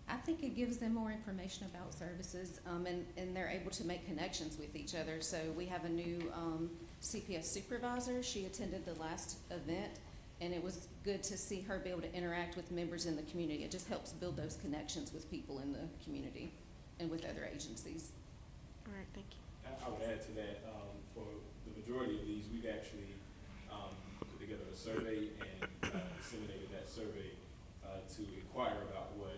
I think it gives them more information about services, and they're able to make connections with each other. So we have a new CPS supervisor. She attended the last event, and it was good to see her be able to interact with members in the community. It just helps build those connections with people in the community and with other agencies. All right, thank you. I would add to that, for the majority of these, we've actually put together a survey and disseminated that survey to inquire about what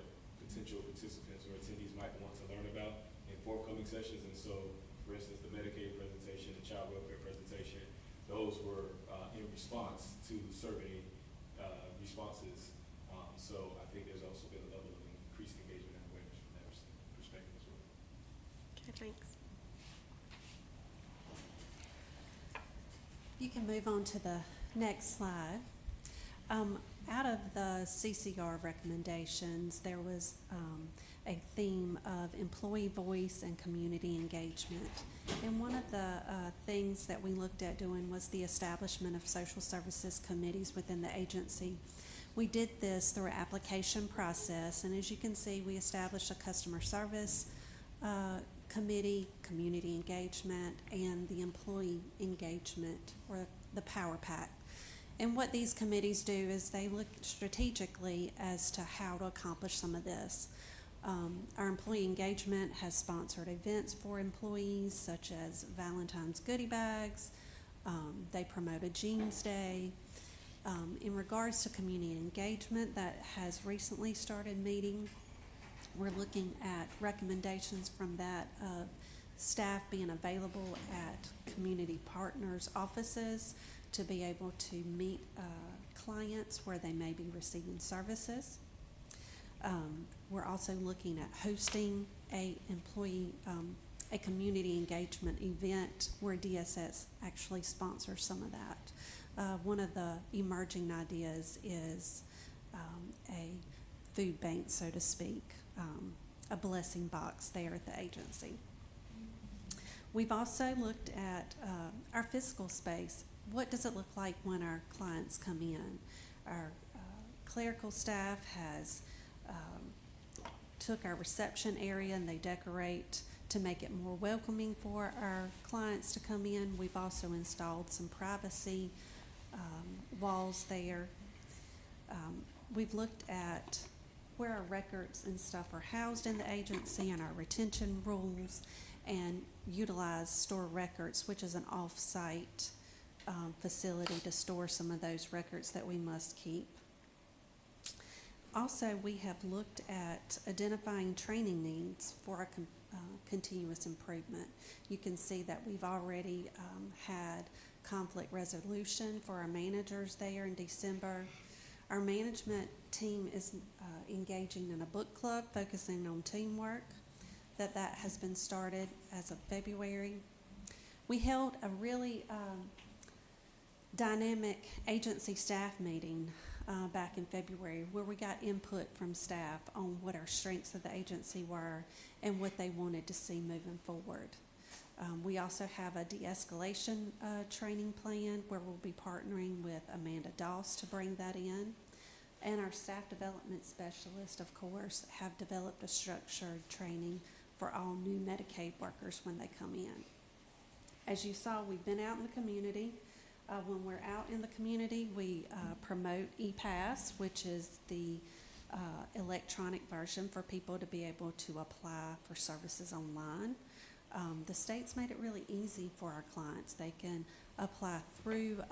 potential participants or attendees might want to learn about in forthcoming sessions. And so, for instance, the Medicaid presentation, the child welfare presentation, those were in response to survey responses. So I think there's also been a level of increased engagement and awareness from that perspective as well. Okay, thanks. You can move on to the next slide. Out of the CCR recommendations, there was a theme of employee voice and community engagement. And one of the things that we looked at doing was the establishment of social services committees within the agency. We did this through an application process, and as you can see, we established a customer service committee, community engagement, and the employee engagement, or the Power Pack. And what these committees do is they look strategically as to how to accomplish some of this. Our employee engagement has sponsored events for employees such as Valentine's goodie bags. They promoted Jeans Day. In regards to community engagement, that has recently started meeting. We're looking at recommendations from that of staff being available at community partners' offices to be able to meet clients where they may be receiving services. We're also looking at hosting a community engagement event where DSS actually sponsors some of that. One of the emerging ideas is a food bank, so to speak, a blessing box there at the agency. We've also looked at our physical space. What does it look like when our clients come in? Our clerical staff has took our reception area and they decorate to make it more welcoming for our clients to come in. We've also installed some privacy walls there. We've looked at where our records and stuff are housed in the agency and our retention rules, and utilize store records, which is an off-site facility to store some of those records that we must keep. Also, we have looked at identifying training needs for our continuous improvement. You can see that we've already had conflict resolution for our managers there in December. Our management team is engaging in a book club focusing on teamwork. That has been started as of February. We held a really dynamic agency staff meeting back in February where we got input from staff on what our strengths of the agency were and what they wanted to see moving forward. We also have a de-escalation training plan where we'll be partnering with Amanda Doss to bring that in. And our staff development specialists, of course, have developed a structured training for all new Medicaid workers when they come in. As you saw, we've been out in the community. When we're out in the community, we promote ePass, which is the electronic version for people to be able to apply for services online. The state's made it really easy for our clients. They can apply through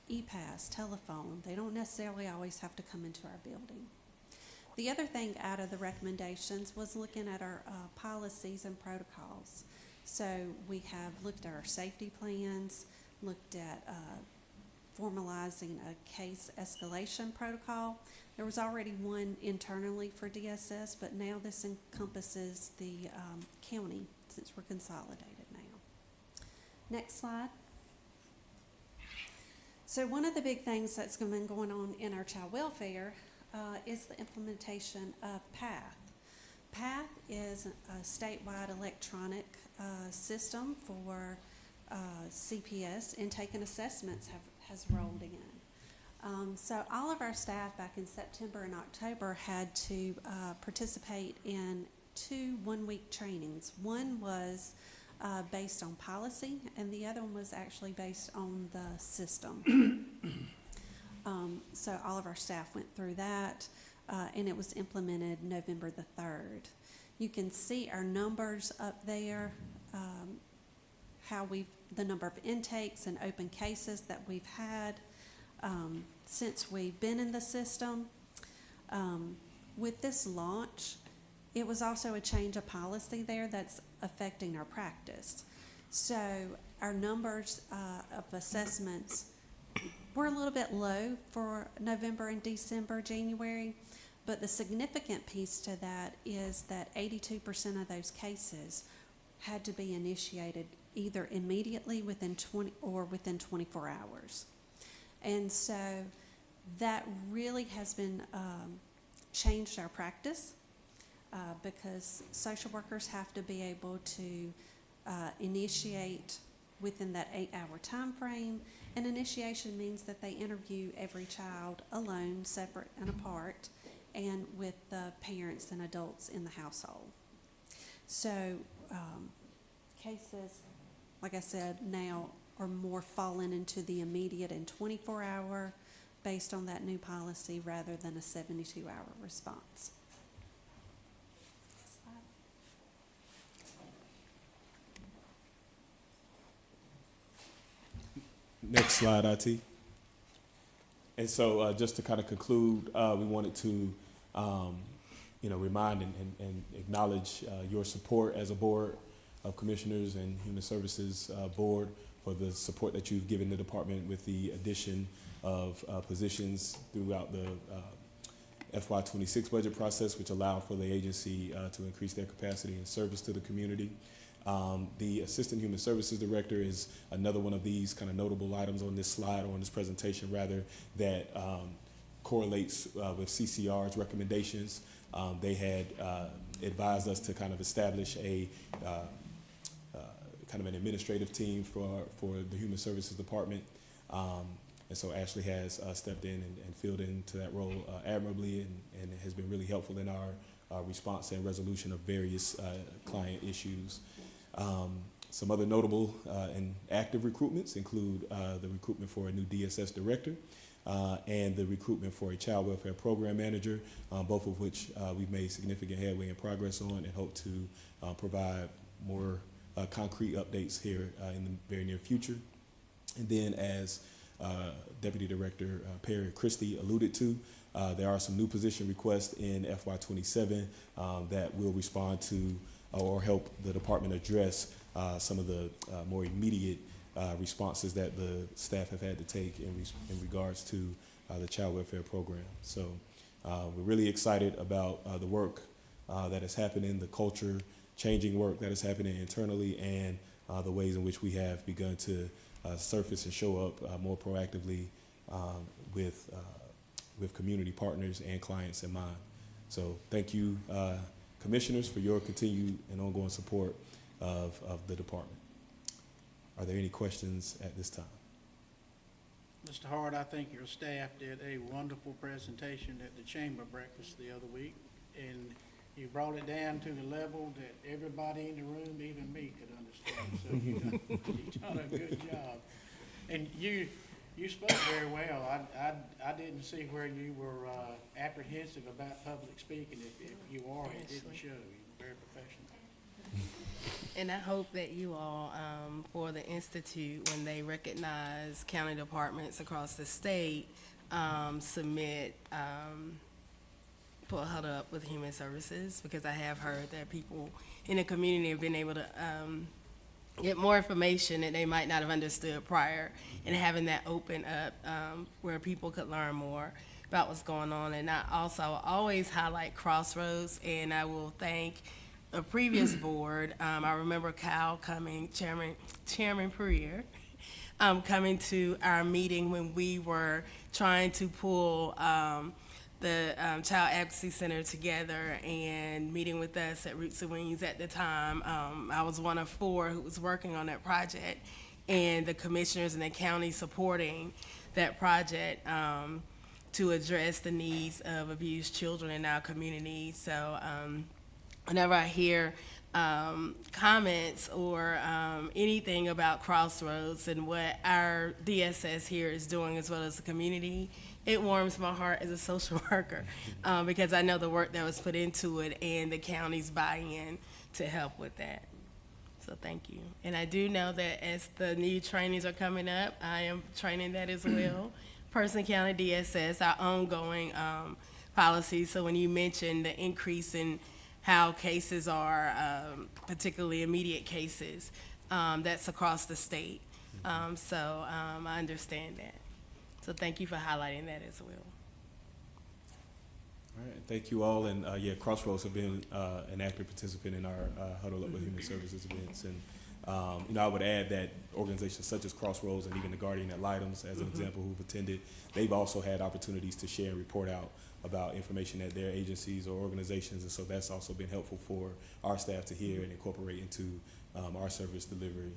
ePass, telephone. They don't necessarily always have to come into our building. The other thing out of the recommendations was looking at our policies and protocols. So we have looked at our safety plans, looked at formalizing a case escalation protocol. There was already one internally for DSS, but now this encompasses the county since we're consolidated now. Next slide. So one of the big things that's been going on in our child welfare is the implementation of PATH. PATH is a statewide electronic system for CPS. Intake and assessments has rolled in. So all of our staff back in September and October had to participate in 2 one-week trainings. One was based on policy, and the other one was actually based on the system. So all of our staff went through that, and it was implemented November the 3rd. You can see our numbers up there, the number of intakes and open cases that we've had since we've been in the system. With this launch, it was also a change of policy there that's affecting our practice. So our numbers of assessments were a little bit low for November and December, January, but the significant piece to that is that 82% of those cases had to be initiated either immediately within 24 hours. And so that really has been changed our practice because social workers have to be able to initiate within that 8-hour time frame. And initiation means that they interview every child alone, separate and apart, and with the parents and adults in the household. So cases, like I said, now are more falling into the immediate and 24-hour based on that new policy rather than a 72-hour response. Next slide, IT. And so just to kind of conclude, we wanted to remind and acknowledge your support as a board of commissioners and Human Services Board for the support that you've given the department with the addition of positions throughout the FY26 budget process, which allowed for the agency to increase their capacity and service to the community. The Assistant Human Services Director is another one of these kind of notable items on this slide, or on this presentation rather, that correlates with CCR's recommendations. They had advised us to kind of establish a kind of an administrative team for the Human Services Department. And so Ashley has stepped in and filled into that role admirably, and has been really helpful in our response and resolution of various client issues. Some other notable and active recruitments include the recruitment for a new DSS director and the recruitment for a child welfare program manager, both of which we've made significant headway and progress on, and hope to provide more concrete updates here in the very near future. And then, as Deputy Director Perry Christie alluded to, there are some new position requests in FY27 that will respond to or help the department address some of the more immediate responses that the staff have had to take in regards to the child welfare program. So we're really excited about the work that is happening, the culture changing work that is happening internally, and the ways in which we have begun to surface and show up more proactively with community partners and clients in mind. So thank you, commissioners, for your continued and ongoing support of the department. Are there any questions at this time? Mr. Hart, I think your staff did a wonderful presentation at the chamber breakfast the other week, and you brought it down to the level that everybody in the room, even me, could understand. So you've done a good job. And you spoke very well. I didn't see where you were apprehensive about public speaking. If you are, it didn't show. You were very professional. And I hope that you all, for the Institute, when they recognize county departments across the state, submit, pull huddle up with Human Services, because I have heard that people in the community have been able to get more information that they might not have understood prior, and having that open up where people could learn more about what's going on. And I also always highlight Crossroads, and I will thank a previous board. I remember Kyle coming, Chairman Puryear, coming to our meeting when we were trying to pull the Child Advocacy Center together, and meeting with us at Roots and Wings at the time. I was one of 4 who was working on that project, and the commissioners and the county supporting that project to address the needs of abused children in our community. So whenever I hear comments or anything about Crossroads and what our DSS here is doing, as well as the community, it warms my heart as a social worker, because I know the work that was put into it and the county's buy-in to help with that. So thank you. And I do know that as the new trainings are coming up, I am training that as well. Person County DSS, our ongoing policy. So when you mentioned the increase in how cases are, particularly immediate cases, that's across the state. So I understand that. So thank you for highlighting that as well. All right, thank you all. And yeah, Crossroads have been an active participant in our Huddle Up with Human Services events. And I would add that organizations such as Crossroads and even the Guardian ad Litems, as an example, who've attended, they've also had opportunities to share and report out about information at their agencies or organizations. And so that's also been helpful for our staff to hear and incorporate into our service delivery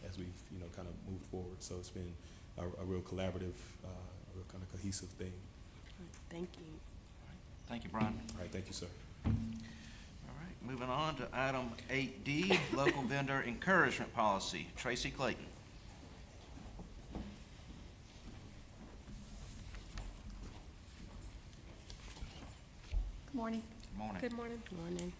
as we've kind of moved forward. So it's been a real collaborative, a real kind of cohesive thing. Thank you. Thank you, Brian. All right, thank you, sir. All right, moving on to item 8D, local vendor encouragement policy. Tracy Clayton. Good morning. Good morning. Good morning. Good morning.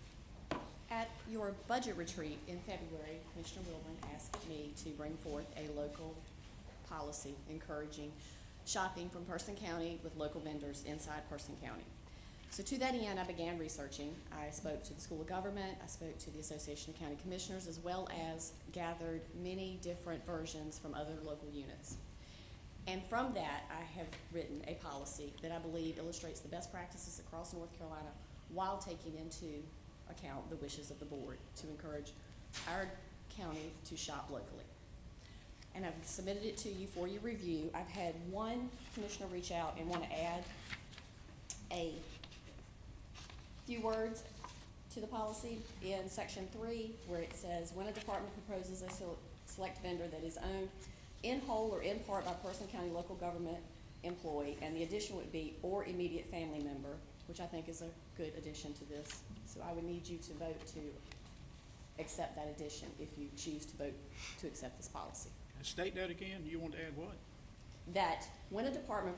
At your budget retreat in February, Commissioner Wilburn asked me to bring forth a local policy encouraging shopping from Person County with local vendors inside Person County. So to that end, I began researching. I spoke to the School of Government, I spoke to the Association of County Commissioners, as well as gathered many different versions from other local units. And from that, I have written a policy that I believe illustrates the best practices across North Carolina while taking into account the wishes of the board to encourage our county to shop locally. And I've submitted it to you for your review. I've had one commissioner reach out and want to add a few words to the policy in section 3, where it says, when a department proposes a select vendor that is owned in whole or in part by Person County local government employee, and the addition would be or immediate family member, which I think is a good addition to this. So I would need you to vote to accept that addition if you choose to vote to accept this policy. State that again. You want to add what? That when a department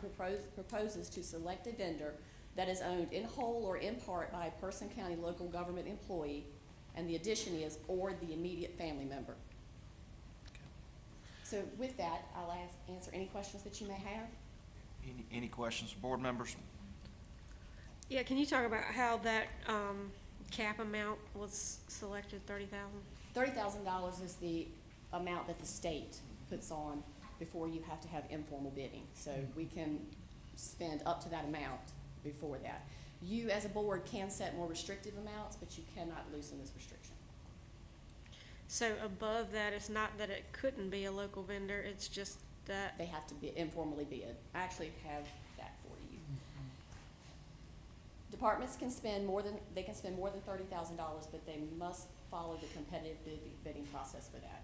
proposes to select a vendor that is owned in whole or in part by a Person County local government employee, and the addition is or the immediate family member. So with that, I'll answer any questions that you may have. Any questions, board members? Yeah, can you talk about how that, cap amount was selected, $30,000? $30,000 is the amount that the state puts on before you have to have informal bidding. So we can spend up to that amount before that. You, as a board, can set more restrictive amounts, but you cannot loosen this restriction. So above that, it's not that it couldn't be a local vendor, it's just that. They have to be informally bid. I actually have that for you. Departments can spend more than $30,000, but they must follow the competitive bidding process for that.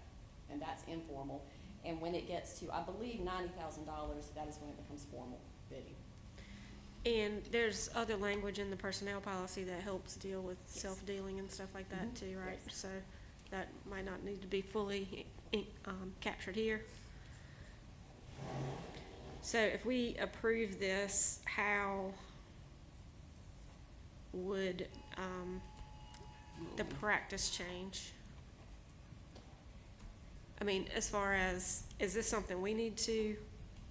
And that's informal. And when it gets to, I believe, $90,000, that is when it becomes formal bidding. And there's other language in the personnel policy that helps deal with self-dealing and stuff like that too, right? Yes. So that might not need to be fully captured here. So if we approve this, how would the practice change? I mean, as far as, is this something we need to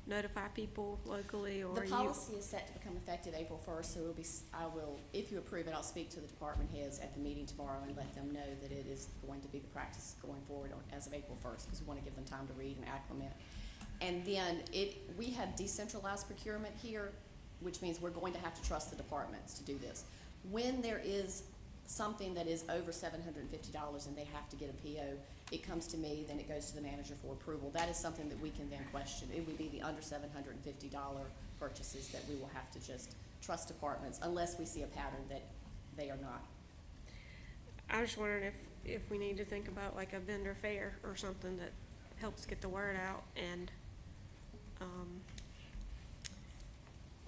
notify people locally, or The policy is set to become effective April 1st, so it'll be, if you approve it, I'll speak to the department heads at the meeting tomorrow and let them know that it is going to be the practice going forward as of April 1st, because we want to give them time to read and acclimate. And then we have decentralized procurement here, which means we're going to have to trust the departments to do this. When there is something that is over $750 and they have to get a PO, it comes to me, then it goes to the manager for approval. That is something that we can then question. It would be the under $750 purchases that we will have to just trust departments, unless we see a pattern that they are not. I was wondering if we need to think about like a vendor fair or something that helps get the word out. And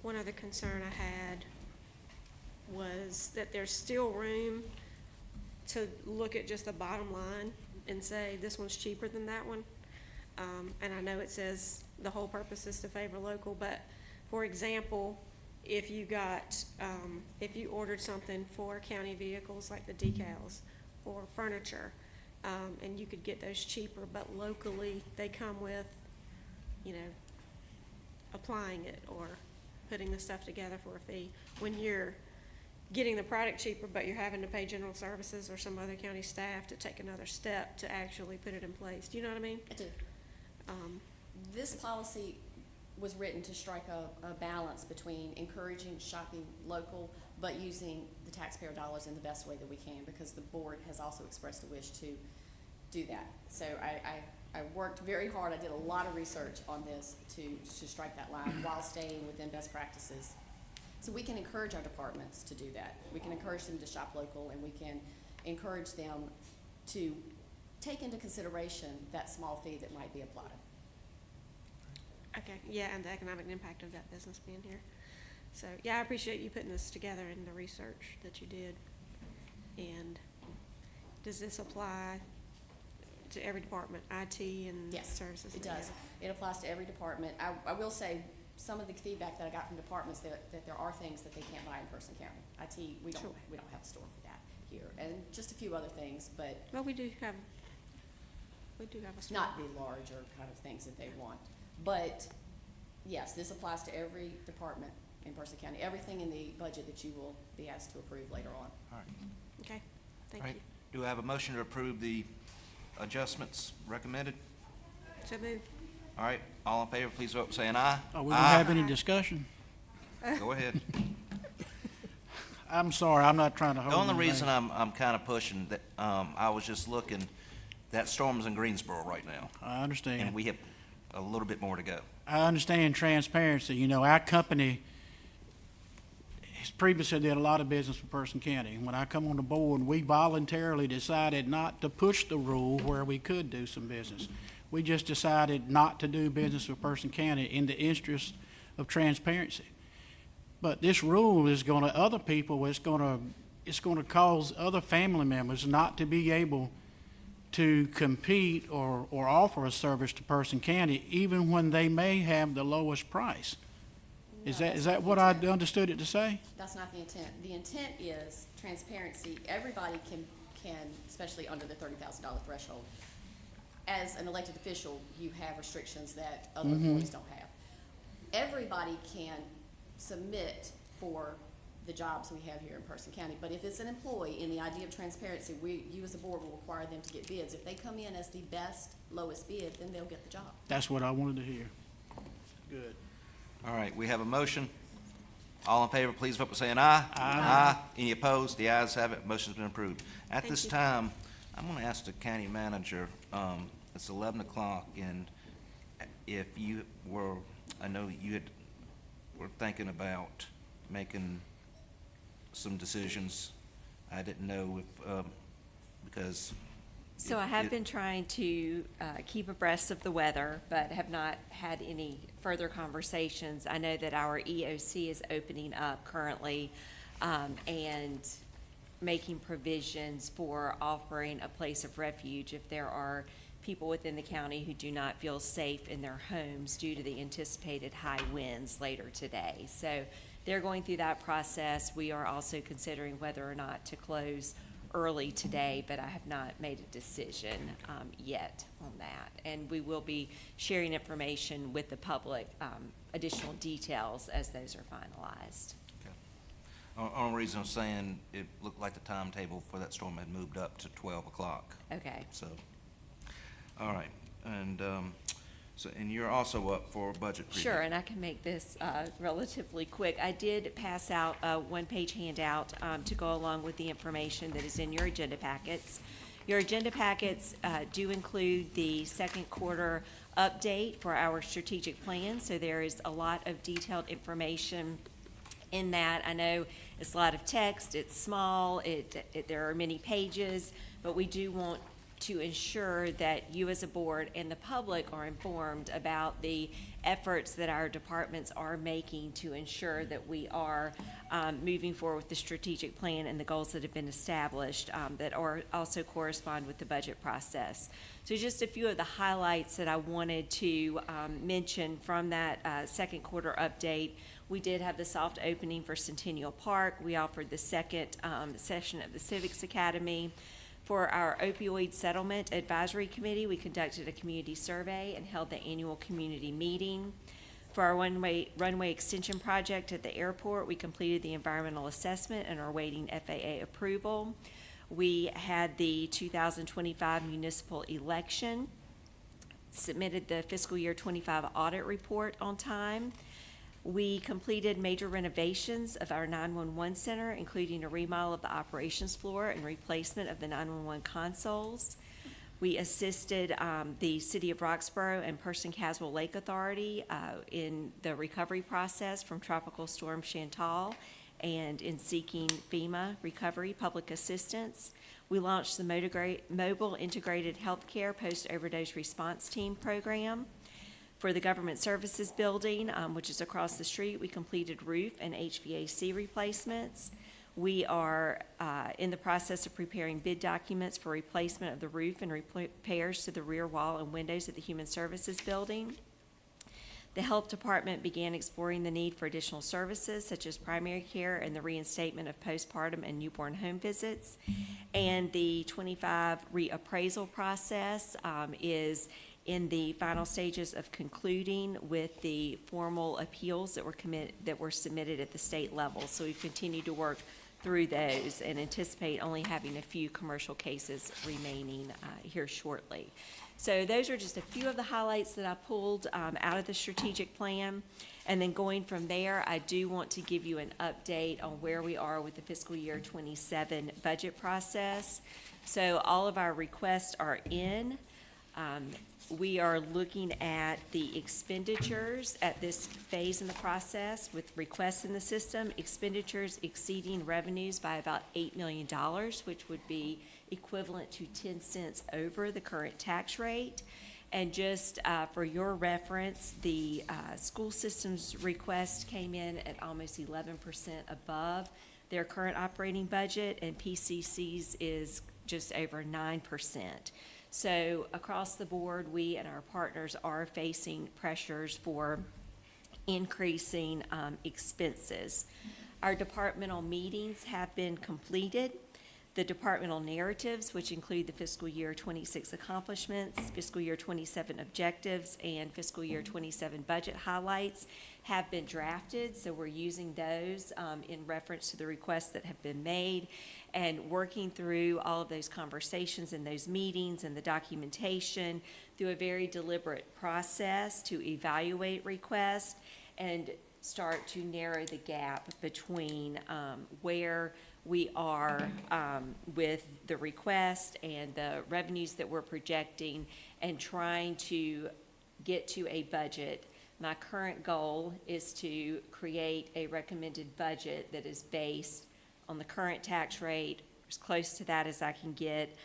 one other concern I had was that there's still room to look at just the bottom line and say this one's cheaper than that one. And I know it says the whole purpose is to favor local, but for example, if you got, if you ordered something for county vehicles like the decals or furniture, and you could get those cheaper, but locally they come with, applying it or putting the stuff together for a fee. When you're getting the product cheaper, but you're having to pay general services or some other county staff to take another step to actually put it in place. Do you know what I mean? I do. This policy was written to strike a balance between encouraging shopping local, but using the taxpayer dollars in the best way that we can, because the board has also expressed a wish to do that. So I worked very hard. I did a lot of research on this to strike that line while staying within best practices. So we can encourage our departments to do that. We can encourage them to shop local, and we can encourage them to take into consideration that small fee that might be applied. Okay, yeah, and the economic impact of that business being here. So, yeah, I appreciate you putting this together and the research that you did. And does this apply to every department, IT and services? It does. It applies to every department. I will say, some of the feedback that I got from departments that there are things that they can't buy in Person County. IT, we don't have a store for that here, and just a few other things, but well, we do have a store. Not the larger kind of things that they want. But, yes, this applies to every department in Person County, everything in the budget that you will be asked to approve later on. All right. Okay, thank All right. you. Do I have a motion to approve the adjustments recommended? So moved. All right, all in favor, please vote by saying aye. Are we gonna have any discussion? Go ahead. I'm sorry, I'm not trying to hold The only anything. reason I'm kind of pushing that, I was just looking, that storm's in Greensboro right now, I understand. and we have a little bit more to go. I understand transparency. You know, our company has previously did a lot of business with Person County. When I come on the board, we voluntarily decided not to push the rule where we could do some business. We just decided not to do business with Person County in the interest of transparency. But this rule is gonna, other people, it's gonna cause other family members not to be able to compete or offer a service to Person County, even when they may have the lowest price. Is that what I understood it to say? That's not the intent. The intent is transparency. Everybody can, especially under the $30,000 threshold. As an elected official, you have restrictions that other employees don't have. Everybody can submit for the jobs we have here in Person County, but if it's an employee, in the idea of transparency, you as a board will require them to get bids. If they come in as the best, lowest bid, then they'll get the job. That's what I wanted to hear. Good. All right, we have a motion. All in favor, please vote by saying aye. Aye. Any opposed? The ayes have it. Motion's been approved. At this time, I'm going to ask the county manager, it's 11 o'clock, and if you were, I know you were thinking about making some decisions. I didn't know if, because. So I have been trying to keep abreast of the weather, but have not had any further conversations. I know that our EOC is opening up currently and making provisions for offering a place of refuge if there are people within the county who do not feel safe in their homes due to the anticipated high winds later today. So they're going through that process. We are also considering whether or not to close early today, but I have not made a decision yet on that. And we will be sharing information with the public, additional details as those are finalized. Only reason I'm saying, it looked like the timetable for that storm had moved up to 12 o'clock. Okay. So, all right, and and you're also up for budget preview. Sure, and I can make this relatively quick. I did pass out a one-page handout to go along with the information that is in your agenda packets. Your agenda packets do include the second quarter update for our strategic plan, so there is a lot of detailed information in that. I know it's a lot of text, it's small, there are many pages, but we do want to ensure that you as a board and the public are informed about the efforts that our departments are making to ensure that we are moving forward with the strategic plan and the goals that have been established that are also correspond with the budget process. So just a few of the highlights that I wanted to mention from that second quarter update. We did have the soft opening for Centennial Park. We offered the second session of the Civics Academy. For our opioid settlement advisory committee, we conducted a community survey and held the annual community meeting. For our runway extension project at the airport, we completed the environmental assessment and are awaiting FAA approval. We had the 2025 municipal election, submitted the fiscal year 25 audit report on time. We completed major renovations of our 911 center, including a remodel of the operations floor and replacement of the 911 consoles. We assisted the City of Roxborough and Person-Caswell Lake Authority in the recovery process from Tropical Storm Chantal and in seeking FEMA recovery public assistance. We launched the Mobile Integrated Healthcare Post-Overdose Response Team program. For the Government Services Building, which is across the street, we completed roof and HVAC replacements. We are in the process of preparing bid documents for replacement of the roof and repairs to the rear wall and windows at the Human Services Building. The Health Department began exploring the need for additional services such as primary care and the reinstatement of postpartum and newborn home visits. And the 25 reappraisal process is in the final stages of concluding with the formal appeals that were submitted at the state level. So we continue to work through those and anticipate only having a few commercial cases remaining here shortly. So those are just a few of the highlights that I pulled out of the strategic plan. And then going from there, I do want to give you an update on where we are with the fiscal year 27 budget process. So all of our requests are in. We are looking at the expenditures at this phase in the process with requests in the system, expenditures exceeding revenues by about $8 million, which would be equivalent to 10 cents over the current tax rate. And just for your reference, the school system's request came in at almost 11% above their current operating budget, and PCC's is just over 9%. So across the board, we and our partners are facing pressures for increasing expenses. Our departmental meetings have been completed. The departmental narratives, which include the fiscal year 26 accomplishments, fiscal year 27 objectives, and fiscal year 27 budget highlights, have been drafted. So we're using those in reference to the requests that have been made, and working through all of those conversations and those meetings and the documentation through a very deliberate process to evaluate requests and start to narrow the gap between where we are with the request and the revenues that we're projecting, and trying to get to a budget. My current goal is to create a recommended budget that is based on the current tax rate, as close to that as I can get.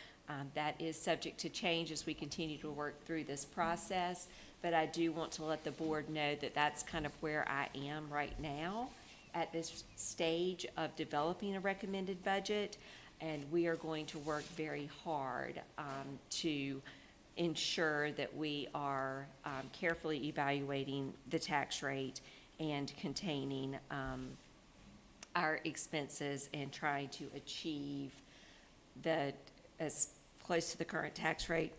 That is subject to change as we continue to work through this process, but I do want to let the board know that that's kind of where I am right now at this stage of developing a recommended budget, and we are going to work very hard to ensure that we are carefully evaluating the tax rate and containing our expenses and trying to achieve as close to the current tax rate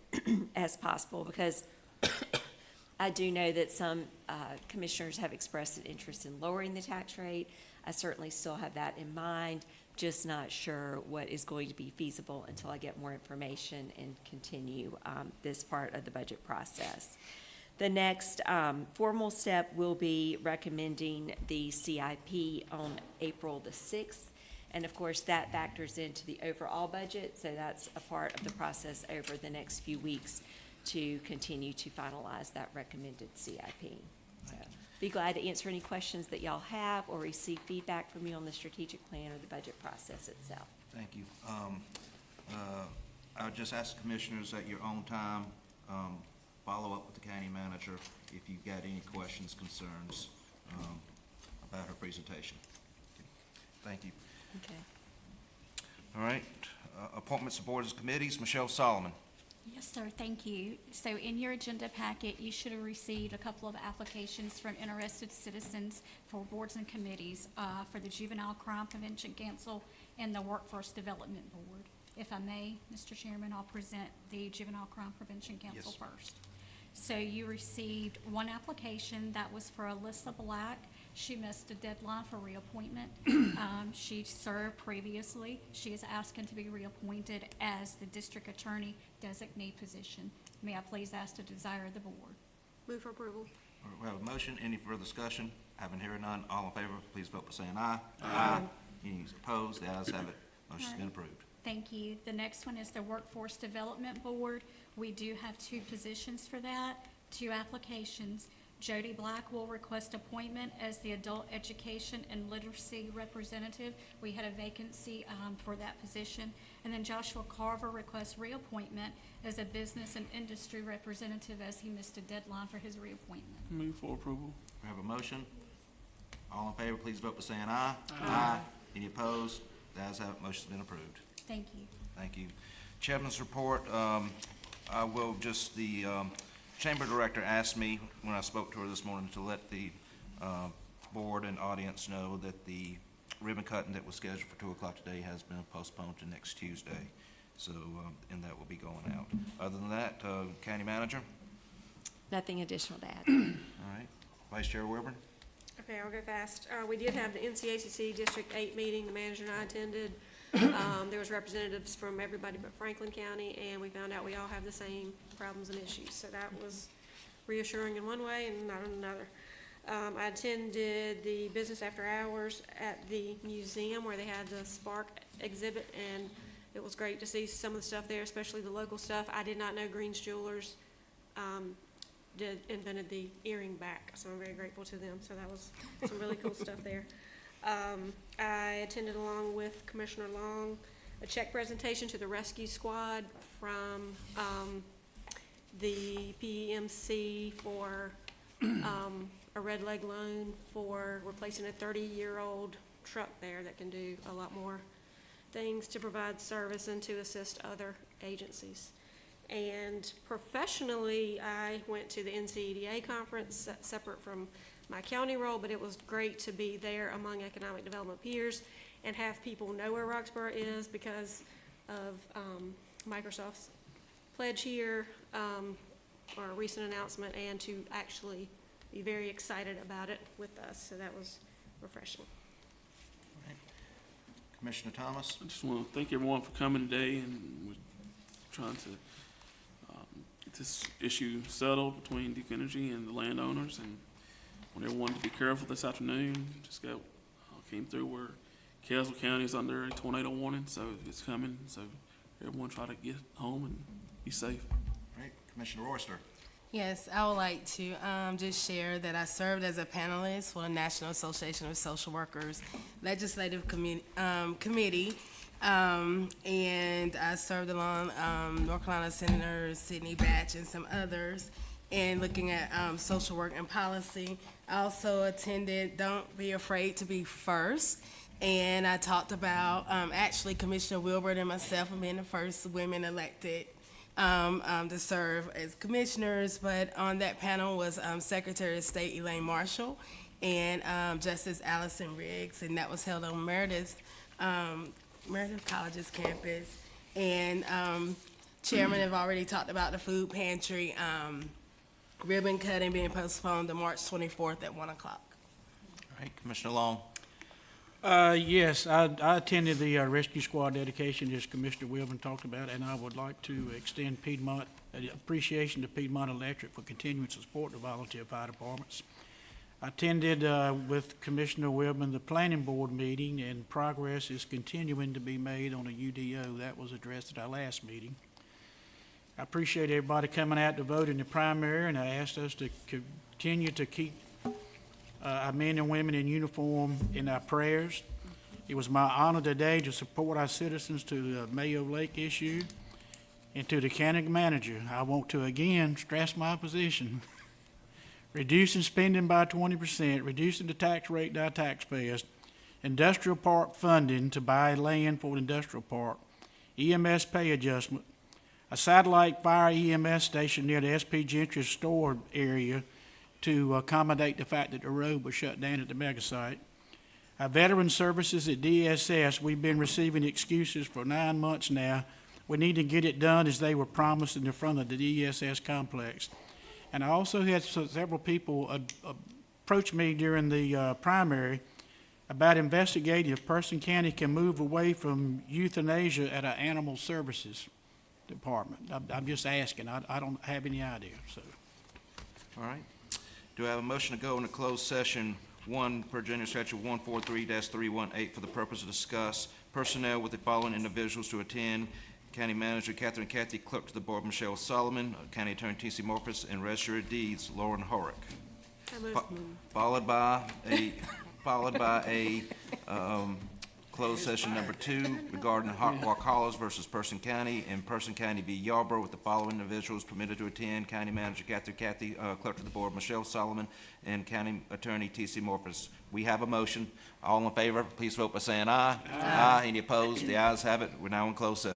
as possible, because I do know that some commissioners have expressed an interest in lowering the tax rate. I certainly still have that in mind, just not sure what is going to be feasible until I get more information and continue this part of the budget process. The next formal step will be recommending the CIP on April the 6th. And of course, that factors into the overall budget, so that's a part of the process over the next few weeks to continue to finalize that recommended CIP. So, be glad to answer any questions that y'all have or receive feedback from you on the strategic plan or the budget process itself. Thank you. I would just ask commissioners at your own time, follow up with the county manager if you've got any questions, concerns about her presentation. Thank you. Okay. All right, appointments of boards and committees, Michelle Solomon. Yes, sir, thank you. So in your agenda packet, you should have received a couple of applications from interested citizens for boards and committees for the Juvenile Crime Prevention Council and the Workforce Development Board. If I may, Mr. Chairman, I'll present the Juvenile Crime Prevention Council first. So you received one application that was for Alyssa Black. She missed the deadline for reappointment. She served previously. She is asking to be reappointed as the district attorney designee position. May I please ask the desire of the board? Move for approval. All right, we have a motion. Any further discussion? Having heard none, all in favor, please vote by saying aye. Aye. Any opposed? The ayes have it. Motion's been approved. Thank you. The next one is the Workforce Development Board. We do have two positions for that, two applications. Jody Black will request appointment as the Adult Education and Literacy Representative. We had a vacancy for that position. And then Joshua Carver requests reappointment as a Business and Industry Representative as he missed a deadline for his reappointment. Move for approval. We have a motion. All in favor, please vote by saying aye. Aye. Any opposed? The ayes have it. Motion's been approved. Thank you. Thank you. Chairman's report, I will just, the Chamber Director asked me when I spoke to her this morning to let the board and audience know that the ribbon cutting that was scheduled for 2 o'clock today has been postponed to next Tuesday. So, and that will be going out. Other than that, County Manager? Nothing additional to add. All right. Vice Chair Wilburn? Okay, I'll go fast. We did have the NCACC District 8 meeting, the manager and I attended. There was representatives from everybody but Franklin County, and we found out we all have the same problems and issues. So that was reassuring in one way and not in another. I attended the business after hours at the museum where they had the Spark exhibit, and it was great to see some of the stuff there, especially the local stuff. I did not know Green's Jewelers invented the earring back, so I'm very grateful to them. So that was some really cool stuff there. I attended along with Commissioner Long a check presentation to the rescue squad from the PEMC for a red leg loan for replacing a 30-year-old truck there that can do a lot more things to provide service and to assist other agencies. And professionally, I went to the NCEDA conference, separate from my county role, but it was great to be there among economic development peers and have people know where Roxborough is because of Microsoft's pledge here, or a recent announcement, and to actually be very excited about it with us. So that was refreshing. All right. Commissioner Thomas? I just want to thank everyone for coming today, and we're trying to get this issue settled between Duke Energy and the landowners, and want everyone to be careful this afternoon. Just came through where Castle County is under a tornado warning, so it's coming. So everyone try to get home and be safe. All right. Commissioner Royster? Yes, I would like to just share that I served as a panelist for the National Association of Social Workers Legislative Committee, and I served along North Carolina Senator Sidney Batch and some others in looking at social work and policy. I also attended Don't Be Afraid to Be First, and I talked about actually Commissioner Wilbert and myself being the first women elected to serve as commissioners, but on that panel was Secretary of State Elaine Marshall and Justice Allison Riggs, and that was held on Meredith College's campus. And Chairman have already talked about the food pantry ribbon cutting being postponed to March 24th at 1 o'clock. All right. Commissioner Long? Yes, I attended the rescue squad dedication, as Commissioner Wilburn talked about, and I would like to extend Piedmont appreciation to Piedmont Electric for continuing to support the volunteer fire departments. I attended with Commissioner Wilburn the planning board meeting, and progress is continuing to be made on a UDO that was addressed at our last meeting. I appreciate everybody coming out to vote in the primary, and I asked us to continue to keep our men and women in uniform in our prayers. It was my honor today to support our citizens to the Mayo Lake issue, and to the county manager, I want to again stress my position. Reducing spending by 20%, reducing the tax rate to our taxpayers, industrial park funding to buy land for an industrial park, EMS pay adjustment, a satellite fire EMS station near the SP Gentry store area to accommodate the fact that the road was shut down at the mega site. Our veteran services at DSS, we've been receiving excuses for 9 months now. We need to get it done as they were promised in the front of the DSS complex. And I also had several people approach me during the primary about investigating if Person County can move away from euthanasia at our animal services department. I'm just asking. I don't have any idea. So, All right. Do I have a motion to go into closed session 1 per Virginia Statute 143-318 for the purpose to discuss personnel with the following individuals to attend: County Manager Catherine Cathy, Clerk to the Board Michelle Solomon, County Attorney T.C. Morpheus, and Registrar of Deeds Lauren Horrick. Followed by a closed session number 2 regarding Hot Walk Hollows versus Person County and Person County v. Yarborough, with the following individuals permitted to attend: County Manager Catherine Cathy, Clerk to the Board Michelle Solomon, and County Attorney T.C. Morpheus. We have a motion. All in favor, please vote by saying aye. Aye. Any opposed? The ayes have it. We're now in closed session.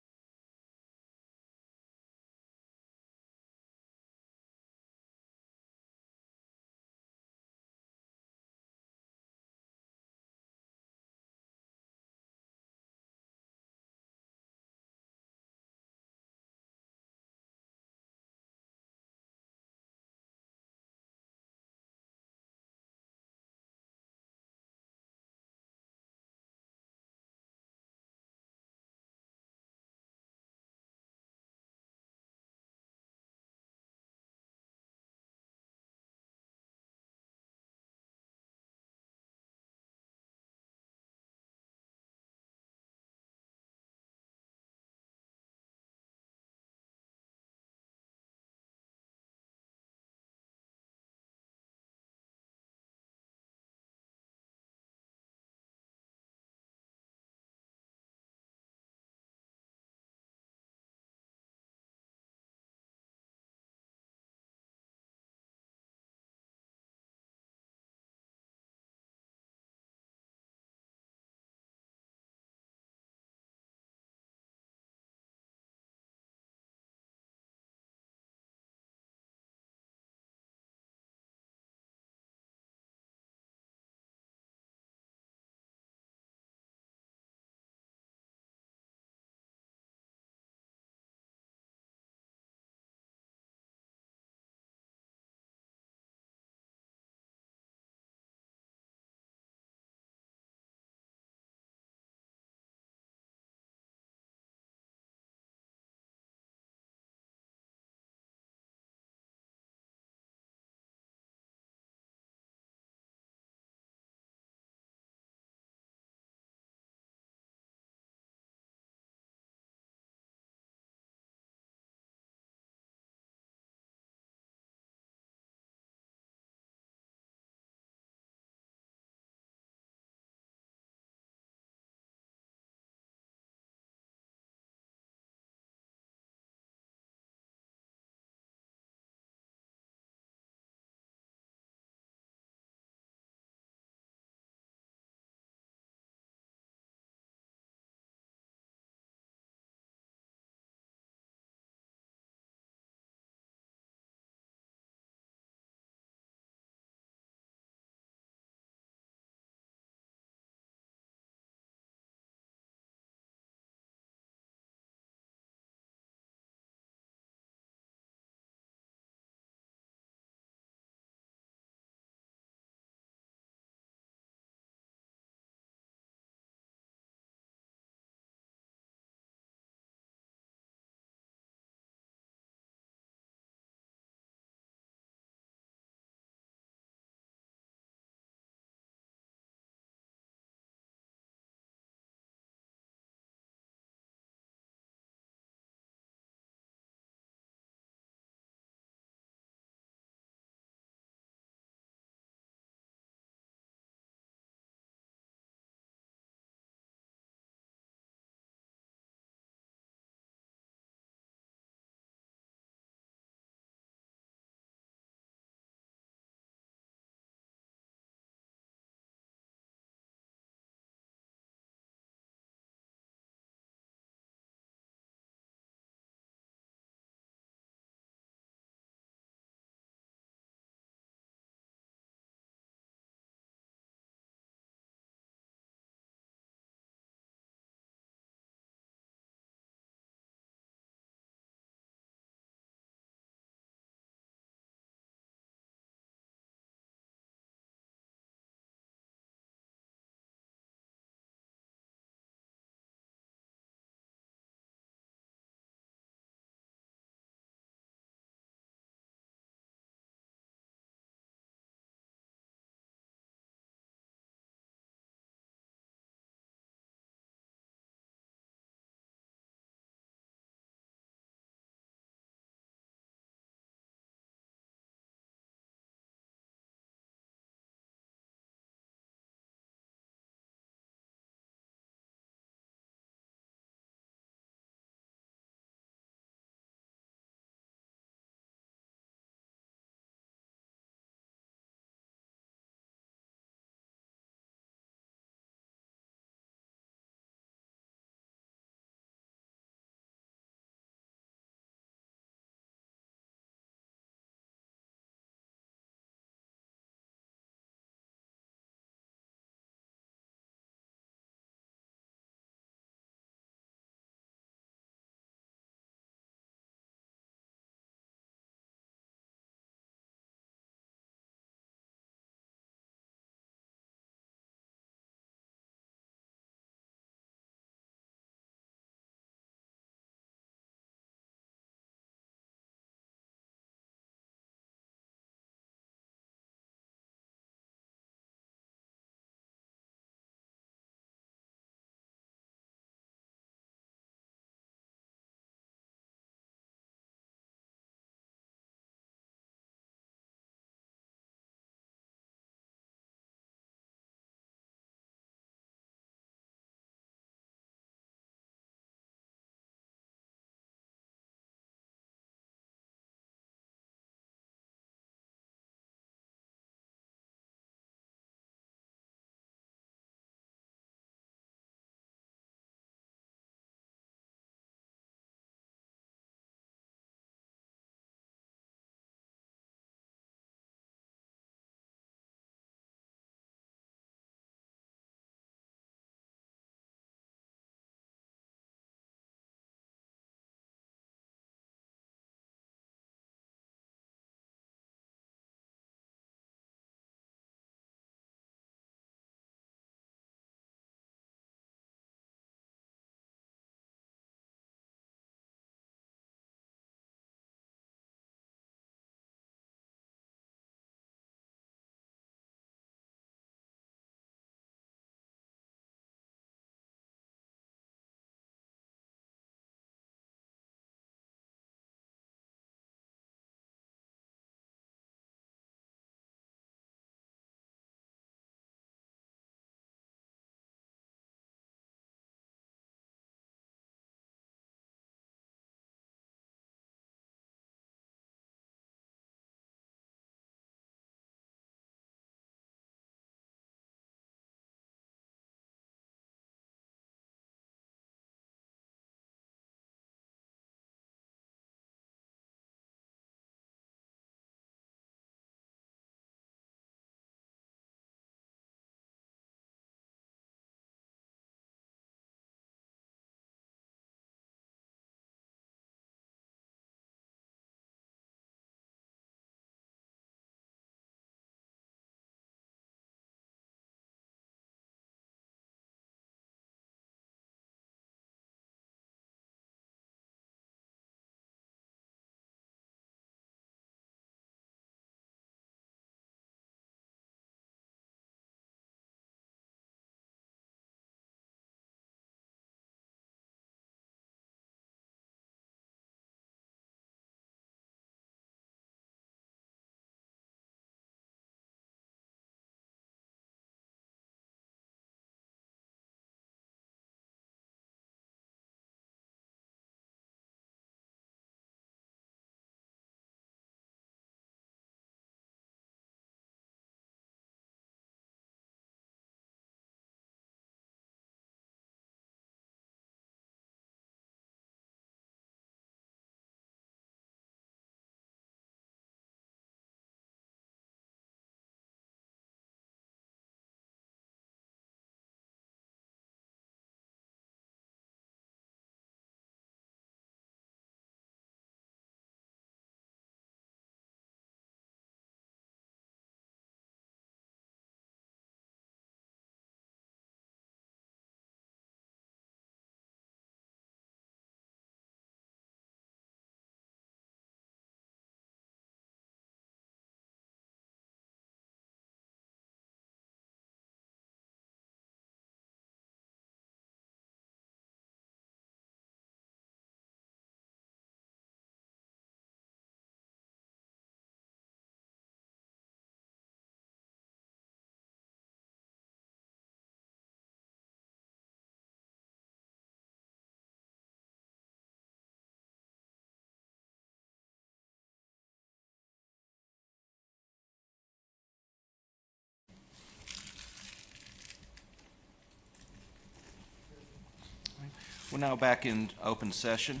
We're now back in open session.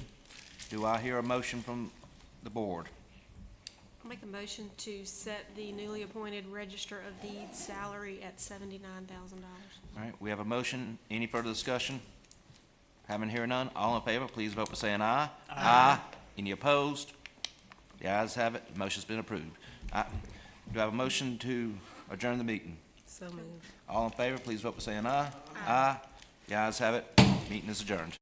Do I hear a motion from the board? I'll make a motion to set the newly appointed Register of Deeds salary at $79,000. All right, we have a motion. Any further discussion? Having here none, all in favor, please vote by saying aye. Aye. Any opposed? The ayes have it, the motion's been approved. Do I have a motion to adjourn the meeting? So moved. All in favor, please vote by saying aye. Aye. The ayes have it, meeting is adjourned.